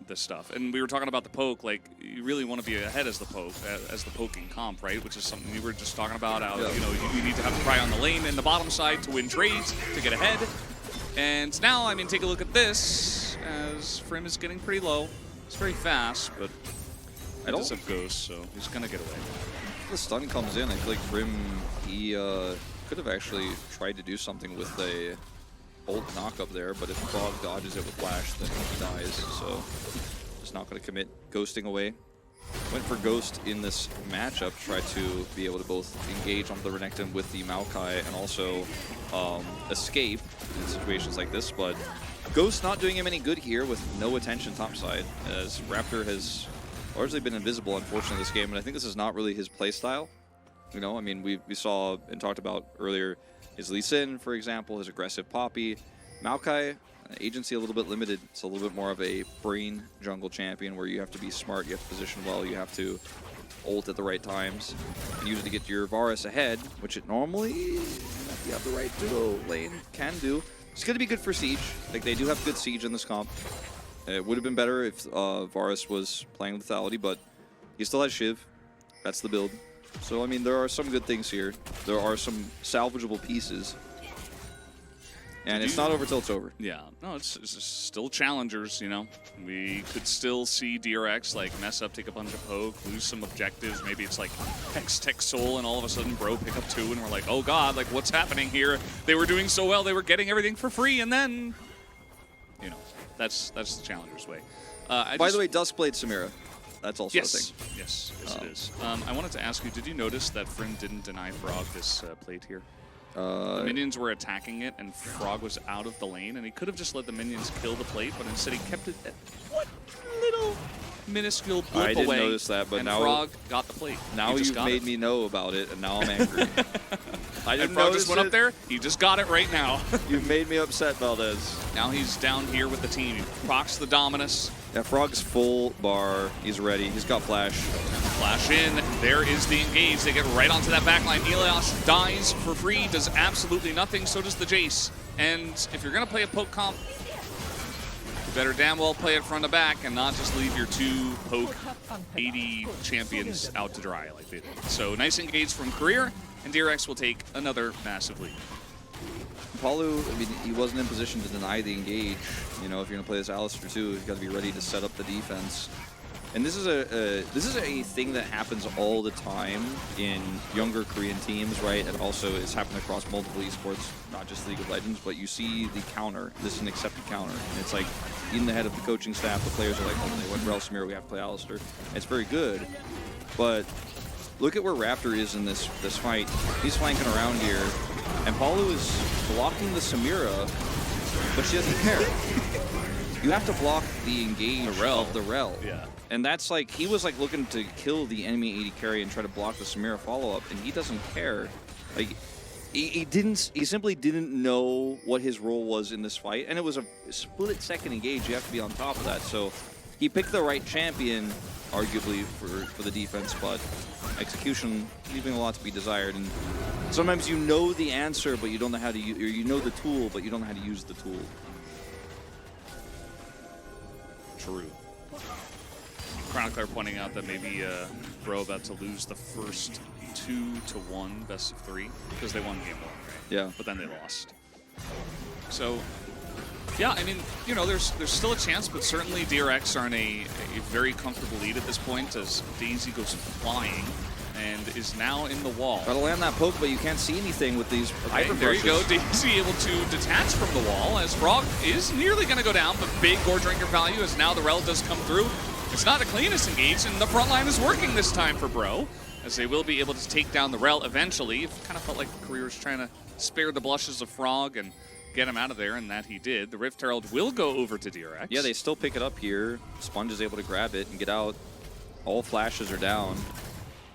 this stuff. And we were talking about the poke, like, you really want to be ahead as the poking comp, right? Which is something we were just talking about, how, you know, you need to have a Pry on the lane and the bottom side to win trades, to get ahead. And now, I mean, take a look at this, as Frim is getting pretty low. It's very fast, but it does have Ghost, so he's going to get away. The stun comes in, I feel like Frim, he could have actually tried to do something with the ult knock up there, but if Frog dodges it with Flash, then he dies, so just not going to commit. Ghosting away. Went for Ghost in this matchup to try to be able to both engage on the Renekton with the Maokai and also escape in situations like this, but Ghost not doing him any good here with no attention topside, as Raptor has largely been invisible, unfortunately, this game, and I think this is not really his playstyle. You know, I mean, we saw and talked about earlier his Lee Sin, for example, his aggressive Poppy. Maokai, agency a little bit limited. It's a little bit more of a brain jungle champion where you have to be smart, you have to position well, you have to ult at the right times, and use it to get your Varus ahead, which it normally, if you have the right duo lane, can do. It's going to be good for Siege. Like, they do have good Siege in this comp. It would have been better if Varus was playing lethality, but he still has Shiv. That's the build. So, I mean, there are some good things here. There are some salvageable pieces. And it's not over till it's over. Yeah, no, it's still challengers, you know. We could still see DRX like mess up, take a bunch of poke, lose some objectives. Maybe it's like Hex Tech Soul, and all of a sudden Bro pick up 2, and we're like, oh god, like what's happening here? They were doing so well, they were getting everything for free, and then, you know, that's the challengers way. By the way, Duskblade Samira. That's also a thing. Yes, it is. I wanted to ask you, did you notice that Frim didn't deny Frog this plate here? The minions were attacking it, and Frog was out of the lane, and he could have just let the minions kill the plate, but instead he kept it at one little minuscule blip away. I didn't notice that, but and now Frog got the plate. Now you've made me know about it, and now I'm angry. I didn't and Frog notice just went up there. He just got it right now. You've made me upset, Valdez. Now he's down here with the team. He procs the Dominus. Yeah, Frog's full bar. He's ready. He's got flash. Flash in. There is the engage. They get right onto that backline. Elias dies for free, does absolutely nothing. So does the Jace. And if you're going to play a poke comp, you better damn well play it front to back and not just leave your 2 poke 80 champions out to dry like they did. So nice engage from Career, and DRX will take another massive lead. Palu, I mean, he wasn't in position to deny the engage. You know, if you're going to play this Alistar too, you've got to be ready to set up the defense. And this is a thing that happens all the time in younger Korean teams, right? And also it's happened across multiple esports, not just League of Legends, but you see the counter. This is an accepted counter. And it's like in the head of the coaching staff, the players are like, oh, they went Rel Samir, we have to play Alistar. It's very good. But look at where Raptor is in this fight. He's flanking around here. And Palu is blocking the Samira, but she doesn't care. You have to block the engage of the Rel. Yeah. And that's like, he was like looking to kill the enemy 80 carry and try to block the Samira follow-up, and he doesn't care. Like, he simply didn't know what his role was in this fight, and it was a split-second engage. You have to be on top of that. So he picked the right champion, arguably, for the defense, but execution leaving a lot to be desired. And sometimes you know the answer, but you don't know how to use, or you know the tool, but you don't know how to use the tool. True. Chronicler pointing out that maybe Bro about to lose the first 2-1 best of 3 because they won game 1, right? Yeah. But then they lost. So, yeah, I mean, you know, there's still a chance, but certainly DRX are in a very comfortable lead at this point as Daisy goes flying and is now in the wall. Gotta land that poke, but you can't see anything with these hyper there you go, Daisy able to detach from the wall as Frog is nearly going to go down, but big Gore Drinker value as now the Rel does come through. It's not the cleanest engage, and the front line is working this time for Bro, as they will be able to take down the Rel eventually. It kind of felt like Career was trying to spare the blushes of Frog and get him out of there, and that he did. The Rift Herald will go over to DRX. Yeah, they still pick it up here. Sponge is able to grab it and get out. All flashes are down,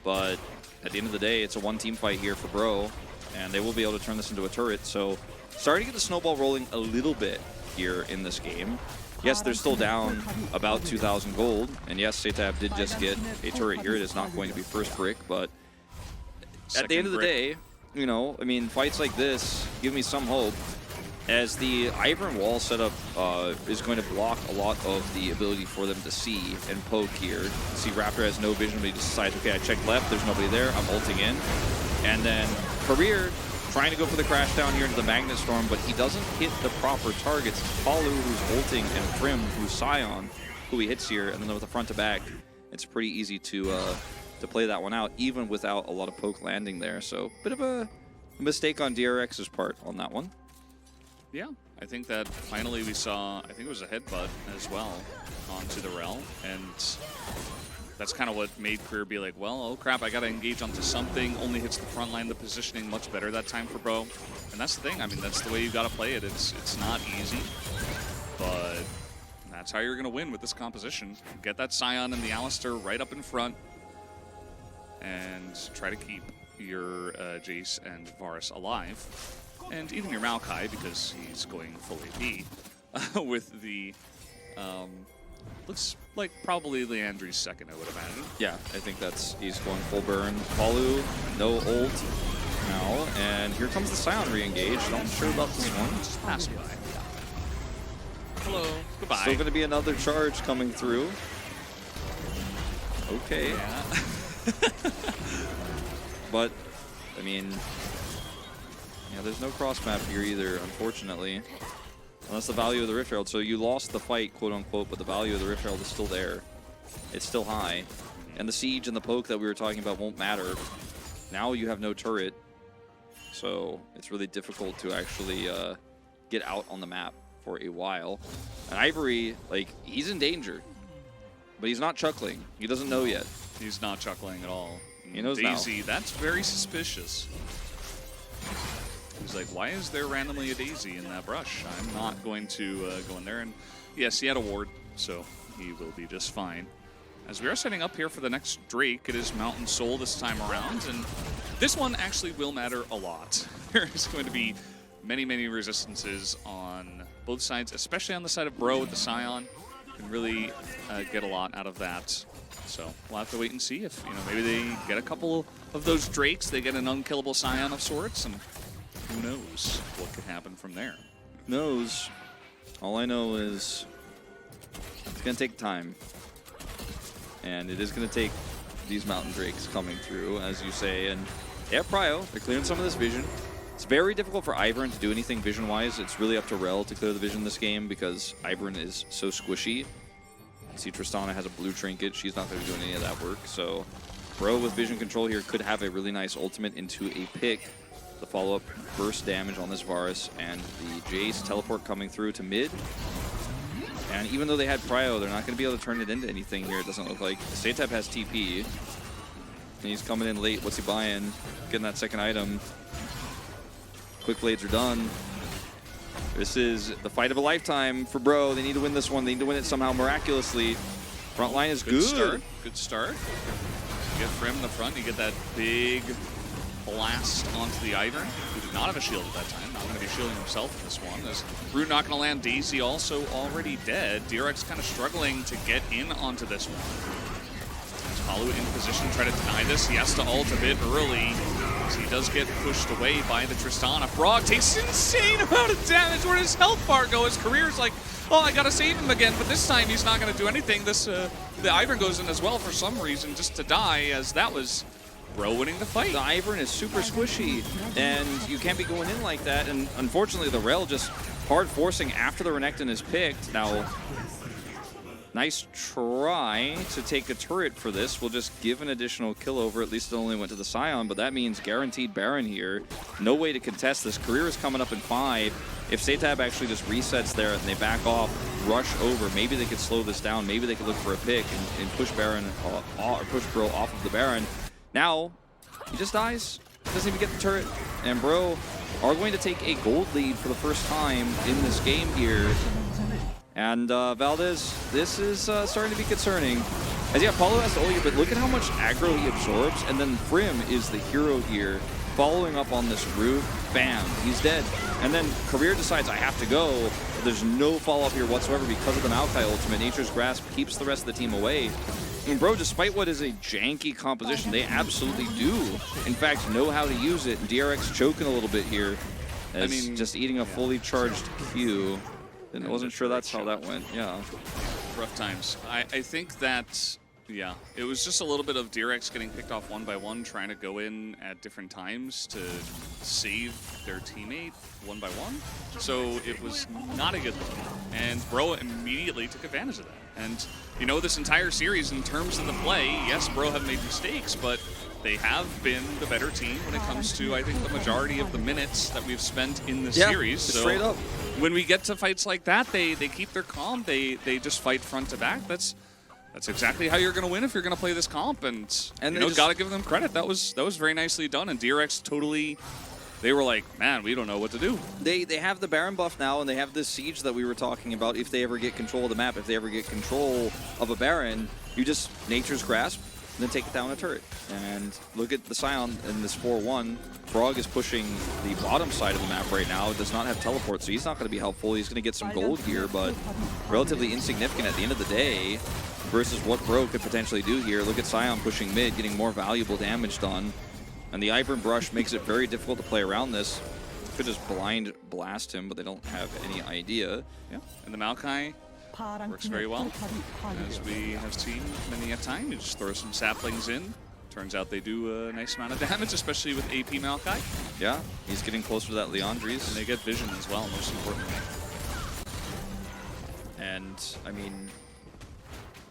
but at the end of the day, it's a one-team fight here for Bro, and they will be able to turn this into a turret. So starting to get the snowball rolling a little bit here in this game. Yes, they're still down about 2,000 gold, and yes, Setab did just get a turret here. It is not going to be first brick, but at the end of the day, you know, I mean, fights like this give me some hope, as the Ivern wall setup is going to block a lot of the ability for them to see and poke here. See, Raptor has no vision, but he decides, okay, I check left, there's nobody there, I'm ulting in. And then Career trying to go for the crash down here into the Magnet Storm, but he doesn't hit the proper targets. It's Palu who's ulting, and Prim who's Scion, who he hits here, and then with the front to back, it's pretty easy to play that one out, even without a lot of poke landing there. So, bit of a mistake on DRX's part on that one. Yeah, I think that finally we saw, I think it was a headbutt as well onto the Rel, and that's kind of what made Career be like, well, oh crap, I got to engage onto something. Only hits the front line, the positioning much better that time for Bro. And that's the thing, I mean, that's the way you got to play it. It's not easy, but that's how you're going to win with this composition. Get that Scion and the Alistar right up in front and try to keep your Jace and Varus alive, and even your Maokai because he's going full AP with the looks like probably Leandri's second, I would imagine. Yeah, I think he's going full burn. Palu, no ult now, and here comes the Scion re-engaged. Not sure about this one. Just pass by. Hello. Goodbye. Still going to be another charge coming through. Okay. Yeah. But, I mean, yeah, there's no cross map here either, unfortunately. Unless the value of the Rift Herald. So you lost the fight, quote unquote, but the value of the Rift Herald is still there. It's still high. And the siege and the poke that we were talking about won't matter. Now you have no turret. So it's really difficult to actually get out on the map for a while. And Ivory, like, he's in danger. But he's not chuckling. He doesn't know yet. He's not chuckling at all. He knows Daisy, now. that's very suspicious. He's like, why is there randomly a Daisy in that brush? I'm not going to go in there. And yes, he had a ward, so he will be just fine. As we are setting up here for the next Drake, it is Mountain Soul this time around. And this one actually will matter a lot. There is going to be many, many resistances on both sides, especially on the side of Bro with the Scion. Can really get a lot out of that. So we'll have to wait and see if, maybe they get a couple of those Drakes, they get an unkillable Scion of sorts, and who knows what could happen from there. Who knows? All I know is it's going to take time. And it is going to take these Mountain Drakes coming through, as you say. And they have Prio. They're clearing some of this vision. It's very difficult for Ivern to do anything vision-wise. It's really up to Rel to clear the vision this game because Ivern is so squishy. See, Tristana has a blue trinket. She's not going to be doing any of that work. So Bro with vision control here could have a really nice ultimate into a pick. The follow-up burst damage on this Varus and the Jace teleport coming through to mid. And even though they had Prio, they're not going to be able to turn it into anything here, it doesn't look like. Satep has TP. And he's coming in late. What's he buying? Getting that second item. Quick blades are done. This is the fight of a lifetime for Bro. They need to win this one. They need to win it somehow miraculously. Front line is good. Start. Good start. You get Frim in the front. You get that big blast onto the Ivern, who did not have a shield at that time. Not going to be shielding himself in this one. As Brute not going to land. Daisy also already dead. DRX kind of struggling to get in onto this one. Palu in position, try to deny this. He has to ult a bit early. So he does get pushed away by the Tristana. Frog takes an insane amount of damage. Where does his health bar go? His career's like, oh, I gotta save him again. But this time he's not gonna do anything. The Ivern goes in as well for some reason, just to die, as that was Bro winning the fight. The Ivern is super squishy, and you can't be going in like that. And unfortunately, the Rel just hard forcing after the Renekton is picked. Now, nice try to take a turret for this. We'll just give an additional kill over. At least it only went to the Scion, but that means guaranteed Baron here. No way to contest this. Career is coming up in 5. If Satab actually just resets there and they back off, rush over, maybe they could slow this down. Maybe they could look for a pick and push Baron or push Bro off of the Baron. Now, he just dies. Doesn't even get the turret. And Bro are going to take a gold lead for the first time in this game here. And Valdez, this is starting to be concerning. As yeah, Paulo has to ult you, but look at how much aggro he absorbs. And then Frim is the hero here, following up on this root. Bam, he's dead. And then Career decides, I have to go. But there's no follow-up here whatsoever because of the Maokai ultimate. Nature's Grasp keeps the rest of the team away. And Bro, despite what is a janky composition, they absolutely do, in fact, know how to use it. And DRX choking a little bit here. As just eating a fully charged Q. And I wasn't sure that's how that went. Yeah. Rough times. I think that, yeah, it was just a little bit of DRX getting picked off one by one, trying to go in at different times to save their teammate one by one. So it was not a good look. And Bro immediately took advantage of that. And, this entire series, in terms of the play, yes, Bro have made mistakes, but they have been the better team when it comes to, I think, the majority of the minutes that we've spent in this series. So straight up. When we get to fights like that, they keep their calm. They just fight front to back. That's exactly how you're going to win if you're going to play this comp. And got to give them credit. That was very nicely done. And DRX totally, they were like, man, we don't know what to do. They have the Baron buff now, and they have this siege that we were talking about. If they ever get control of the map, if they ever get control of a Baron, you just Nature's Grasp. then take it down a turret. And look at the Scion in this 4-1. Frog is pushing the bottom side of the map right now. Does not have teleport, so he's not going to be helpful. He's going to get some gold here, but relatively insignificant at the end of the day versus what Bro could potentially do here. Look at Scion pushing mid, getting more valuable damage done. And the Ivern Brush makes it very difficult to play around this. Could just blind blast him, but they don't have any idea. Yeah, and the Maokai works very well. As we have seen many a time, you just throw some saplings in. Turns out they do a nice amount of damage, especially with AP Maokai. Yeah, he's getting closer to that Leandries. And they get vision as well, most importantly. And, I mean,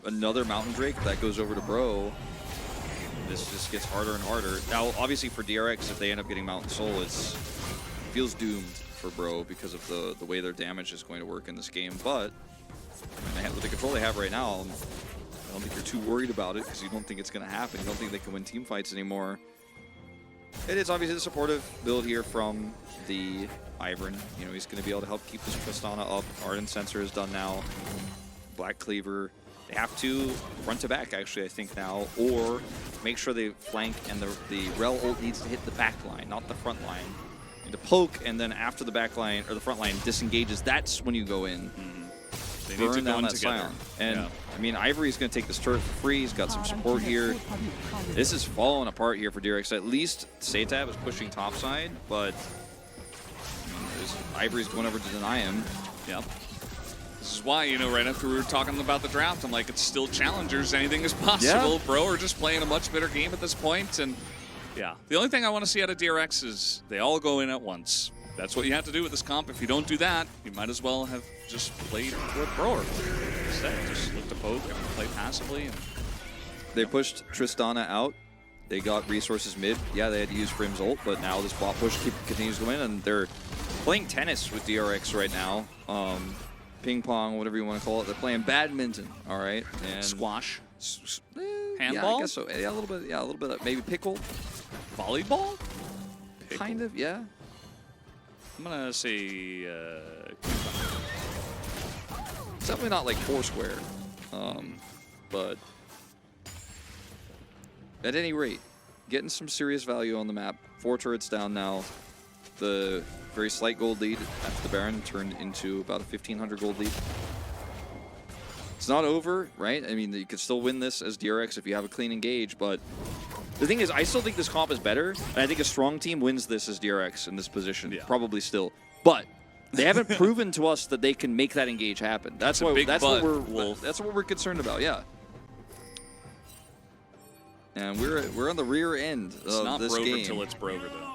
another Mountain Drake that goes over to Bro. This just gets harder and harder. Now, obviously for DRX, if they end up getting Mountain Soul, it feels doomed for Bro because of the way their damage is going to work in this game. But with the control they have right now, I don't think you're too worried about it because you don't think it's going to happen. You don't think they can win team fights anymore. It is obviously a supportive build here from the Ivern. You know, he's going to be able to help keep this Tristana up. Ardent Sensor is done now. Black Cleaver. They have to front to back, actually, I think now, or make sure they flank, and the Rel ult needs to hit the back line, not the front line. You need to poke, and then after the back line, or the front line disengages, that's when you go in. They need to go in together. Scion. And, yeah. I mean, Ivory's going to take this turret for free. He's got some support here. This is falling apart here for DRX. At least Satab is pushing topside, but Ivory's going over to deny him. Yep. This is why, you know, right after we were talking about the draft, I'm like, it's still challengers. Anything is possible. Yeah. Bro are just playing a much better game at this point. And, yeah, the only thing I want to see out of DRX is they all go in at once. That's what you have to do with this comp. If you don't do that, you might as well have just played what Bro instead. Just look to poke and play passively. And they pushed Tristana out. They got resources mid. Yeah, they had to use Brim's ult, but now this bot push continues to win, and they're playing tennis with DRX right now. Ping pong, whatever you want to call it. They're playing badminton, all right? And squash. Handball? Yeah, I guess so. Yeah, a little bit. Yeah, a little bit. Of, maybe pickle. Volleyball? Pickle. Kind of, yeah. I'm gonna say. It's definitely not like Foursquare, but at any rate, getting some serious value on the map. 4 turrets down now. The very slight gold lead after the Baron turned into about a 1,500 gold lead. It's not over, right? I mean, you could still win this as DRX if you have a clean engage, but the thing is, I still think this comp is better, and I think a strong team wins this as DRX in this position, probably still. But they haven't proven to us that they can make that engage happen. That's what we're concerned about. Yeah. And we're on the rear end of this game. It's not Brover until it's Brover, though.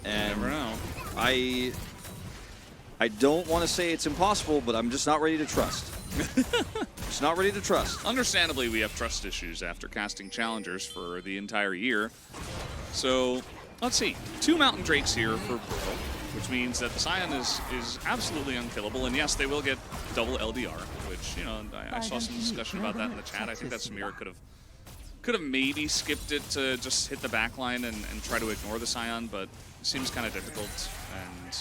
And you never know. I don't want to say it's impossible, but I'm just not ready to trust. Just not ready to trust. Understandably, we have trust issues after casting challengers for the entire year. So, let's see. 2 Mountain Drakes here for Bro, which means that the Scion is absolutely unkillable. And yes, they will get double LDR, which, you know, I saw some discussion about that in the chat. I think that Samira could have maybe skipped it to just hit the backline and try to ignore the Scion, but it seems kind of difficult. And,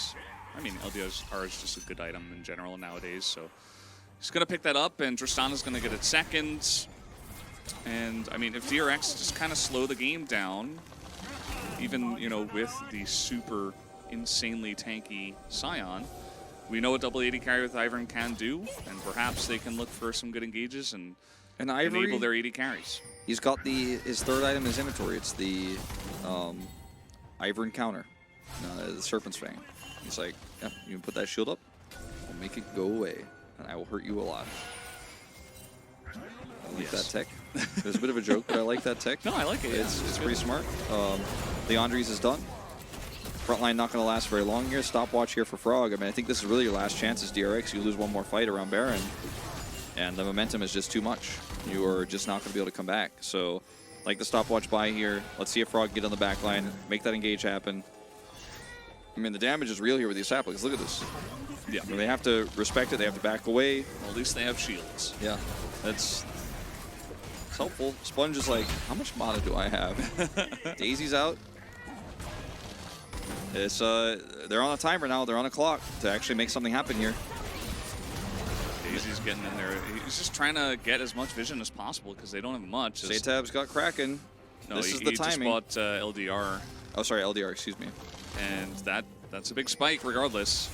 I mean, LDR is just a good item in general nowadays, so he's going to pick that up, and Tristana's going to get it second. And, I mean, if DRX just kind of slow the game down, even, you know, with the super insanely tanky Scion, we know what double AD carry with Ivern can do, and perhaps they can look for some good engages and enable their AD carries. He's got his third item in his inventory. It's the Ivern counter, the Serpent's Fang. He's like, yeah, you can put that shield up, I'll make it go away, and I will hurt you a lot. I like that tech. It was a bit of a joke, but I like that tech. No, I like it. It's pretty smart. Leandries is done. Frontline not going to last very long here. Stopwatch here for Frog. I mean, I think this is really your last chance as DRX. You lose one more fight around Baron, and the momentum is just too much. You are just not going to be able to come back. So, like the stopwatch buy here. Let's see if Frog get on the back line, make that engage happen. I mean, the damage is real here with these saplings. Look at this. Yeah. I mean, they have to respect it. They have to back away. Well, at least they have shields. Yeah, it's helpful. Sponge is like, how much mana do I have? Daisy's out. It's they're on a timer now. They're on a clock to actually make something happen here. Easy's getting in there. He's just trying to get as much vision as possible because they don't have much. Zatab's got Kraken. No, this he is the timing. Just bought LDR. Oh, sorry, LDR, excuse me. And that's a big spike regardless.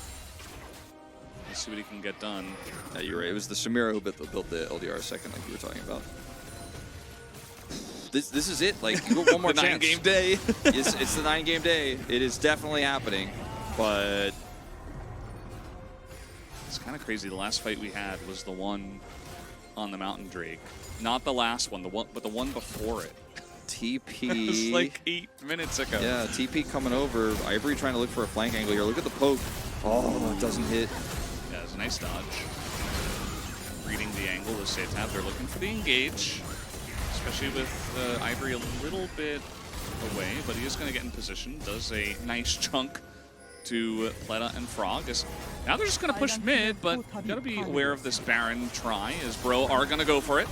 Let's see what he can get done. Yeah, you're right. It was the Samira who built the LDR second, like you were talking about. This is it. Like, you got one more the chance. 9-game day. It's the 9-game day. It is definitely happening, but it's kind of crazy. The last fight we had was the one on the Mountain Drake, not the last one, but the one before it. TP. It was like 8 minutes ago. Yeah, TP coming over. Ivory trying to look for a flank angle here. Look at the poke. Oh, it doesn't hit. Yeah, it's a nice dodge. Reading the angle with Zatab. They're looking for the engage, especially with Ivory a little bit away, but he is going to get in position. Does a nice chunk to Pleta and Frog. Now they're just going to push mid, but you got to be aware of this Baron try, as Bro are going to go for it.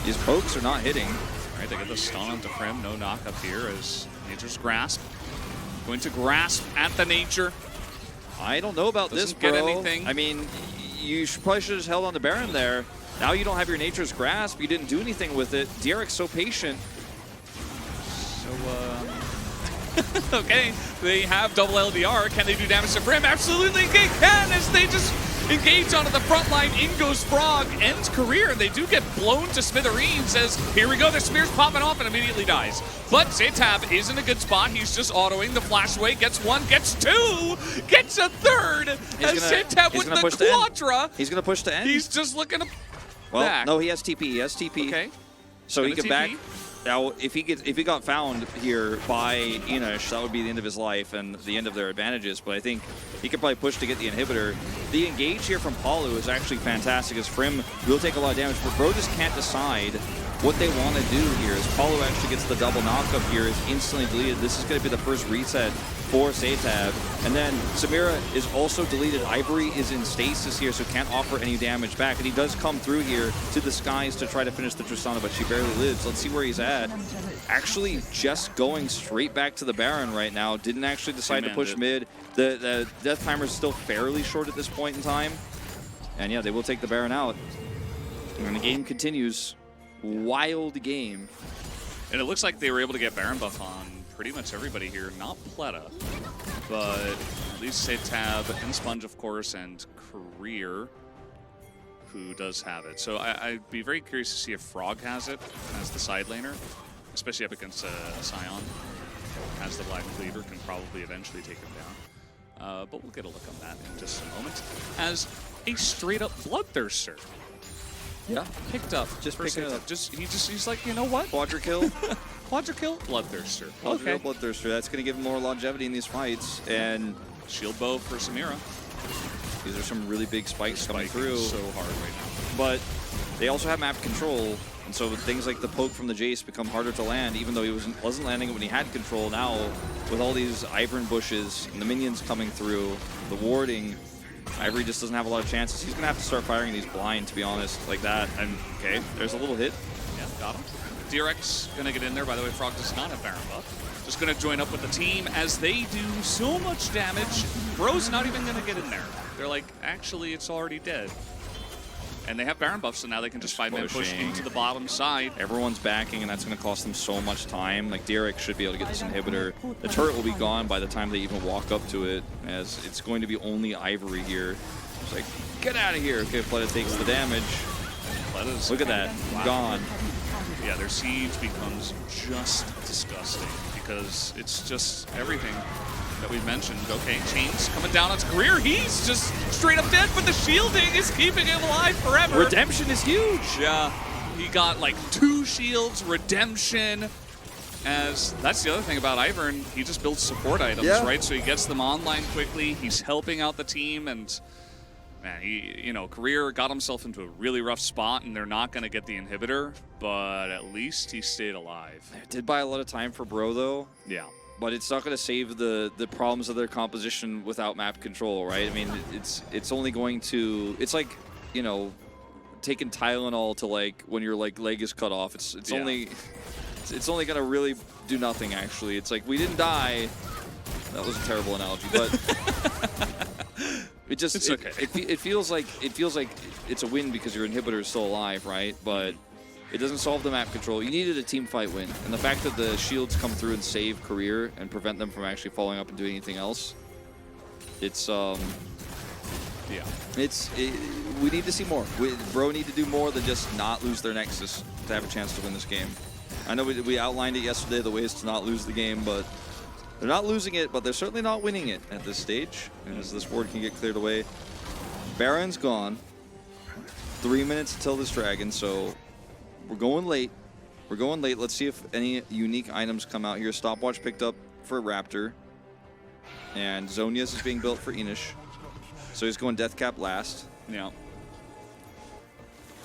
These pokes are not hitting. All right, they get the stun onto Prim. No knock up here as Nature's Grasp. Going to grasp at the Nature. I don't know about Doesn't this, bro. get anything. I mean, you probably should have held on to Baron there. Now you don't have your Nature's Grasp. You didn't do anything with it. DRX so patient. So, okay, they have double LDR. Can they do damage to Prim? Absolutely they can, as they just engage onto the front line. In goes Frog, ends career, and they do get blown to smithereens as, here we go, the spear's popping off and immediately dies. But Zatab is in a good spot. He's just autoing the flash away, gets one, gets two, gets a third, as Zatab with the Quadra. He's going to push to end. He's just looking to well, back. no, he has TP. He has TP. Okay. So he can TP. back. Now, if he got found here by Enosh, that would be the end of his life and the end of their advantages. But I think he could probably push to get the inhibitor. The engage here from Palu is actually fantastic, as Frim will take a lot of damage. But Bro just can't decide what they want to do here. As Palu actually gets the double knockup here, is instantly deleted. This is going to be the first reset for Zatab. And then Samira is also deleted. Ivory is in stasis here, so can't offer any damage back. And he does come through here to the skies to try to finish the Tristana, but she barely lives. Let's see where he's at. Actually just going straight back to the Baron right now. Didn't actually decide to push mid. The death timer is still fairly short at this point in time. And yeah, they will take the Baron out. And the game continues. Wild game. And it looks like they were able to get Baron buff on pretty much everybody here. Not Pleta, but at least Zatab and Sponge, of course, and Career, who does have it. So I'd be very curious to see if Frog has it as the side laner, especially up against Sion. Has the Black Cleaver, can probably eventually take him down. But we'll get a look on that in just a moment. As a straight-up Bloodthirster. Yeah, picked up. Just picking it up. He's like, you know what? Quadra kill. Quadra kill, Bloodthirster. Okay. Bloodthirster. That's going to give him more longevity in these fights. And shield bow for Samira. These are some really big spikes coming through. So hard right now. But they also have map control, and so things like the poke from the Jace become harder to land, even though he wasn't landing it when he had control. Now, with all these Ivern bushes and the minions coming through, the warding, Ivory just doesn't have a lot of chances. He's going to have to start firing these blind, to be honest, like that. And, okay, there's a little hit. Yeah, got him. DRX going to get in there. By the way, Frog does not have Baron buff. Just going to join up with the team as they do so much damage. Bro's not even going to get in there. They're like, actually, it's already dead. And they have Baron buff, so now they can just 5-man push into the bottom side. Everyone's backing, and that's going to cost them so much time. Like, DRX should be able to get this inhibitor. The turret will be gone by the time they even walk up to it, as it's going to be only Ivory here. It's like, get out of here. Okay, Pleta takes the damage. Pleta's look at that. Wow. Gone. Yeah, their siege becomes just disgusting because it's just everything that we mentioned. Okay, Chains coming down on his career. He's just straight up dead, but the shielding is keeping him alive forever. Redemption is huge. Yeah, he got like 2 shields, redemption. As that's the other thing about Ivern, he just builds support items, right? So he gets them online quickly. He's helping out the team, and man, he, Career got himself into a really rough spot, and they're not going to get the inhibitor, but at least he stayed alive. It did buy a lot of time for Bro, though. Yeah. But it's not going to save the problems of their composition without map control, right? I mean, it's only going to... It's like, taking Tylenol to, like, when your, like, leg is cut off. It's only going to really do nothing, actually. It's like, we didn't die. That was a terrible analogy, but... It just It's okay. it feels like it's a win because your inhibitor is still alive, right? But it doesn't solve the map control. You needed a team fight win, and the fact that the shields come through and save Career and prevent them from actually following up and doing anything else, it's Yeah. we need to see more. Bro need to do more than just not lose their Nexus to have a chance to win this game. I know we outlined it yesterday, the ways to not lose the game, but they're not losing it, but they're certainly not winning it at this stage. And as this board can get cleared away, Baron's gone. 3 minutes until this Dragon, so we're going late. We're going late. Let's see if any unique items come out here. Stopwatch picked up for Raptor. And Zonia's is being built for Enish. So he's going Deathcap last. Yeah.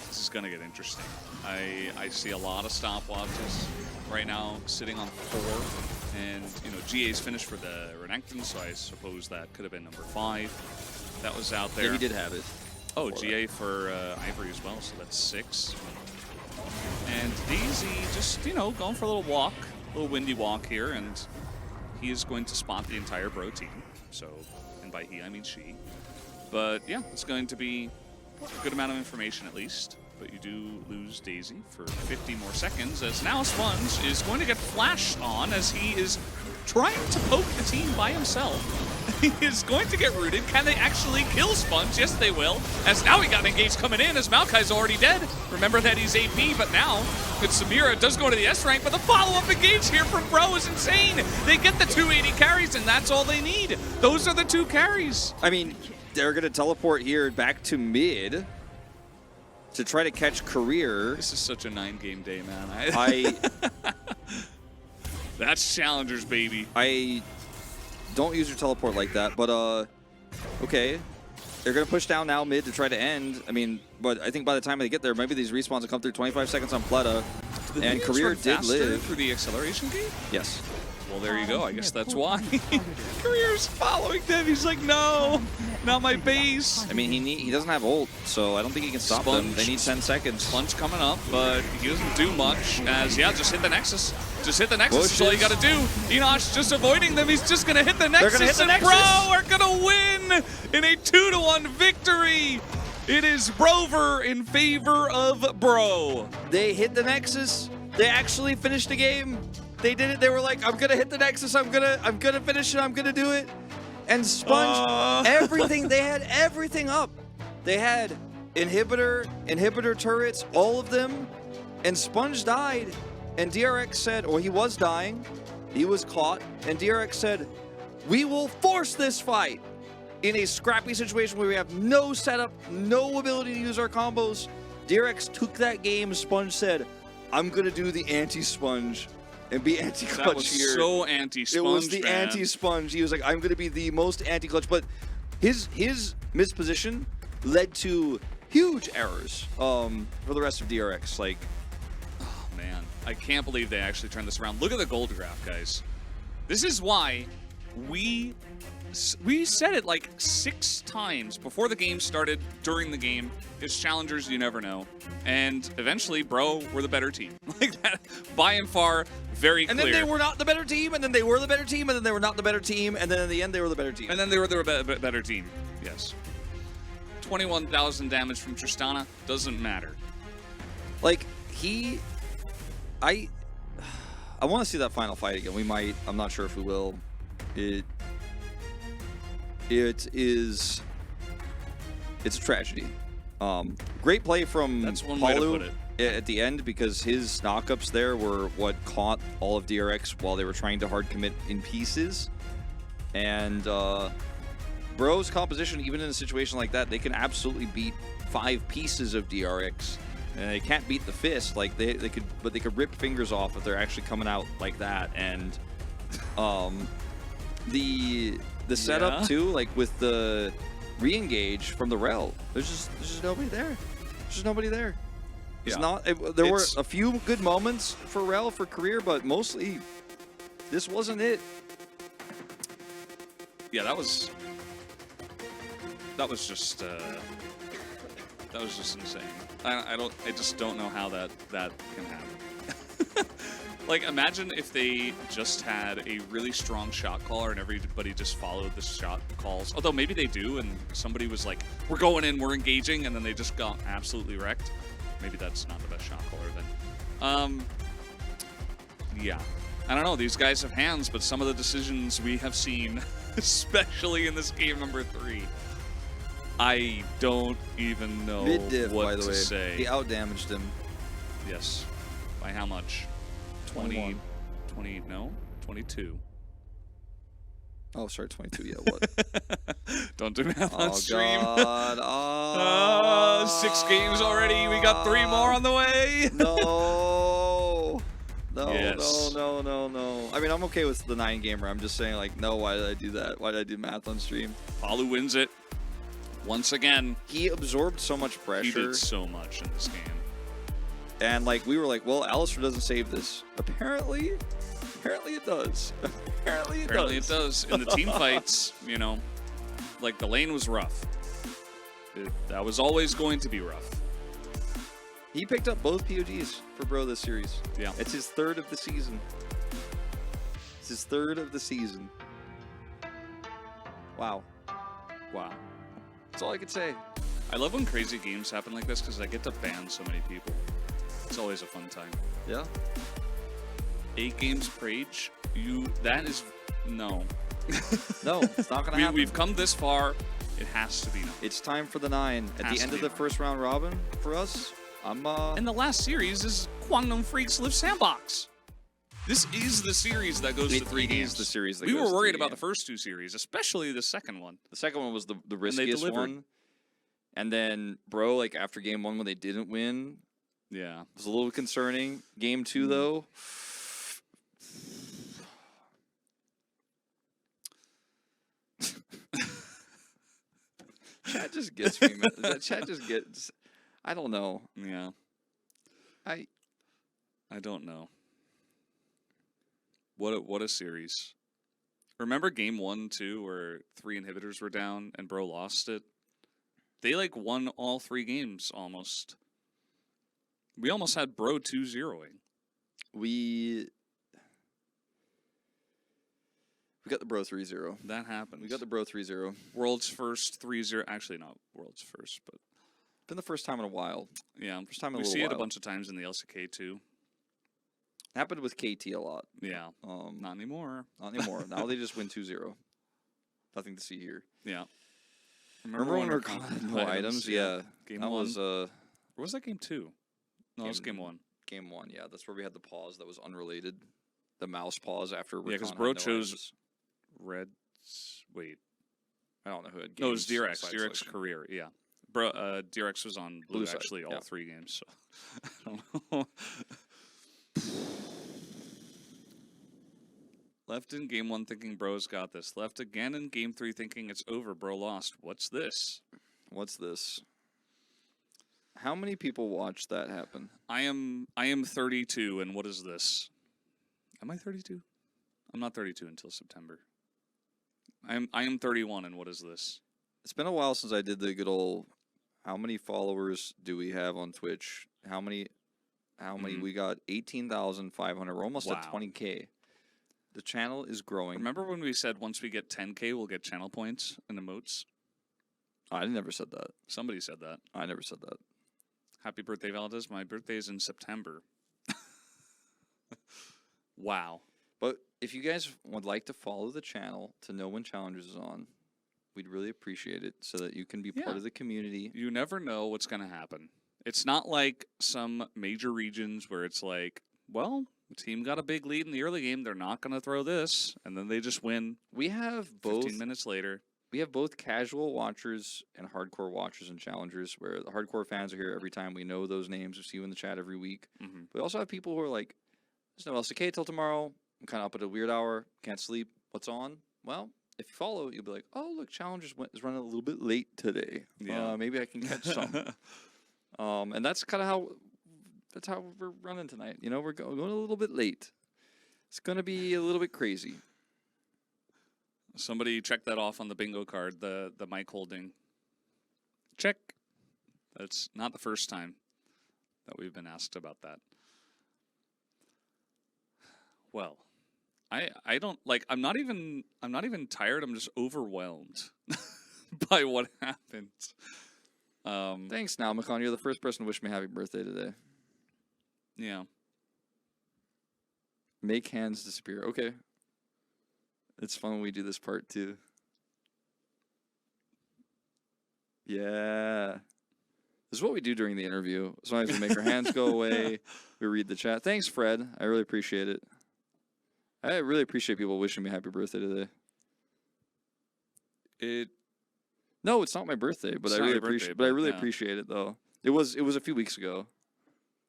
This is going to get interesting. I see a lot of stopwatches right now sitting on 4. And, you know, GA's finished for the Renekton, so I suppose that could have been number 5. That was out there. Yeah, he did have it. Oh, GA for Ivory as well, so that's 6. And Daisy just, you know, going for a little walk, a little windy walk here, and he is going to spot the entire Bro team. So, and by he, I mean she. But yeah, it's going to be a good amount of information at least. But you do lose Daisy for 50 more seconds, as now Sponge is going to get flashed on as he is trying to poke the team by himself. He is going to get rooted. Can they actually kill Sponge? Yes, they will. As now he got engaged coming in, as Maokai's already dead. Remember that he's AP, but now it's Samira. Does go to the S rank, but the follow-up engage here from Bro is insane. They get the 280 carries, and that's all they need. Those are the 2 carries. I mean, they're going to teleport here back to mid to try to catch Career. This is such a 9-game day, man. That's Challengers, baby. I don't use your teleport like that, but okay. They're going to push down now mid to try to end. I mean, but I think by the time they get there, maybe these respawns will come through. 25 seconds on Pleta, and Career did live. Through the acceleration gate? Yes. Well, there you go. I guess that's why. Career's following them. He's like, no, not my base. I mean, he doesn't have ult, so I don't think he can stop them. They need 10 seconds. Sponge coming up, but he doesn't do much. As, yeah, just hit the Nexus. Just hit the Nexus is all you got to do. Enosh just avoiding them. He's just going to hit the Nexus. They're gonna hit the and Nexus. Bro are going to win in a 2-1 victory. It is Brover in favor of Bro. They hit the Nexus. They actually finished the game. They did it. They were like, I'm gonna hit the Nexus. I'm gonna finish it. I'm gonna do it. And Sponge, everything. They had everything up. They had inhibitor turrets, all of them. And Sponge died. And DRX said, or he was dying. He was caught. And DRX said, we will force this fight in a scrappy situation where we have no setup, no ability to use our combos. DRX took that game. Sponge said, I'm gonna do the anti-Sponge and be anti-clutch that was here. So anti-Sponge, It was the man. anti-Sponge. He was like, I'm going to be the most anti-clutch. But his misposition led to huge errors for the rest of DRX. Like, oh, man. I can't believe they actually turned this around. Look at the gold graph, guys. This is why we said it like 6 times before the game started, during the game. It's Challengers, you never know. And eventually, Bro were the better team. Like that, by and far, very clear. and then they were not the better team, and then they were the better team, and then they were not the better team, and then in the end, they were the better team. And then they were the better team. Yes. 21,000 damage from Tristana. Doesn't matter. Like, I want to see that final fight again. We might. I'm not sure if we will. It's a tragedy. Great play from That's one way to Palu put it. at the end, because his knockups there were what caught all of DRX while they were trying to hard commit in pieces. And Bro's composition, even in a situation like that, they can absolutely beat 5 pieces of DRX. And they can't beat the fist. Like they could rip fingers off if they're actually coming out like that. And the setup too, like with the re-engage from the Rel, there's just nobody there. There's just nobody there. It's not. There were a few good moments for Rel for Career, but mostly this wasn't it. Yeah, that was just insane. I just don't know how that can happen. Like, imagine if they just had a really strong shot caller and everybody just followed the shot calls. Although maybe they do, and somebody was like, we're going in, we're engaging, and then they just got absolutely wrecked. Maybe that's not the best shot caller then. Yeah. I don't know, these guys have hands, but some of the decisions we have seen, especially in this game number 3, I don't even know Mid-div, what by the to way. say. He outdamaged him. Yes. By how much? 21. 20, no? 22. Oh, sorry, 22. Yeah, what? Don't do math on Oh, stream. God. Oh. 6 games already. We got 3 more on the way. No. No, Yes. no. I mean, I'm okay with the 9-gamer. I'm just saying, like, no, why did I do that? Why did I do math on stream? Palu wins it. Once again. He absorbed so much pressure. He did so much in this game. And, like, we were like, well, Alistair doesn't save this. Apparently it does. Apparently it does. In the team fights, you know, like, the lane was rough. That was always going to be rough. He picked up both POGs for Bro this series. Yeah. It's his 3rd of the season. It's his 3rd of the season. Wow. Wow. That's all I could say. I love when crazy games happen like this because I get to ban so many people. It's always a fun time. Yeah. 8 games per age? That is, no. No, it's not going to happen. We've come this far. It has to be no. It's time for the 9. At Has the to end be of the 9. first round robin for us, I'm And the last series is Guangdong Freaks Live Sandbox. This is the series that goes to 3 games. It is the series that we goes were to worried 3 about the games. first 2 series, especially the second one. The second one was the they riskiest delivered. one. And then, bro, like after game 1 when they didn't win, Yeah. it was a little concerning. Game 2, though. Chat just gets me, man. That chat just gets... I don't know. Yeah. I don't know. What a series. Remember game 1, 2, where 3 inhibitors were down and Bro lost it? They, like, won all 3 games, almost. We almost had Bro 2-0ing. We got the Bro 3-0. That happened. We got the Bro 3-0. World's first 3-0. Actually, not world's first, but... Been the first time in a while. Yeah. First time in a we little see it a while. bunch of times in the LCK, too. Happened with KT a lot. Yeah. Not anymore. Not anymore. Now they just win 2-0. Nothing to see here. Yeah. Remember when we were calling calling no items? Yeah. Game that 1. was Or was that game 2? No, it was Game- game 1. game 1. Yeah, that's where we had the pause that was unrelated. The mouse pause after Yeah, 'cause Rakan Bro had no chose- items. Reds. Wait. I don't know who had games. No, it was DRX. side DRX selection. career. Yeah. Bro, DRX was on blue, Blue side, actually all yeah. 3 games. So I don't know. Left in game 1 thinking Bro's got this. Left again in game 3 thinking it's over. Bro lost. What's this? What's this? How many people watched that happen? I am 32, and what is this? Am I 32? I'm not 32 until September. I am 31, and what is this? It's been a while since I did the good old. How many followers do we have on Twitch? How many? Mhm. We got 18,500. We're almost at Wow. 20K. The channel is growing. Remember when we said once we get 10K, we'll get channel points and emotes? I never said that. Somebody said that. I never said that. Happy birthday, Valdez. My birthday is in September. Wow. But if you guys would like to follow the channel to know when Challengers is on, we'd really appreciate it so that you can be part Yeah. of the community. You never know what's going to happen. It's not like some major regions where it's like, well, the team got a big lead in the early game. They're not going to throw this. And then they just win We have 15 both. minutes later. We have both casual watchers and hardcore watchers and challengers, where the hardcore fans are here every time. We know those names. We see you in the chat every week. Mhm. We also have people who are like, "There's no LCK till tomorrow. I'm kind of up at a weird hour. Can't sleep. What's on?" Well, if you follow, you'll be like, "Oh, look, Challengers is running a little bit late today. Yeah. Maybe I can catch some." And that's kind of how we're running tonight. You know, we're going a little bit late. It's gonna be a little bit crazy. Somebody check that off on the bingo card, the mic holding. Check. That's not the first time that we've been asked about that. Well, I don't like. I'm not even tired. I'm just overwhelmed by what happened. Thanks, Nalmacon. You're the first person to wish me happy birthday today. Yeah. Make hands disappear. Okay. It's fun when we do this part too. Yeah. This is what we do during the interview. Sometimes we make our hands go away. We read the chat. Thanks, Fred. I really appreciate it. I really appreciate people wishing me happy birthday today. No, it's not my birthday, but I really appreciate. But I really appreciate it though. It was a few weeks ago.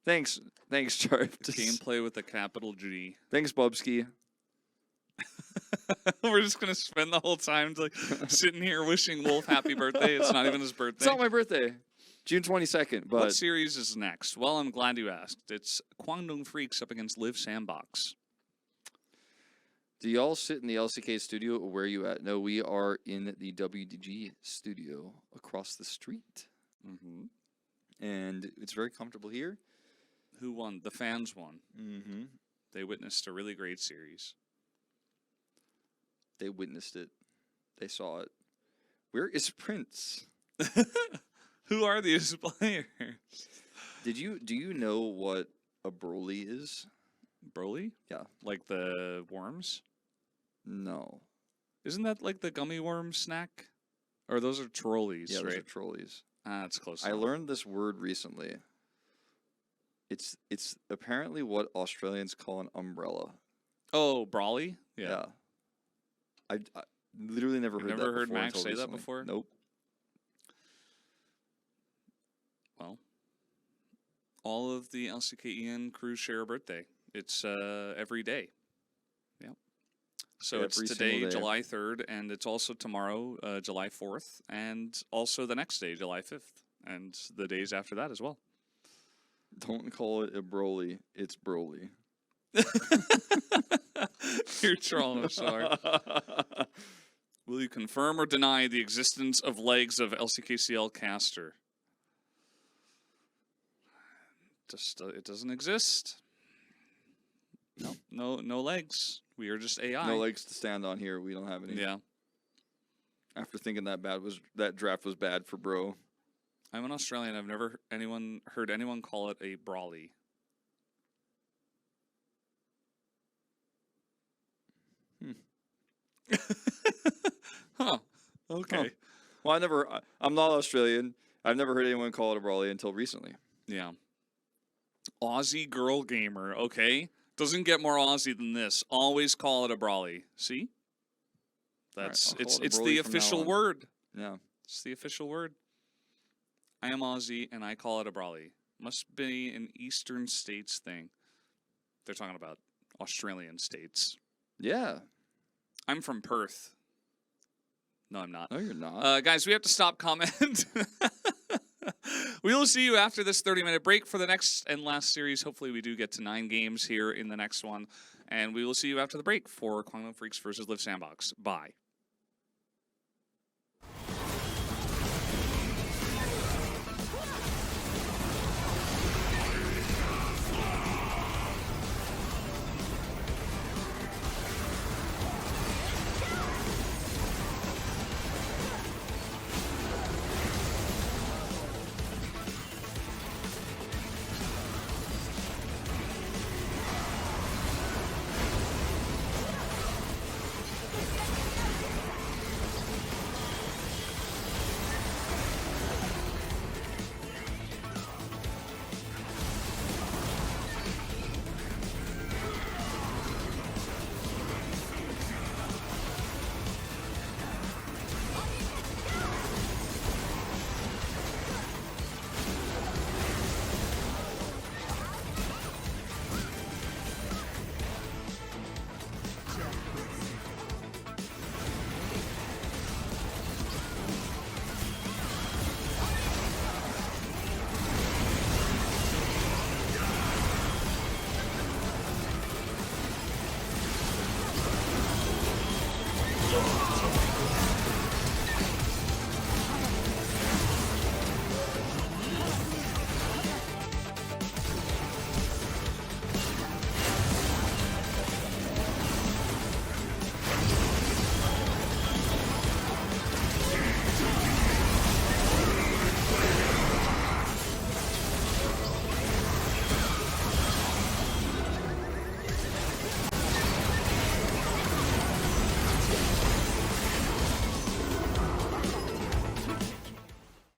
Thanks, Charp. Gameplay with a capital G. Thanks, Bobski. We're just gonna spend the whole time like sitting here wishing Wolf happy birthday. It's not even his birthday. It's not my birthday. June 22nd. But what series is next? Well, I'm glad you asked. It's Kwangdong Freaks up against Live Sandbox. Do y'all sit in the LCK studio, or where are you at? No, we are in the WDG studio across the street. Mm-hmm. And it's very comfortable here. Who won? The fans won. Mm-hmm. They witnessed a really great series. They witnessed it. They saw it. Where is Prince? Who are these players? Do you know what a Broly is? Broly? Yeah. Like the worms? No. Isn't that like the gummy worm snack? Or those are trolleys, yeah, right? those are trolleys. Ah, that's close I enough. learned this word recently. It's apparently what Australians call an umbrella. Oh, Brawly? Yeah. I literally never heard that before. Never heard Max say recently. that before? Nope. Well, all of the LCKEN crew share a birthday. It's every day. Yep. So Every it's single today, day. July 3rd, and it's also tomorrow, July 4th, and also the next day, July 5th, and the days after that as well. Don't call it a Broly. It's Broly. You're trolling, sorry. Will you confirm or deny the existence of legs of LCK CL caster? Just it doesn't exist. No legs. We are just AI. No legs to stand on here. We don't have any. Yeah. After thinking that draft was bad for bro. I'm an Australian. I've never heard anyone call it a Brawly. Huh. Okay. Huh. Well, I'm not Australian. I've never heard anyone call it a Brawly until recently. Yeah. Aussie girl gamer. Okay. Doesn't get more Aussie than this. Always call it a Brawly. See? That's I'll call it a it's Brawly the from now official on. word. Yeah. It's the official word. I am Aussie and I call it a Brawly. Must be an Eastern States thing. They're talking about Australian states. Yeah. I'm from Perth. No, I'm not. No, you're not. Guys, we have to stop comment. We will see you after this 30-minute break for the next and last series. Hopefully we do get to 9 games here in the next one. And we will see you after the break for Kwangdong Freaks versus Live Sandbox. Bye. 제